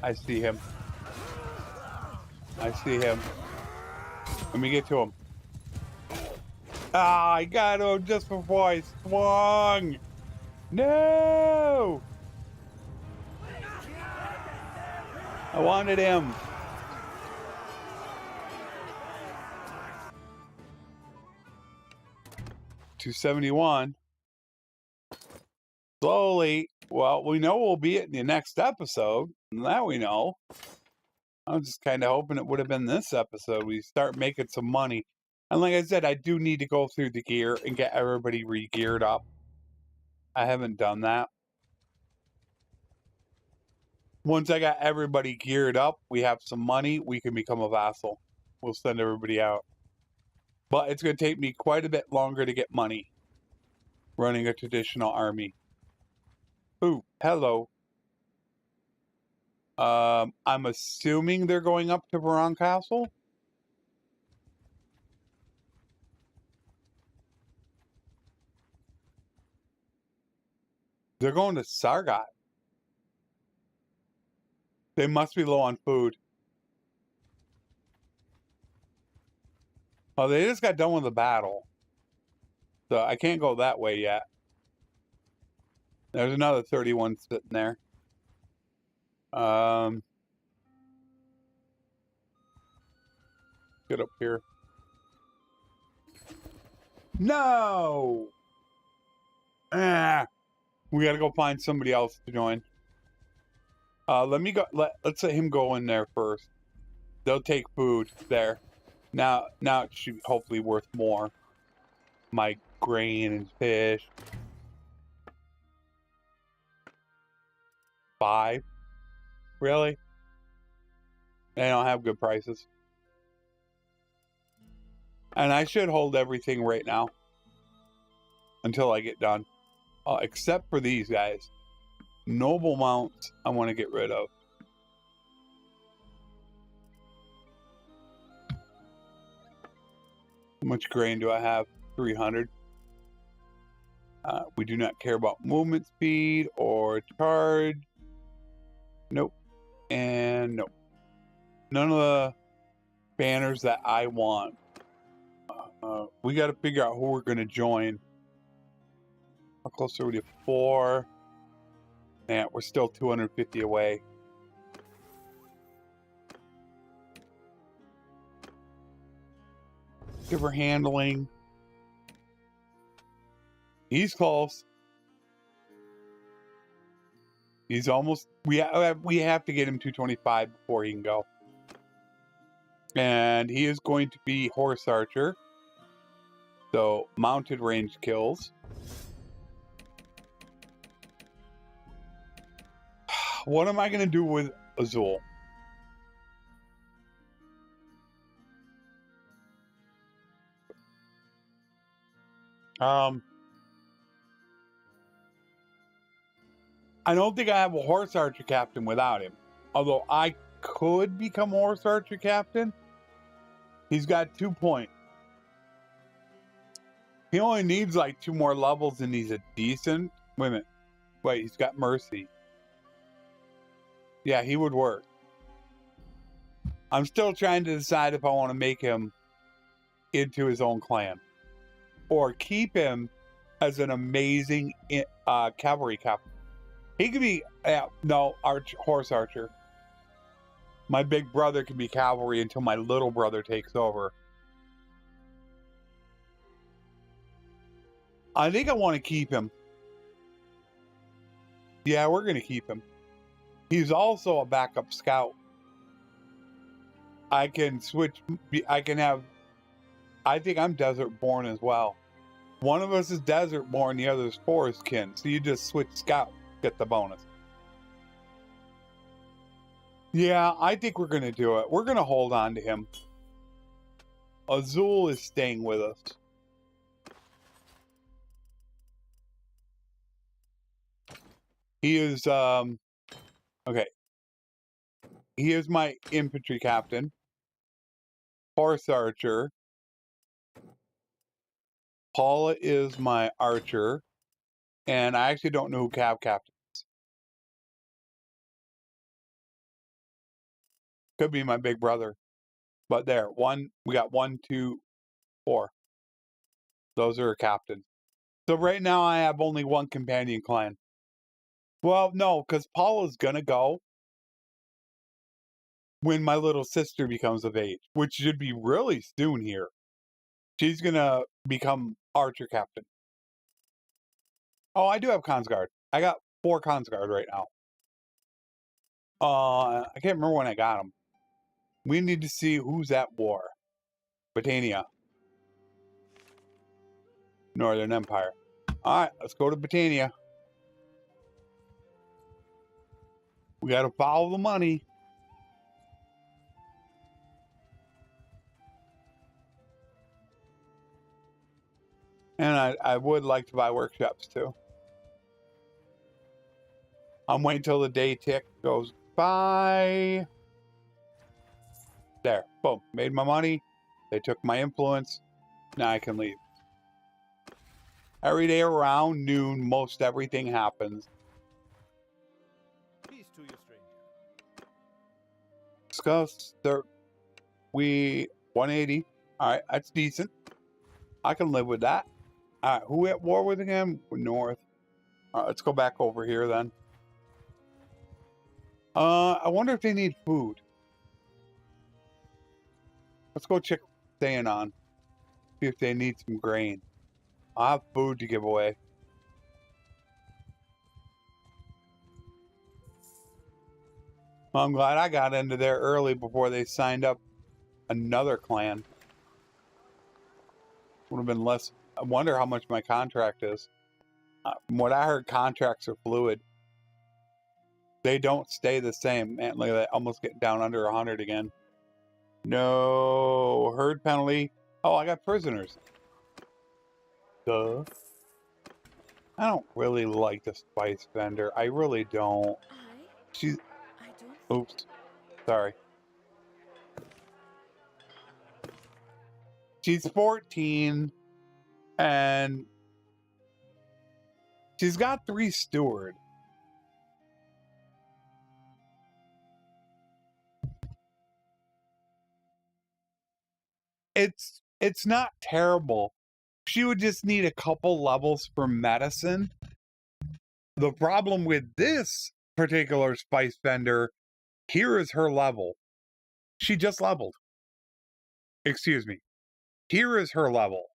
I see him. I see him. Let me get to him. Ah, I got him just before I swung. No! I wanted him. $271. Slowly. Well, we know we'll be in the next episode. That we know. I was just kind of hoping it would have been this episode. We start making some money. And like I said, I do need to go through the gear and get everybody re-geared up. I haven't done that. Once I got everybody geared up, we have some money, we can become a vassal. We'll send everybody out. But it's going to take me quite a bit longer to get money running a traditional army. Ooh, hello. I'm assuming they're going up to Varan Castle. They're going to Sargot. They must be low on food. Oh, they just got done with the battle. So I can't go that way yet. There's another 31 sitting there. Get up here. No! We gotta go find somebody else to join. Let me go. Let's let him go in there first. They'll take food there. Now it should be hopefully worth more. My grain and fish. 5. Really? They don't have good prices. And I should hold everything right now until I get done. Except for these guys. Noble mounts I want to get rid of. How much grain do I have? 300. We do not care about movement speed or charge. Nope. And nope. None of the banners that I want. We got to figure out who we're going to join. How close are we to 4? Man, we're still 250 away. Give her handling. He's close. He's almost. We have to get him 225 before he can go. And he is going to be horse archer. So mounted range kills. What am I going to do with Azul? I don't think I have a horse archer captain without him. Although I could become a horse archer captain. He's got 2 points. He only needs like 2 more levels and he's a decent. Wait a minute. Wait, he's got mercy. Yeah, he would work. I'm still trying to decide if I want to make him into his own clan. Or keep him as an amazing cavalry captain. He could be, horse archer. My big brother can be cavalry until my little brother takes over. I think I want to keep him. Yeah, we're going to keep him. He's also a backup scout. I can switch. I can have. I think I'm desert born as well. One of us is desert born, the other is forest kin. So you just switch scout, get the bonus. Yeah, I think we're going to do it. We're going to hold on to him. Azul is staying with us. He is, okay. He is my infantry captain. Horse archer. Paula is my archer. And I actually don't know who Cav captain is. Could be my big brother. But there, we got 1, 2, 4. Those are captains. So right now I have only 1 companion clan. Well, no, because Paula's gonna go. when my little sister becomes of age, which should be really soon here. She's gonna become Archer Captain. Oh, I do have Consguard. I got 4 Consguard right now. I can't remember when I got them. We need to see who's at war. Britannia. Northern Empire. Alright, let's go to Britannia. We gotta follow the money. And I would like to buy workshops too. I'm waiting till the day tick goes by. There, boom, made my money. They took my influence. Now I can leave. Every day around noon, most everything happens. Peace to you, stranger. Discuss. We 180. All right, that's decent. I can live with that. All right, who at war with again? North. All right, let's go back over here then. I wonder if they need food. Let's go check what's staying on. See if they need some grain. I have food to give away. Well, I'm glad I got into there early before they signed up another clan. Would have been less. I wonder how much my contract is. From what I heard, contracts are fluid. They don't stay the same. Man, look at that. Almost getting down under 100 again. No herd penalty. Oh, I got prisoners. Duh. I don't really like the spice vendor. I really don't. She's. Oops. Sorry. She's 14 and she's got 3 steward. It's not terrible. She would just need a couple levels for medicine. The problem with this particular spice vendor, here is her level. She just leveled. Excuse me. Here is her level.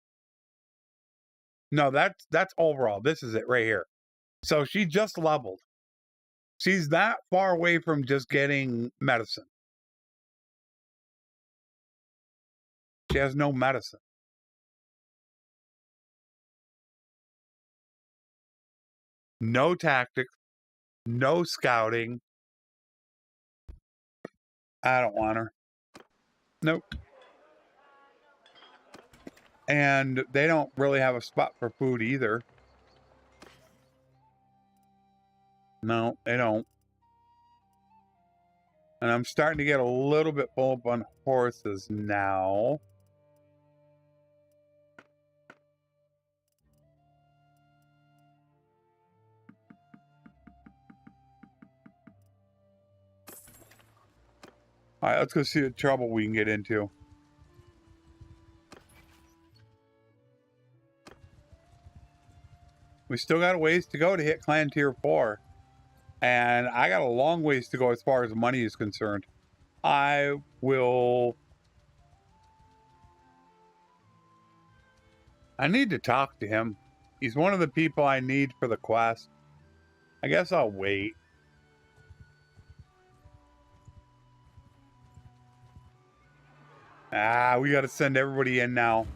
No, that's overall. This is it right here. So she just leveled. She's that far away from just getting medicine. She has no medicine. No tactics. No scouting. I don't want her. Nope. And they don't really have a spot for food either. No, they don't. And I'm starting to get a little bit full up on horses now. All right, let's go see the trouble we can get into. We still got a ways to go to hit clan tier 4. And I got a long ways to go as far as money is concerned. I need to talk to him. He's one of the people I need for the quest. I guess I'll wait. We got to send everybody in now.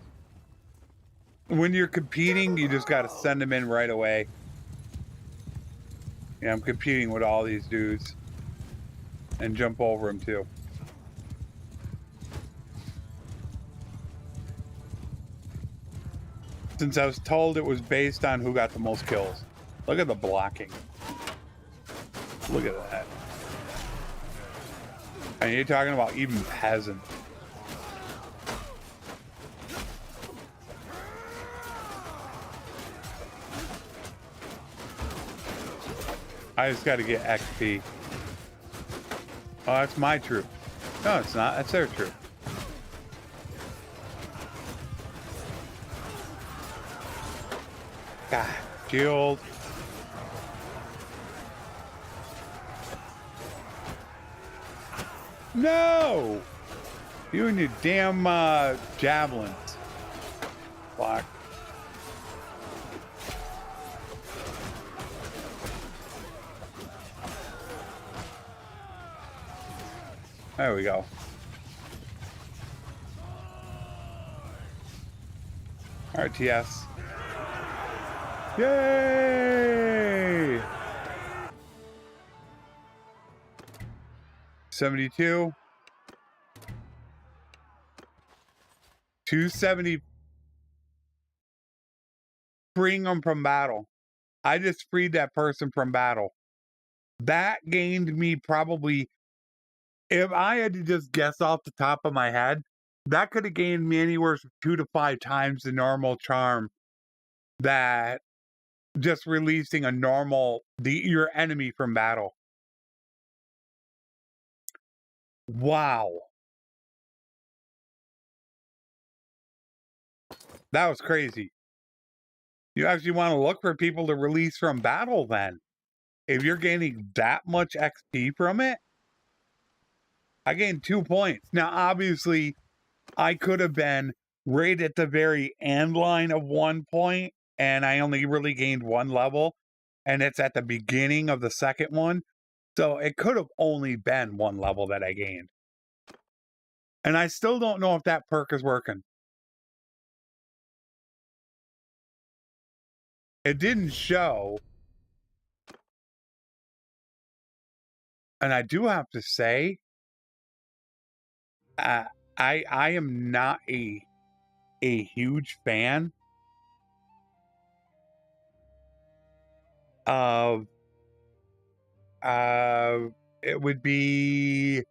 When you're competing, you just got to send them in right away. Yeah, I'm competing with all these dudes. And jump over them too. Since I was told it was based on who got the most kills. Look at the blocking. Look at that. And you're talking about even peasant. I just got to get XP. Oh, that's my troop. No, it's not. That's their troop. God, shield. No! You and your damn javelins. Fuck. There we go. RTS. Yay! 72. 270. Freeing them from battle. I just freed that person from battle. That gained me probably, if I had to just guess off the top of my head, that could have gained me anywhere from 2 to 5 times the normal charm that just releasing a normal, your enemy from battle. Wow. That was crazy. You actually want to look for people to release from battle then. If you're gaining that much XP from it, I gained 2 points. Now, obviously, I could have been right at the very end line of 1 point, and I only really gained 1 level, and it's at the beginning of the second one. So it could have only been 1 level that I gained. And I still don't know if that perk is working. It didn't show. And I do have to say, I am not a huge fan of it would be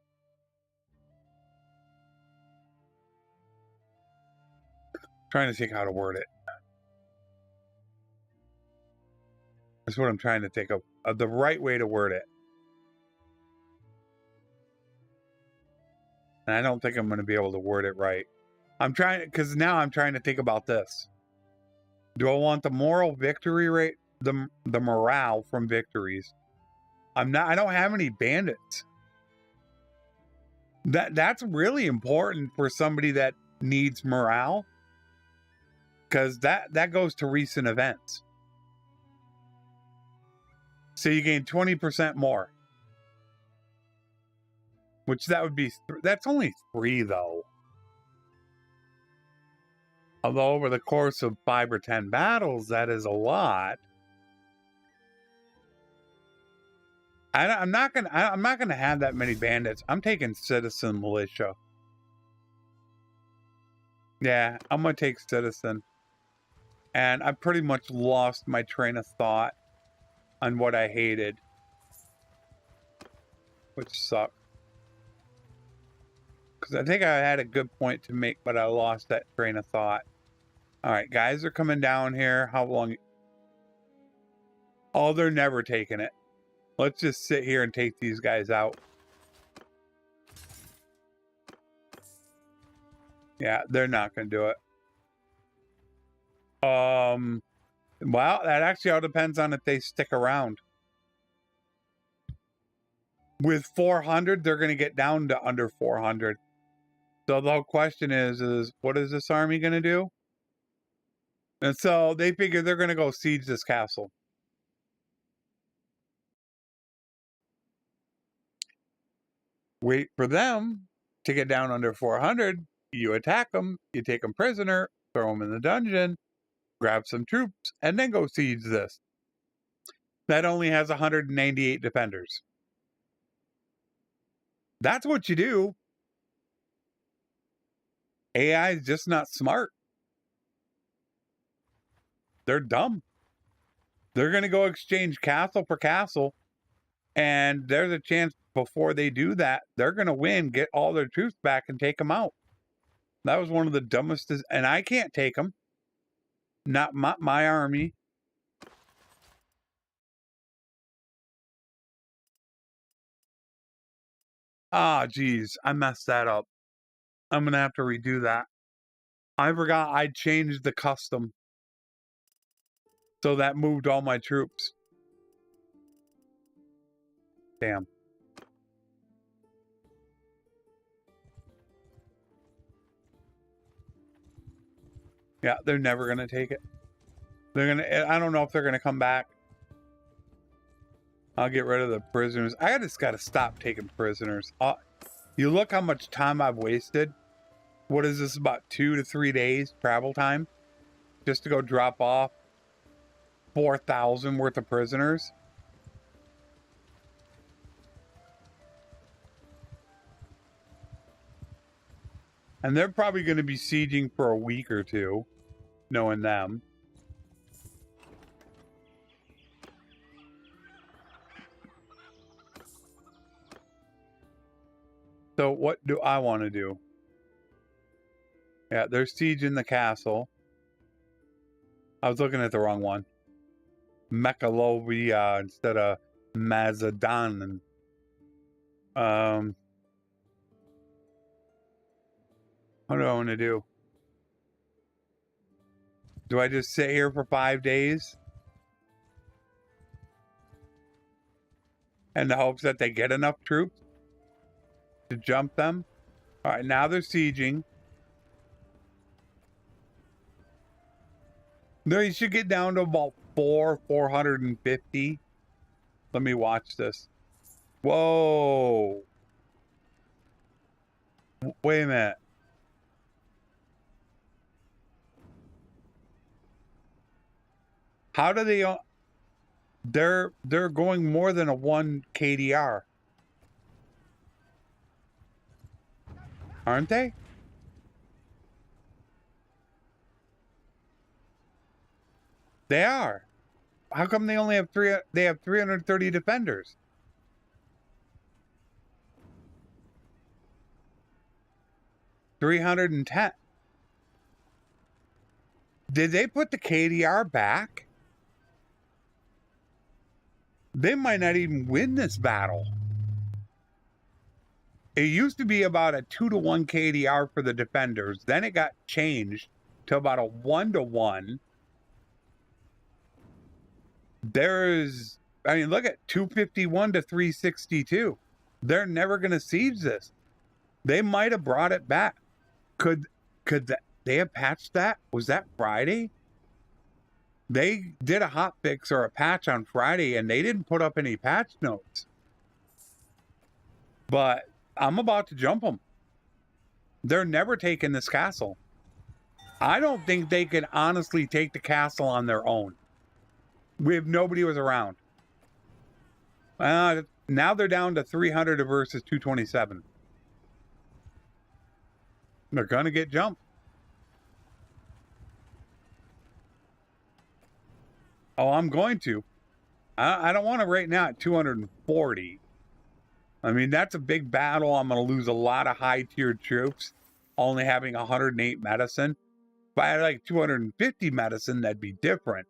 trying to think how to word it. That's what I'm trying to think of the right way to word it. And I don't think I'm going to be able to word it right. I'm trying, because now I'm trying to think about this. Do I want the moral victory rate, the morale from victories? I don't have any bandits. That's really important for somebody that needs morale, because that goes to recent events. So you gain 20% more. Which that would be, that's only 3 though. Although over the course of 5 or 10 battles, that is a lot. I'm not gonna have that many bandits. I'm taking citizen militia. Yeah, I'm gonna take citizen. And I pretty much lost my train of thought on what I hated, which sucked. Because I think I had a good point to make, but I lost that train of thought. All right, guys are coming down here. How long? Oh, they're never taking it. Let's just sit here and take these guys out. Yeah, they're not going to do it. Well, that actually all depends on if they stick around. With 400, they're going to get down to under 400. So the whole question is what is this army going to do? And so they figure they're going to go siege this castle. Wait for them to get down under 400. You attack them, you take them prisoner, throw them in the dungeon, grab some troops, and then go siege this. That only has 198 defenders. That's what you do. AI is just not smart. They're dumb. They're going to go exchange castle for castle, and there's a chance before they do that, they're going to win, get all their troops back, and take them out. That was one of the dumbest, and I can't take them. Not my army. Ah, geez, I messed that up. I'm going to have to redo that. I forgot I changed the custom. So that moved all my troops. Damn. Yeah, they're never gonna take it. They're gonna. I don't know if they're gonna come back. I'll get rid of the prisoners. I just gotta stop taking prisoners. You look how much time I've wasted. What is this, about 2 to 3 days travel time? Just to go drop off 4,000 worth of prisoners? And they're probably going to be sieging for a week or two, knowing them. So what do I want to do? Yeah, they're sieging the castle. I was looking at the wrong one. Mekalovia instead of Mazadon. What do I want to do? Do I just sit here for 5 days? In the hopes that they get enough troops to jump them? Alright, now they're sieging. They should get down to about 450. Let me watch this. Whoa. Wait a minute. How do they... They're going more than a 1 KDR. Aren't they? They are. How come they only have they have 330 defenders? $310. Did they put the KDR back? They might not even win this battle. It used to be about a 2-to-1 KDR for the defenders. Then it got changed to about a 1-to-1. There's, I mean, look at 251 to 362. They're never going to siege this. They might have brought it back. Could they have patched that? Was that Friday? They did a hot fix or a patch on Friday, and they didn't put up any patch notes. But I'm about to jump them. They're never taking this castle. I don't think they can honestly take the castle on their own. If nobody was around. Now they're down to 300 versus 227. They're going to get jumped. Oh, I'm going to. I don't want to right now at 240. I mean, that's a big battle. I'm going to lose a lot of high-tiered troops, only having 108 medicine. If I had like 250 medicine, that'd be different.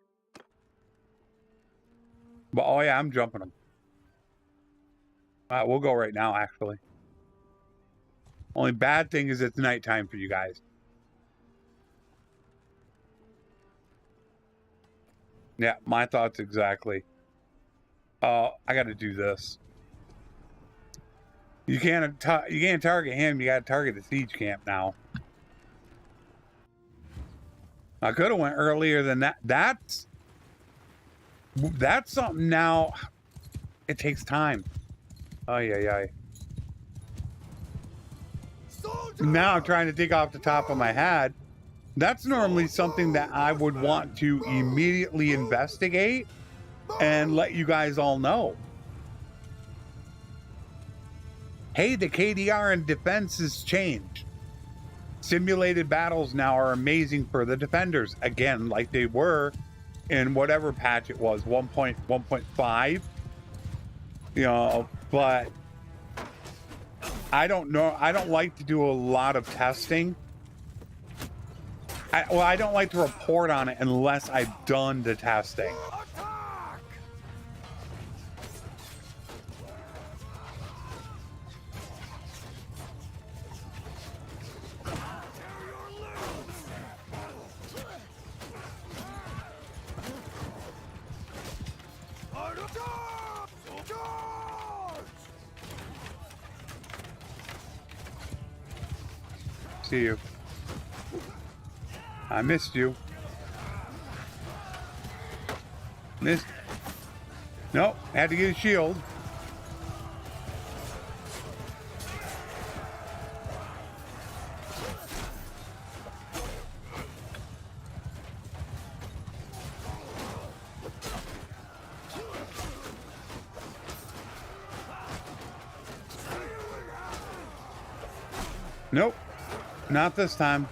But, oh yeah, I'm jumping them. We'll go right now, actually. Only bad thing is it's nighttime for you guys. Yeah, my thoughts exactly. I got to do this. You can't target him. You got to target the siege camp now. I could have went earlier than that. That's something now. It takes time. Oh yeah. Now I'm trying to think off the top of my head. That's normally something that I would want to immediately investigate and let you guys all know. Hey, the KDR in defense has changed. Simulated battles now are amazing for the defenders. Again, like they were in whatever patch it was, 1.1.5. You know, but I don't know. I don't like to do a lot of testing. I don't like to report on it unless I've done the testing. See you. I missed you. Missed. Nope, had to get a shield. Nope, not this time.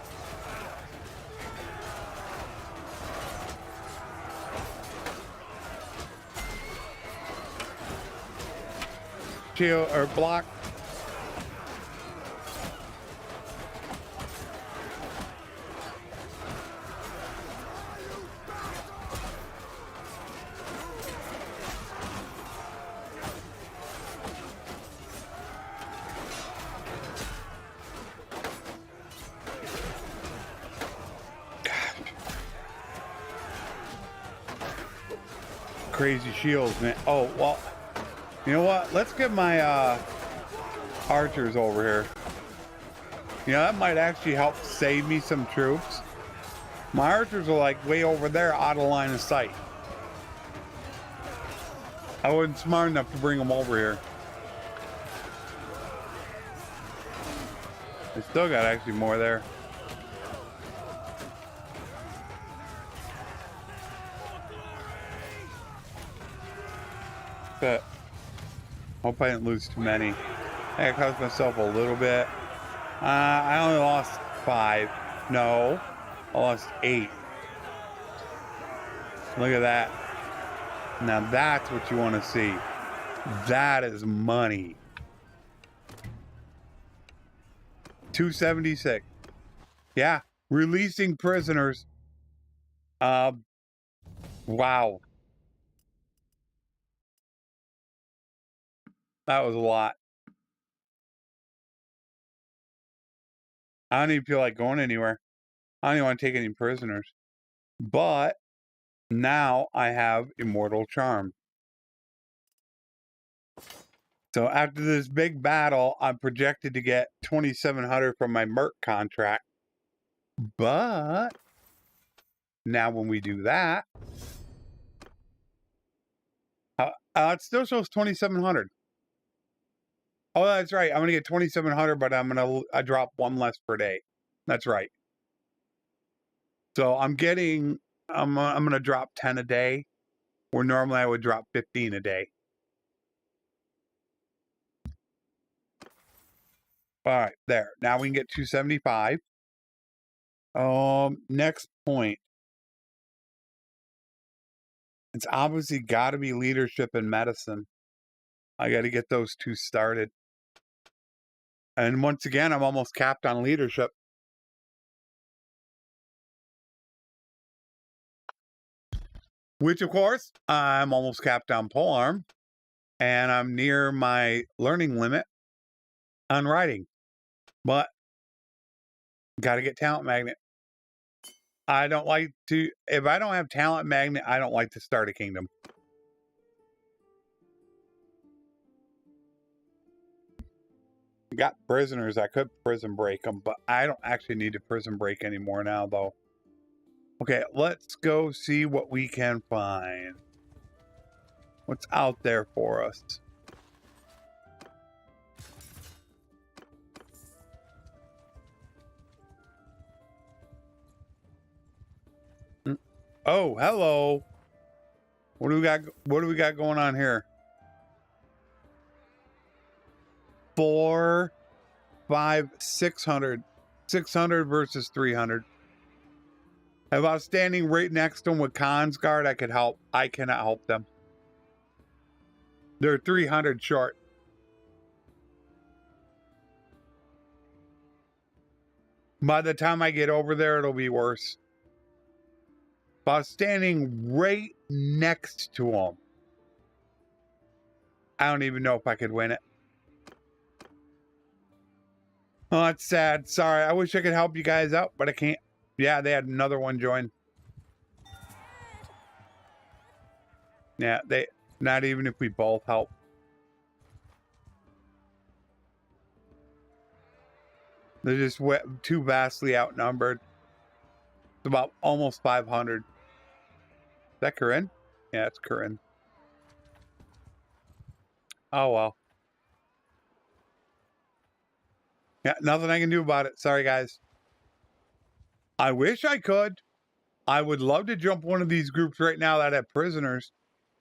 Shield or block. Crazy shields, man. Oh, well, you know what? Let's get my archers over here. You know, that might actually help save me some troops. My archers are like way over there out of line of sight. I wasn't smart enough to bring them over here. I still got actually more there. But hope I didn't lose too many. I cost myself a little bit. I only lost 5. No, I lost 8. Look at that. Now that's what you want to see. That is money. 276. Yeah, releasing prisoners. Wow. That was a lot. I don't even feel like going anywhere. I don't even want to take any prisoners. But now I have Immortal Charm. So after this big battle, I'm projected to get 2,700 from my Merc contract. But now when we do that, it still shows 2,700. Oh, that's right. I'm going to get 2,700, but I drop 1 less per day. That's right. So I'm going to drop 10 a day, where normally I would drop 15 a day. All right, there. Now we can get 275. Next point. It's obviously got to be leadership and medicine. I got to get those 2 started. And once again, I'm almost capped on leadership. Which, of course, I'm almost capped on polearm. And I'm near my learning limit on writing. But got to get talent magnet. I don't like to, if I don't have talent magnet, I don't like to start a kingdom. Got prisoners. I could prison break them, but I don't actually need to prison break anymore now, though. Okay, let's go see what we can find. What's out there for us? Oh, hello. What do we got? What do we got going on here? 4, 5, 600. 600 versus 300. If I was standing right next to them with Khan's Guard, I could help. I cannot help them. They're 300 short. By the time I get over there, it'll be worse. If I was standing right next to them, I don't even know if I could win it. Oh, that's sad. Sorry. I wish I could help you guys out, but I can't. Yeah, they had another one join. Yeah, they not even if we both help. They're just too vastly outnumbered. It's about almost 500. Is that Corinne? Yeah, it's Corinne. Oh, well. Yeah, nothing I can do about it. Sorry, guys. I wish I could. I would love to jump one of these groups right now that have prisoners.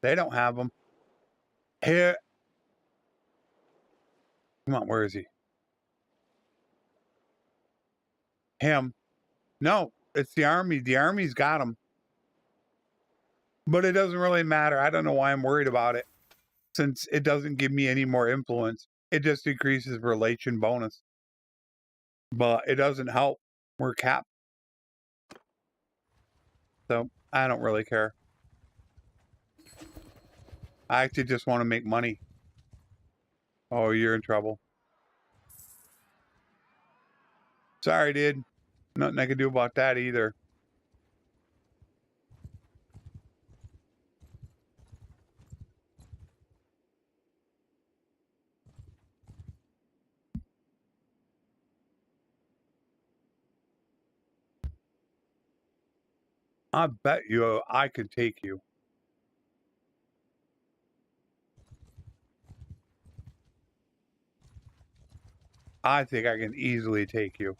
They don't have them. Here. Come on, where is he? Him. No, it's the army. The army's got him. But it doesn't really matter. I don't know why I'm worried about it, since it doesn't give me any more influence. It just increases relation bonus. But it doesn't help. We're capped. So I don't really care. I actually just want to make money. Oh, you're in trouble. Sorry, dude. Nothing I can do about that either. I bet you I could take you. I think I can easily take you.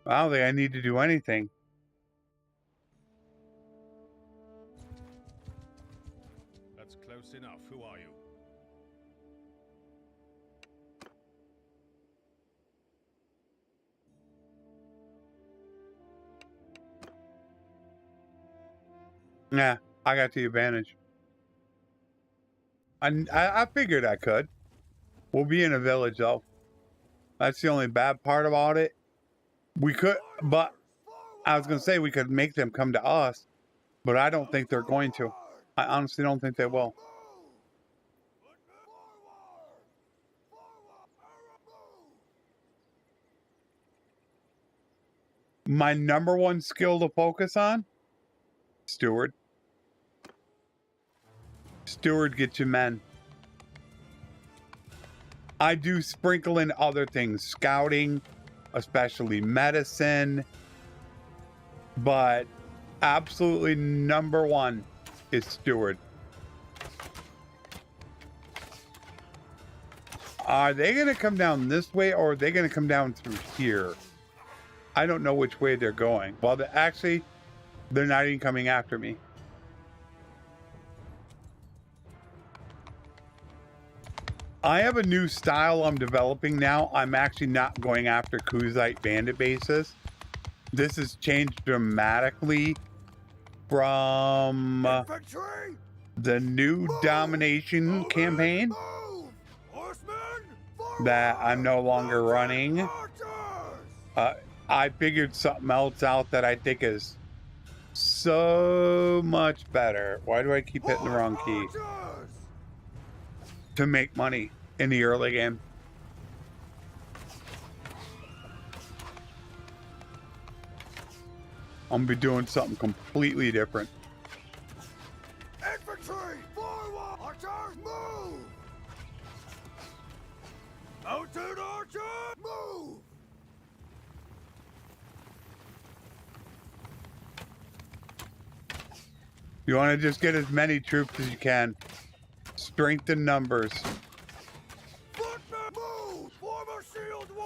I don't think I need to do anything. That's close enough. Who are you? Nah, I got the advantage. I figured I could. We'll be in a village, though. That's the only bad part about it. We could, but I was going to say we could make them come to us, but I don't think they're going to. I honestly don't think they will. My number one skill to focus on? Steward. Steward gets you men. I do sprinkle in other things, scouting, especially medicine, but absolutely number one is steward. Are they going to come down this way, or are they going to come down through here? I don't know which way they're going. Well, they're not even coming after me. I have a new style I'm developing now. I'm actually not going after Kuzite bandit bases. This has changed dramatically from the new domination campaign that I'm no longer running. I figured something else out that I think is so much better. Why do I keep hitting the wrong key? To make money in the early game. I'm gonna be doing something completely different. Infantry! Forward! Archers, move! Mounted archers, move! You want to just get as many troops as you can. Strengthen numbers.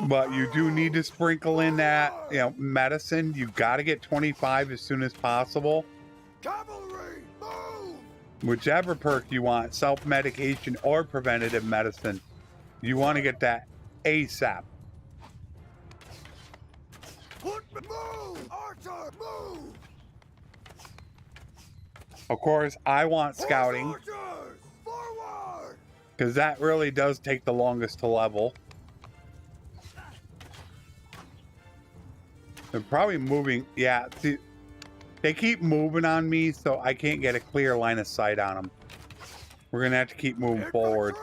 But you do need to sprinkle in that, medicine. You got to get 25 as soon as possible. Cavalry, move! Whichever perk you want, self-medication or preventative medicine. You want to get that ASAP. Move! Archer, move! Of course, I want scouting, because that really does take the longest to level. They're probably moving. Yeah, see, they keep moving on me, so I can't get a clear line of sight on them. We're going to have to keep moving forward.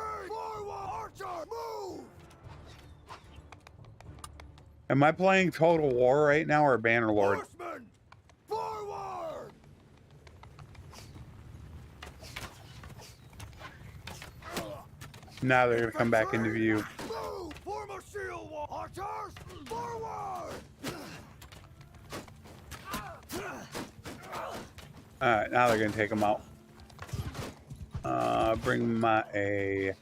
Am I playing Total War right now or Bannerlord? Now they're going to come back into view. Move! Form a shield wall! Archers, forward! Alright, now they're going to take them out. Bring my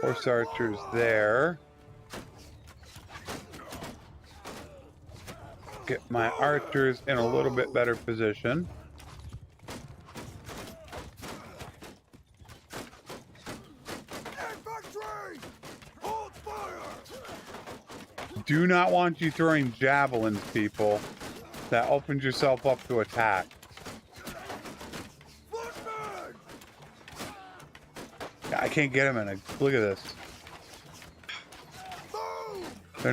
horse archers there. Get my archers in a little bit better position. Infantry! Hold fire! Do not want you throwing javelins, people. That opens yourself up to attack. Footmen! I can't get them in. Look at this. Move! They're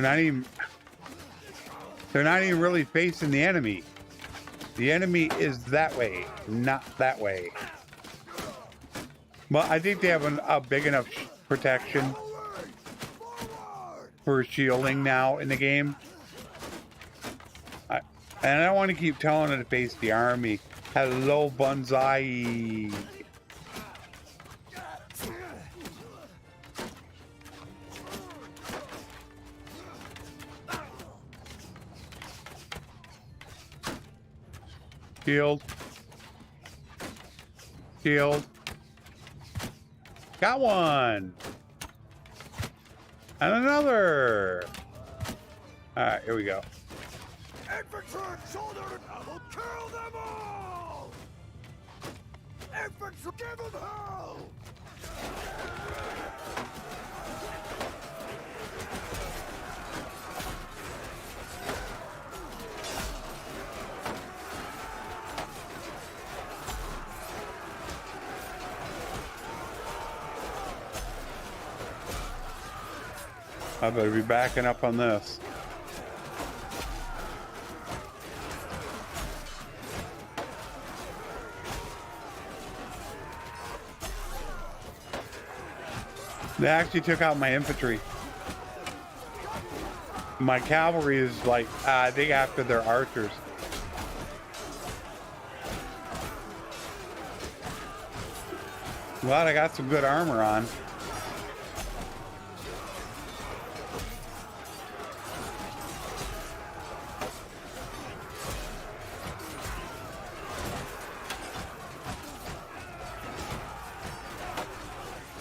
not even really facing the enemy. The enemy is that way, not that way. But I think they have a big enough protection Forward! for shielding now in the game. And I don't want to keep telling it to face the army. Hello, Banzai. Shield. Shield. Got one. And another. Alright, here we go. Infantry, shoulder, I will kill them all! Infantry, give them hell! I better be backing up on this. They actually took out my infantry. My cavalry is like, I think after their archers. Glad I got some good armor on.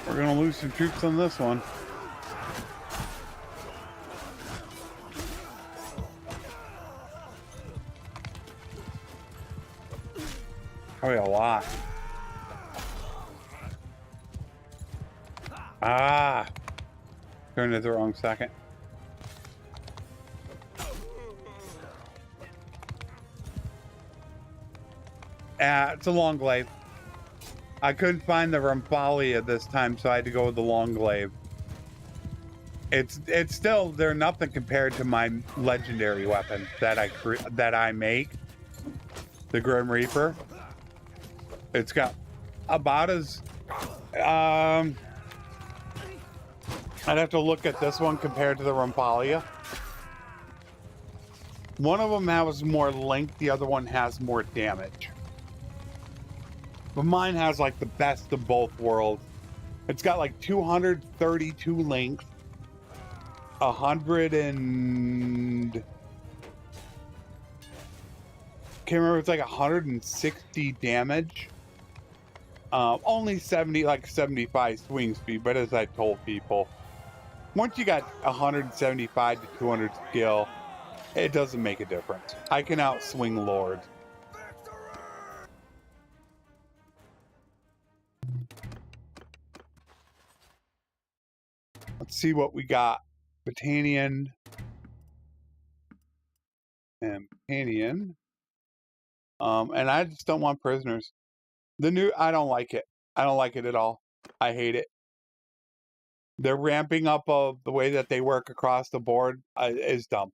We're gonna lose some troops on this one. Probably a lot. Ah! Turned it the wrong second. It's a long glaive. I couldn't find the Rampalia this time, so I had to go with the long glaive. It's still, they're nothing compared to my legendary weapon that I make, the Grim Reaper. It's got about as I'd have to look at this one compared to the Rampalia. One of them has more length, the other one has more damage. But mine has like the best of both worlds. It's got like 232 length, 100 and can't remember, it's like 160 damage. Only 75 swing speed, but as I told people, once you got 175 to 200 skill, it doesn't make a difference. I can outswing Lord. Let's see what we got. Battanian and Battanian. And I just don't want prisoners. I don't like it. I don't like it at all. I hate it. They're ramping up of the way that they work across the board is dumb.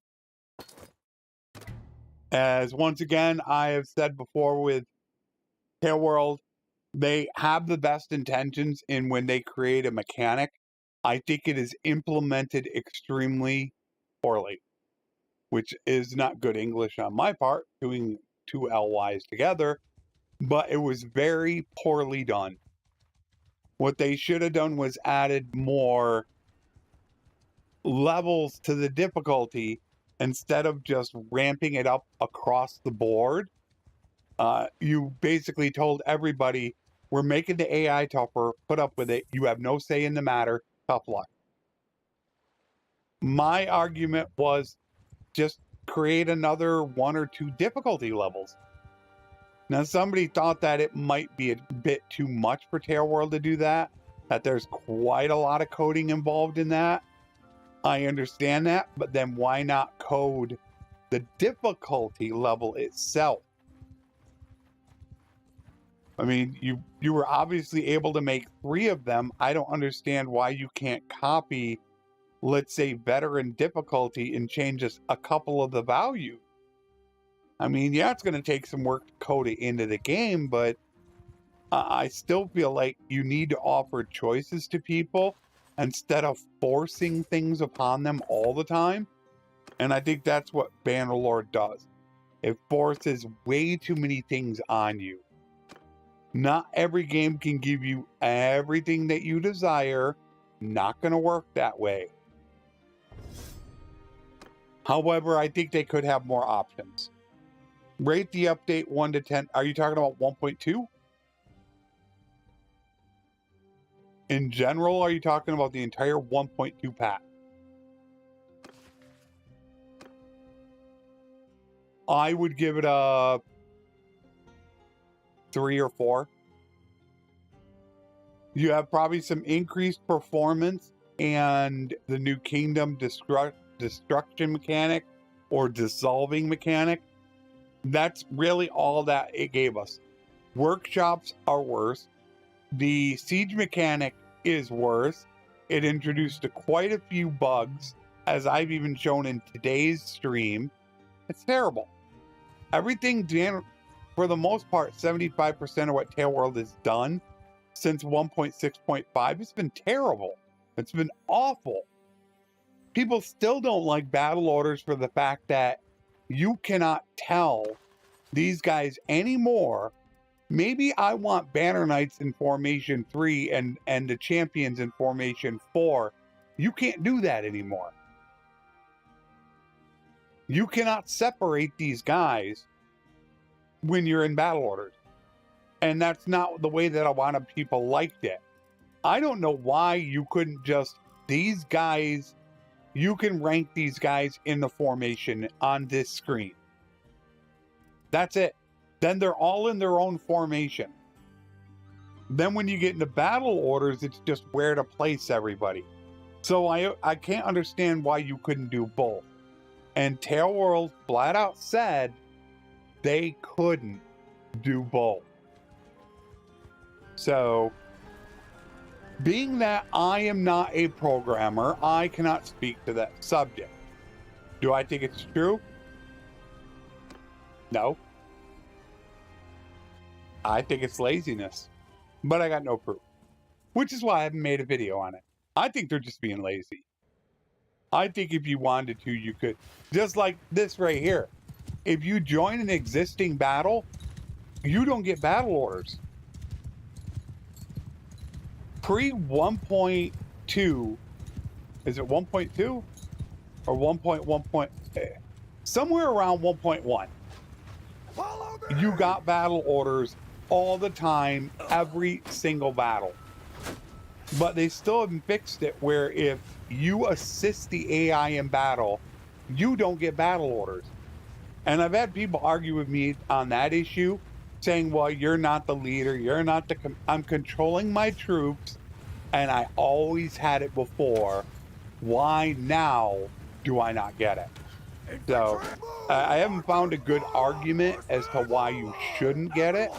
As once again, I have said before with Tail World, they have the best intentions in when they create a mechanic. I think it is implemented extremely poorly, which is not good English on my part, doing two LYs together, but it was very poorly done. What they should have done was added more levels to the difficulty instead of just ramping it up across the board. You basically told everybody, we're making the AI tougher, put up with it. You have no say in the matter. Tough luck. My argument was just create another 1 or 2 difficulty levels. Now, somebody thought that it might be a bit too much for Tailworld to do that there's quite a lot of coding involved in that. I understand that, but then why not code the difficulty level itself? I mean, you were obviously able to make 3 of them. I don't understand why you can't copy, let's say, veteran difficulty and change just a couple of the value. I mean, yeah, it's going to take some work to code it into the game, but I still feel like you need to offer choices to people instead of forcing things upon them all the time. And I think that's what Bannerlord does. It forces way too many things on you. Not every game can give you everything that you desire. Not going to work that way. However, I think they could have more options. Rate the update 1 to 10. Are you talking about 1.2? In general, are you talking about the entire 1.2 patch? I would give it a 3 or 4. You have probably some increased performance and the new kingdom destruction mechanic or dissolving mechanic. That's really all that it gave us. Workshops are worse. The siege mechanic is worse. It introduced quite a few bugs, as I've even shown in today's stream. It's terrible. Everything, for the most part, 75% of what Tailworld has done since 1.6.5 has been terrible. It's been awful. People still don't like battle orders for the fact that you cannot tell these guys anymore. Maybe I want Banner Knights in Formation 3 and the Champions in Formation 4. You can't do that anymore. You cannot separate these guys when you're in battle orders. And that's not the way that a lot of people liked it. I don't know why you couldn't just, these guys, you can rank these guys in the formation on this screen. That's it. Then they're all in their own formation. Then when you get into battle orders, it's just where to place everybody. So I can't understand why you couldn't do both. And Tailworld flat out said they couldn't do both. So, being that I am not a programmer, I cannot speak to that subject. Do I think it's true? No. I think it's laziness, but I got no proof, which is why I haven't made a video on it. I think they're just being lazy. I think if you wanted to, you could. Just like this right here. If you join an existing battle, you don't get battle orders. Pre 1.2, is it 1.2 or 1.1? Somewhere around 1.1. You got battle orders all the time, every single battle. But they still haven't fixed it where if you assist the AI in battle, you don't get battle orders. And I've had people argue with me on that issue, saying, well, you're not the leader, you're not the... I'm controlling my troops, and I always had it before. Why now do I not get it? So, I haven't found a good argument as to why you shouldn't get it.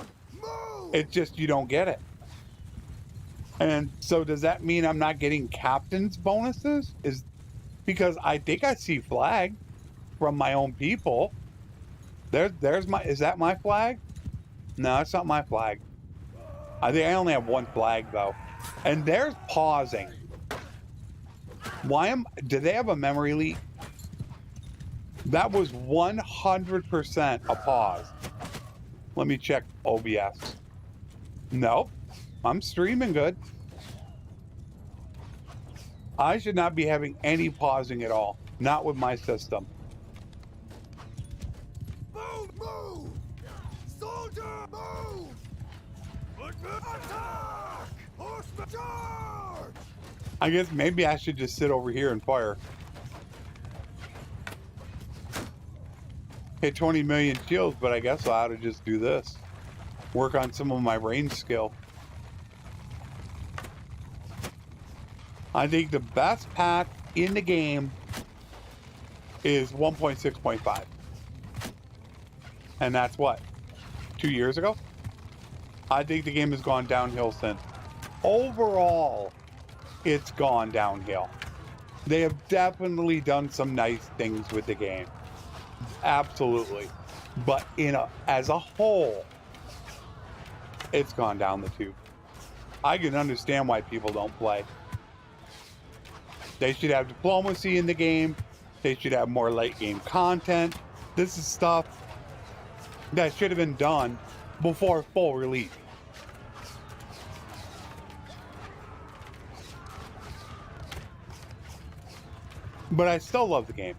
It's just you don't get it. And so does that mean I'm not getting captain's bonuses? Is because I think I see flag from my own people. There's my, is that my flag? No, it's not my flag. I think I only have one flag though. And there's pausing. Do they have a memory leak? That was 100% a pause. Let me check OBS. Nope, I'm streaming good. I should not be having any pausing at all. Not with my system. Move! Move! Soldier, move! Attack! Horseman, charge! I guess maybe I should just sit over here and fire. Hit 20 million shields, but I guess I ought to just do this. Work on some of my range skill. I think the best pack in the game is 1.6.5. And that's what? 2 years ago? I think the game has gone downhill since. Overall, it's gone downhill. They have definitely done some nice things with the game. Absolutely. But as a whole, it's gone down the tube. I can understand why people don't play. They should have diplomacy in the game. They should have more late game content. This is stuff that should have been done before full release. But I still love the game.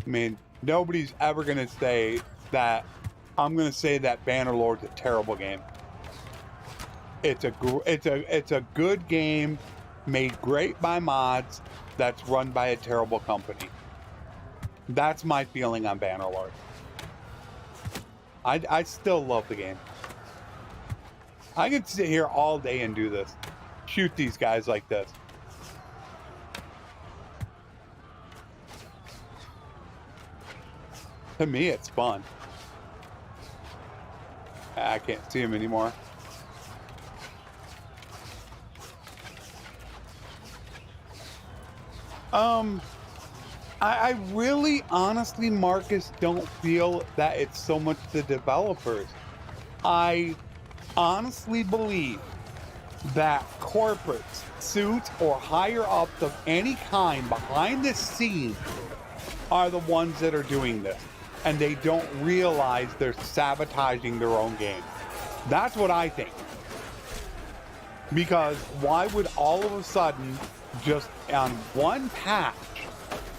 I mean, nobody's ever going to say that. I'm going to say that Bannerlord's a terrible game. It's a good game made great by mods that's run by a terrible company. That's my feeling on Bannerlord. I still love the game. I could sit here all day and do this. Shoot these guys like this. To me, it's fun. I can't see him anymore. I really, honestly, Marcus, don't feel that it's so much the developers. I honestly believe that corporates, suits, or higher ups of any kind behind the scenes are the ones that are doing this. And they don't realize they're sabotaging their own game. That's what I think. Because why would all of a sudden, just on one patch,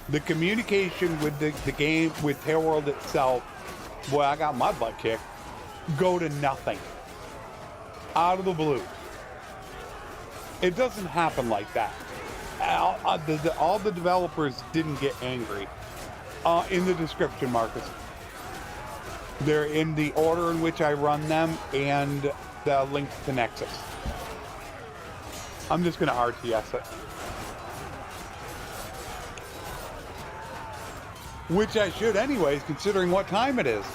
the communication with the game, with Tail World itself, boy, I got my butt kicked, go to nothing. Out of the blue. It doesn't happen like that. All the developers didn't get angry. In the description, Marcus. They're in the order in which I run them and the links to Nexus. I'm just going to RTS it. Which I should anyways, considering what time it is.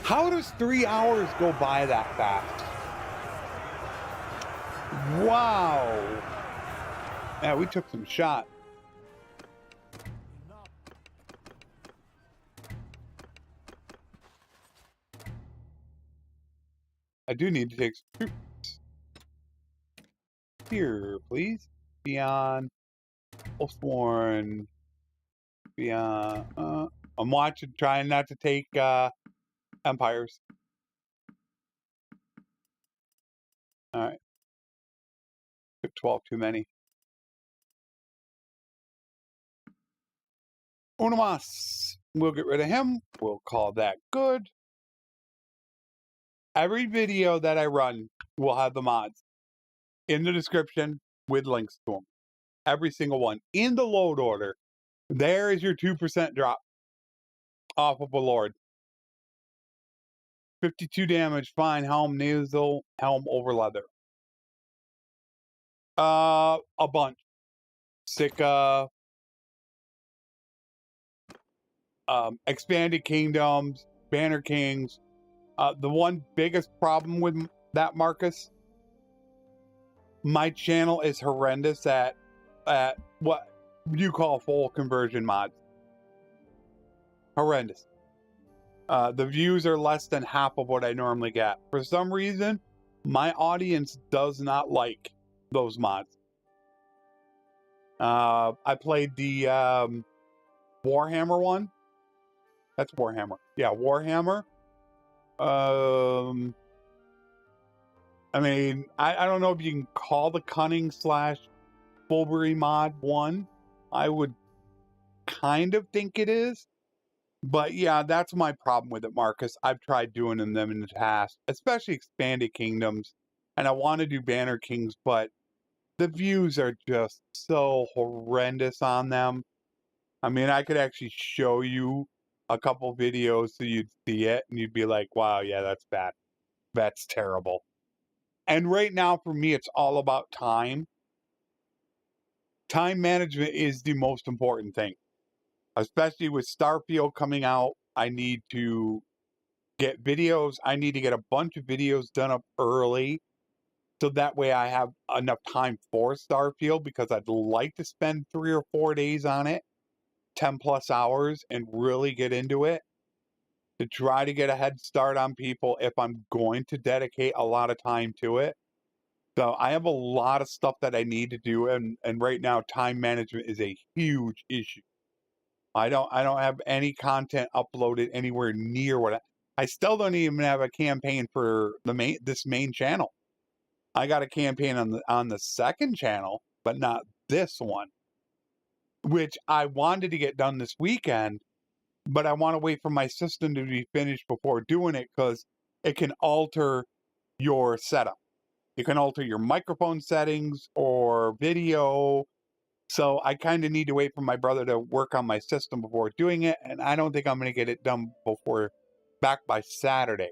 How does 3 hours go by that fast? Wow. Yeah, we took some shots. I do need to take some troops. Here, please. Beyond. Wolfsworn. Beyond. I'm watching, trying not to take empires. Alright. Took 12 too many. Uno mas. We'll get rid of him. We'll call that good. Every video that I run will have the mods in the description with links to them. Every single one. In the load order. There is your 2% drop off of a Lord. 52 damage, fine, helm, nasal, helm over leather. A bunch. Sika. Expanded Kingdoms, Banner Kings. The one biggest problem with that, Marcus, my channel is horrendous at what you call full conversion mods. Horrendous. The views are less than half of what I normally get. For some reason, my audience does not like those mods. I played the Warhammer one. That's Warhammer. Yeah, Warhammer. I mean, I don't know if you can call the Cunning / Fulbury mod 1. I would kind of think it is. But yeah, that's my problem with it, Marcus. I've tried doing them in the past, especially Expanded Kingdoms. And I want to do Banner Kings, but the views are just so horrendous on them. I mean, I could actually show you a couple videos so you'd see it and you'd be like, wow, yeah, that's bad. That's terrible. And right now, for me, it's all about time. Time management is the most important thing, especially with Starfield coming out. I need to get videos. I need to get a bunch of videos done up early so that way I have enough time for Starfield, because I'd like to spend 3 or 4 days on it, 10 plus hours, and really get into it to try to get a head start on people if I'm going to dedicate a lot of time to it. So I have a lot of stuff that I need to do, and right now time management is a huge issue. I don't have any content uploaded anywhere near what I still don't even have a campaign for this main channel. I got a campaign on the second channel, but not this one, which I wanted to get done this weekend, but I want to wait for my system to be finished before doing it, because it can alter your setup. You can alter your microphone settings or video. So I kind of need to wait for my brother to work on my system before doing it. And I don't think I'm going to get it done back by Saturday.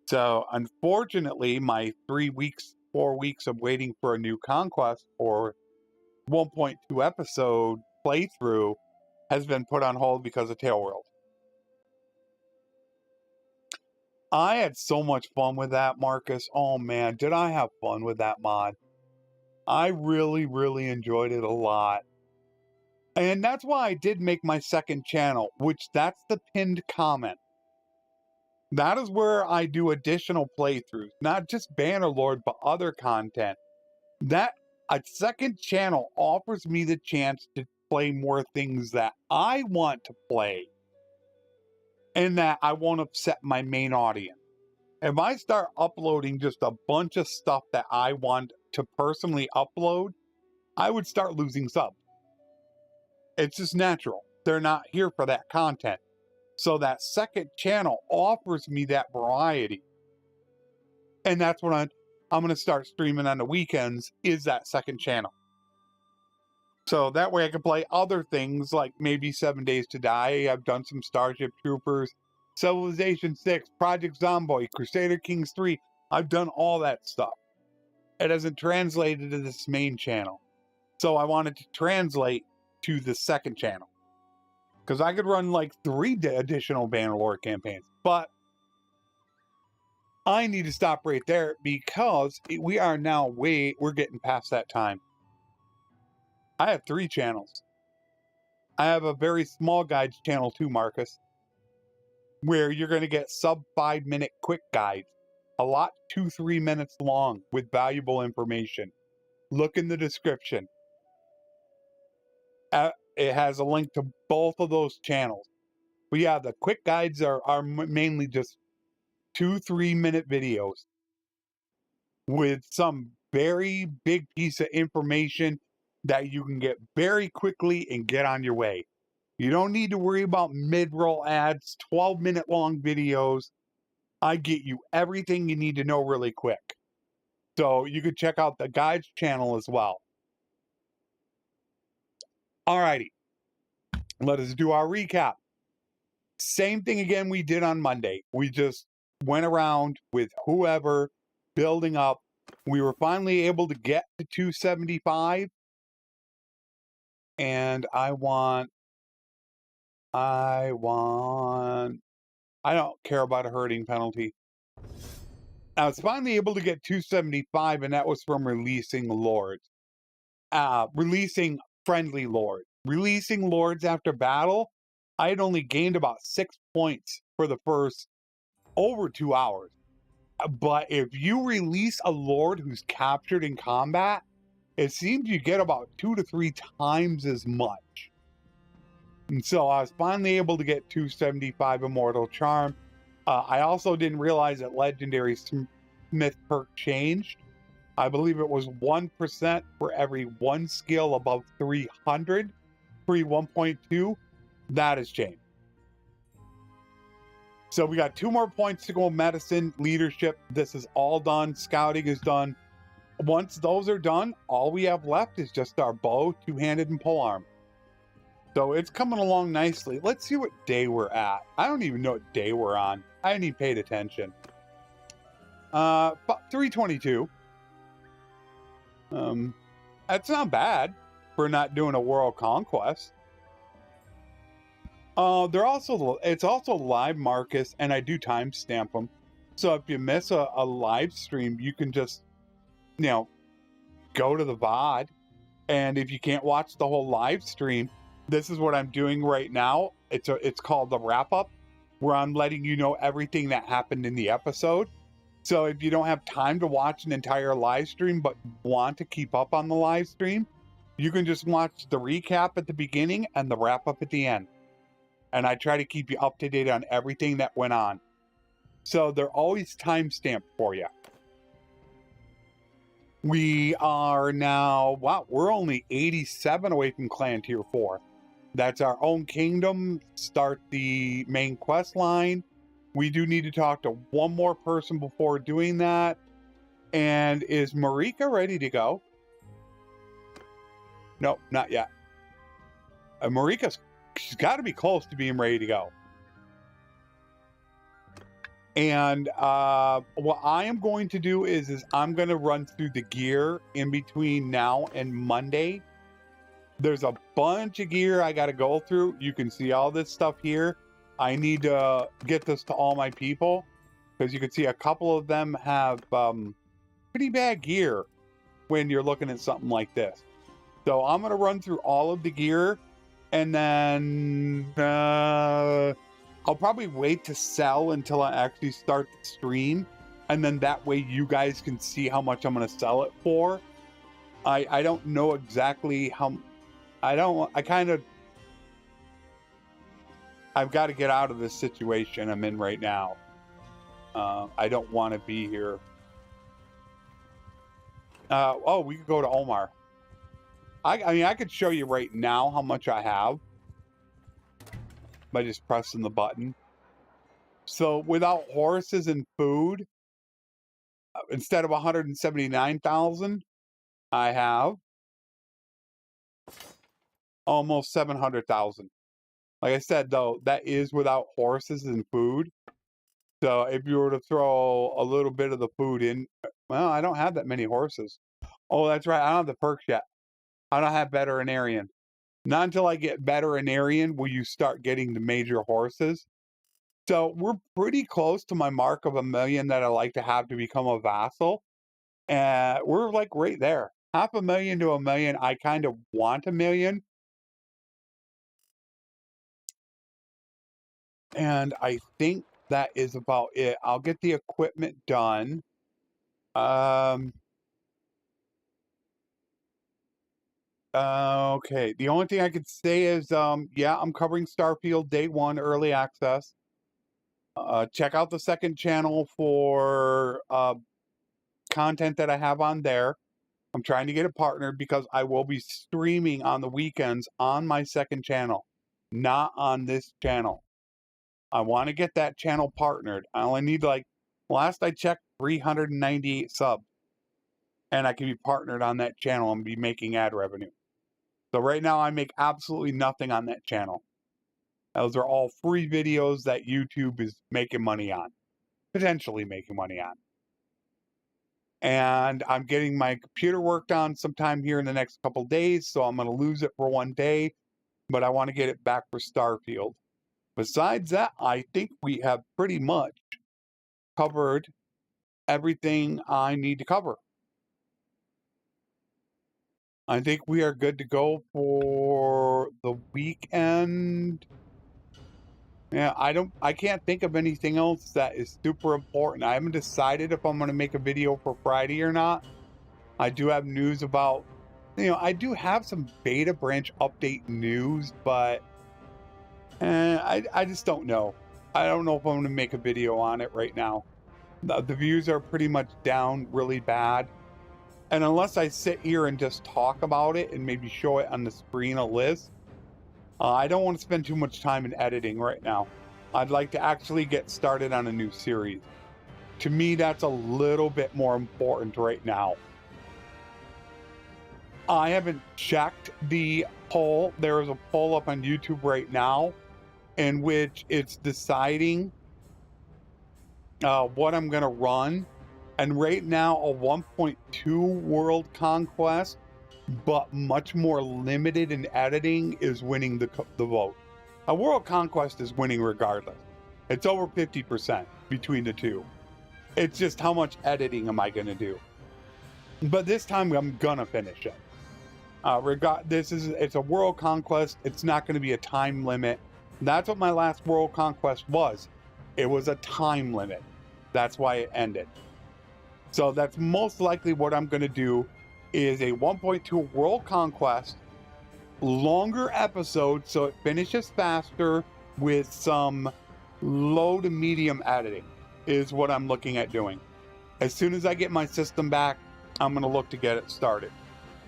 So unfortunately, my 4 weeks of waiting for a new Conquest or 1.2 episode playthrough has been put on hold because of Tailworld. I had so much fun with that, Marcus. Oh man, did I have fun with that mod. I really, really enjoyed it a lot. And that's why I did make my second channel, which that's the pinned comment. That is where I do additional playthroughs, not just Bannerlord, but other content. That a second channel offers me the chance to play more things that I want to play, and that I won't upset my main audience. If I start uploading just a bunch of stuff that I want to personally upload, I would start losing subs. It's just natural. They're not here for that content. So that second channel offers me that variety. And that's what I'm going to start streaming on the weekends, is that second channel. So that way I can play other things like maybe 7 Days to Die. I've done some Starship Troopers, Civilization 6, Project Zomboid, Crusader Kings 3. I've done all that stuff. It hasn't translated to this main channel. So I wanted to translate to the second channel, because I could run like 3 additional Bannerlord campaigns. But I need to stop right there, because we are now we're getting past that time. I have 3 channels. I have a very small guides channel too, Marcus, where you're going to get sub 5-minute quick guides, a lot 2-3 minutes long with valuable information. Look in the description. It has a link to both of those channels. But yeah, the quick guides are mainly just 2-3 minute videos with some very big piece of information that you can get very quickly and get on your way. You don't need to worry about mid-roll ads, 12-minute long videos. I get you everything you need to know really quick. So you can check out the guides channel as well. Alrighty, let us do our recap. Same thing again we did on Monday. We just went around with whoever, building up. We were finally able to get to 275. And I don't care about a herding penalty. I was finally able to get 275, and that was from releasing lords. Releasing friendly lords. Releasing lords after battle, I had only gained about 6 points for the first over 2 hours. But if you release a lord who's captured in combat, it seems you get about 2 to 3 times as much. And so I was finally able to get 275 Immortal Charm. I also didn't realize that legendaries Blacksmith perk changed. I believe it was 1% for every one skill above 300, pre 1.2. That has changed. So we got 2 more points to go. Medicine, leadership. This is all done. Scouting is done. Once those are done, all we have left is just our bow, two-handed, and polearm. So it's coming along nicely. Let's see what day we're at. I don't even know what day we're on. I haven't even paid attention. But 322. That's not bad for not doing a world conquest. It's also live, Marcus, and I do timestamp them. So if you miss a live stream, you can just, you know, go to the VOD. And if you can't watch the whole live stream, this is what I'm doing right now. It's called the wrap up, where I'm letting you know everything that happened in the episode. So if you don't have time to watch an entire live stream, but want to keep up on the live stream, you can just watch the recap at the beginning and the wrap up at the end. And I try to keep you up to date on everything that went on. So they're always timestamped for you. We are now, wow, we're only 87 away from Clan Tier 4. That's our own kingdom. Start the main quest line. We do need to talk to one more person before doing that. And is Marika ready to go? No, not yet. She's got to be close to being ready to go. And what I am going to do is I'm going to run through the gear in between now and Monday. There's a bunch of gear I got to go through. You can see all this stuff here. I need to get this to all my people, because you can see a couple of them have pretty bad gear when you're looking at something like this. So I'm going to run through all of the gear, and then I'll probably wait to sell until I actually start the stream, and then that way you guys can see how much I'm going to sell it for. I don't know exactly how. I've got to get out of this situation I'm in right now. I don't want to be here. Oh, we could go to Omar. I mean, I could show you right now how much I have by just pressing the button. So without horses and food, instead of 179,000, I have almost 700,000. Like I said, though, that is without horses and food. So if you were to throw a little bit of the food in, well, I don't have that many horses. Oh, that's right. I don't have the perks yet. I don't have veterinarian. Not until I get veterinarian will you start getting the major horses. So we're pretty close to my mark of 1 million that I like to have to become a vassal. And we're like right there. 500,000 to 1 million. I kind of want 1 million. And I think that is about it. I'll get the equipment done. Okay. The only thing I could say is, yeah, I'm covering Starfield Day 1 early access. Check out the second channel for content that I have on there. I'm trying to get it partnered because I will be streaming on the weekends on my second channel, not on this channel. I want to get that channel partnered. I only need, like, last I checked, 398 subs. And I can be partnered on that channel and be making ad revenue. So right now I make absolutely nothing on that channel. Those are all free videos that YouTube is making money on. Potentially making money on. And I'm getting my computer worked on sometime here in the next couple days. So I'm going to lose it for 1 day. But I want to get it back for Starfield. Besides that, I think we have pretty much covered everything I need to cover. I think we are good to go for the weekend. Yeah, I can't think of anything else that is super important. I haven't decided if I'm going to make a video for Friday or not. I do have news about, I do have some beta branch update news, but I just don't know. I don't know if I'm going to make a video on it right now. The views are pretty much down really bad. And unless I sit here and just talk about it and maybe show it on the screen, a list, I don't want to spend too much time in editing right now. I'd like to actually get started on a new series. To me, that's a little bit more important right now. I haven't checked the poll. There is a poll up on YouTube right now in which it's deciding what I'm going to run. And right now, a 1.2 World Conquest, but much more limited in editing, is winning the vote. A World Conquest is winning regardless. It's over 50% between the two. It's just how much editing am I going to do? But this time I'm going to finish it. It's a World Conquest. It's not going to be a time limit. That's what my last World Conquest was. It was a time limit. That's why it ended. So that's most likely what I'm going to do is a 1.2 World Conquest, longer episode so it finishes faster with some low to medium editing is what I'm looking at doing. As soon as I get my system back, I'm going to look to get it started.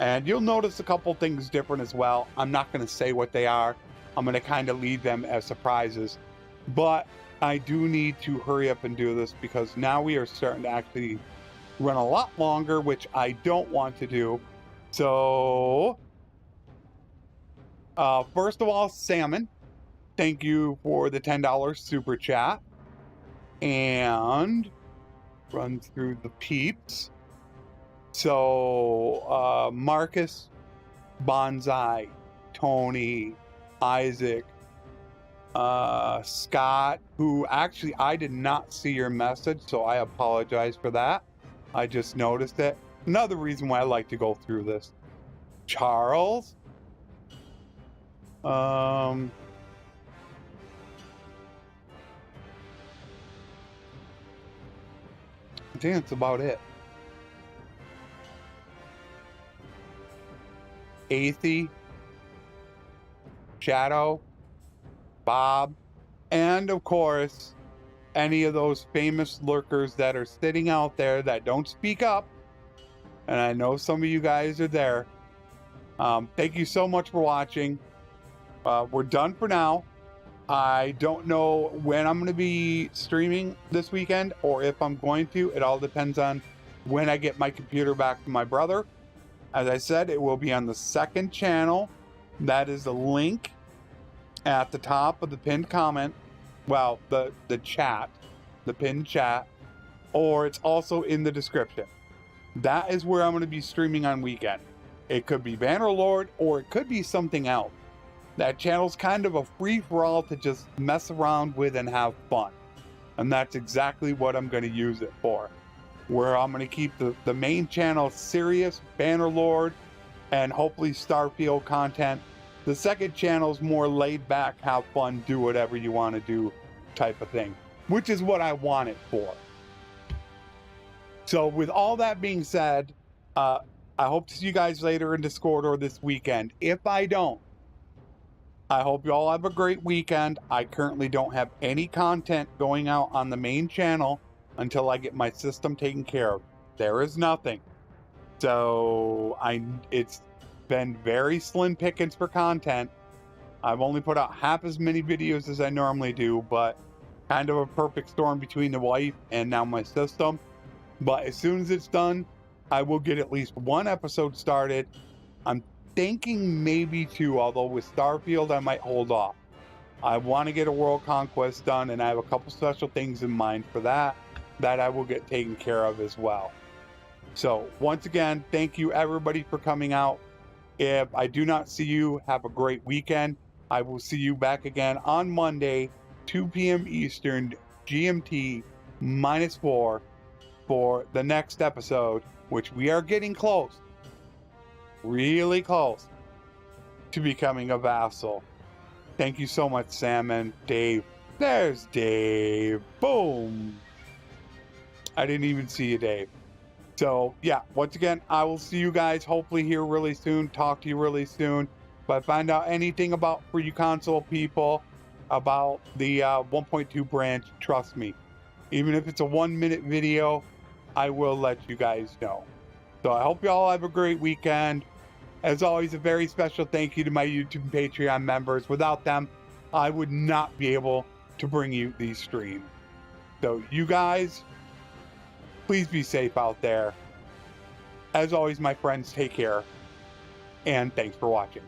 And you'll notice a couple things different as well. I'm not going to say what they are. I'm going to kind of leave them as surprises. But I do need to hurry up and do this because now we are starting to actually run a lot longer, which I don't want to do. So, first of all, Salmon, thank you for the $10 super chat. And run through the peeps. So, Marcus, Bonsai, Tony, Isaac, Scott, who actually I did not see your message, so I apologize for that. I just noticed it. Another reason why I like to go through this. Charles. I think that's about it. Athey, Shadow, Bob, and of course, any of those famous lurkers that are sitting out there that don't speak up. And I know some of you guys are there. Thank you so much for watching. We're done for now. I don't know when I'm going to be streaming this weekend or if I'm going to. It all depends on when I get my computer back from my brother. As I said, it will be on the second channel. That is the link at the top of the pinned comment. Well, the chat, the pinned chat, or it's also in the description. That is where I'm going to be streaming on weekend. It could be Bannerlord or it could be something else. That channel's kind of a free-for-all to just mess around with and have fun. And that's exactly what I'm going to use it for. Where I'm going to keep the main channel serious, Bannerlord, and hopefully Starfield content. The second channel is more laid back, have fun, do whatever you want to do type of thing. Which is what I want it for. So with all that being said, I hope to see you guys later in Discord or this weekend. If I don't, I hope you all have a great weekend. I currently don't have any content going out on the main channel until I get my system taken care of. There is nothing. So it's been very slim pickings for content. I've only put out half as many videos as I normally do, but kind of a perfect storm between the wife and now my system. But as soon as it's done, I will get at least one episode started. I'm thinking maybe two, although with Starfield I might hold off. I want to get a World Conquest done, and I have a couple special things in mind for that I will get taken care of as well. So once again, thank you everybody for coming out. If I do not see you, have a great weekend. I will see you back again on Monday, 2 p.m. Eastern, GMT -4 for the next episode, which we are getting close. Really close to becoming a vassal. Thank you so much, Sam and Dave. There's Dave. Boom. I didn't even see you, Dave. So, yeah, once again, I will see you guys hopefully here really soon. Talk to you really soon. If I find out anything about, for you console people, about the 1.2 branch, trust me, Even if it's a 1-minute video, I will let you guys know. So I hope you all have a great weekend. As always, a very special thank you to my YouTube and Patreon members. Without them, I would not be able to bring you these streams. So you guys, please be safe out there. As always, my friends, take care. And thanks for watching.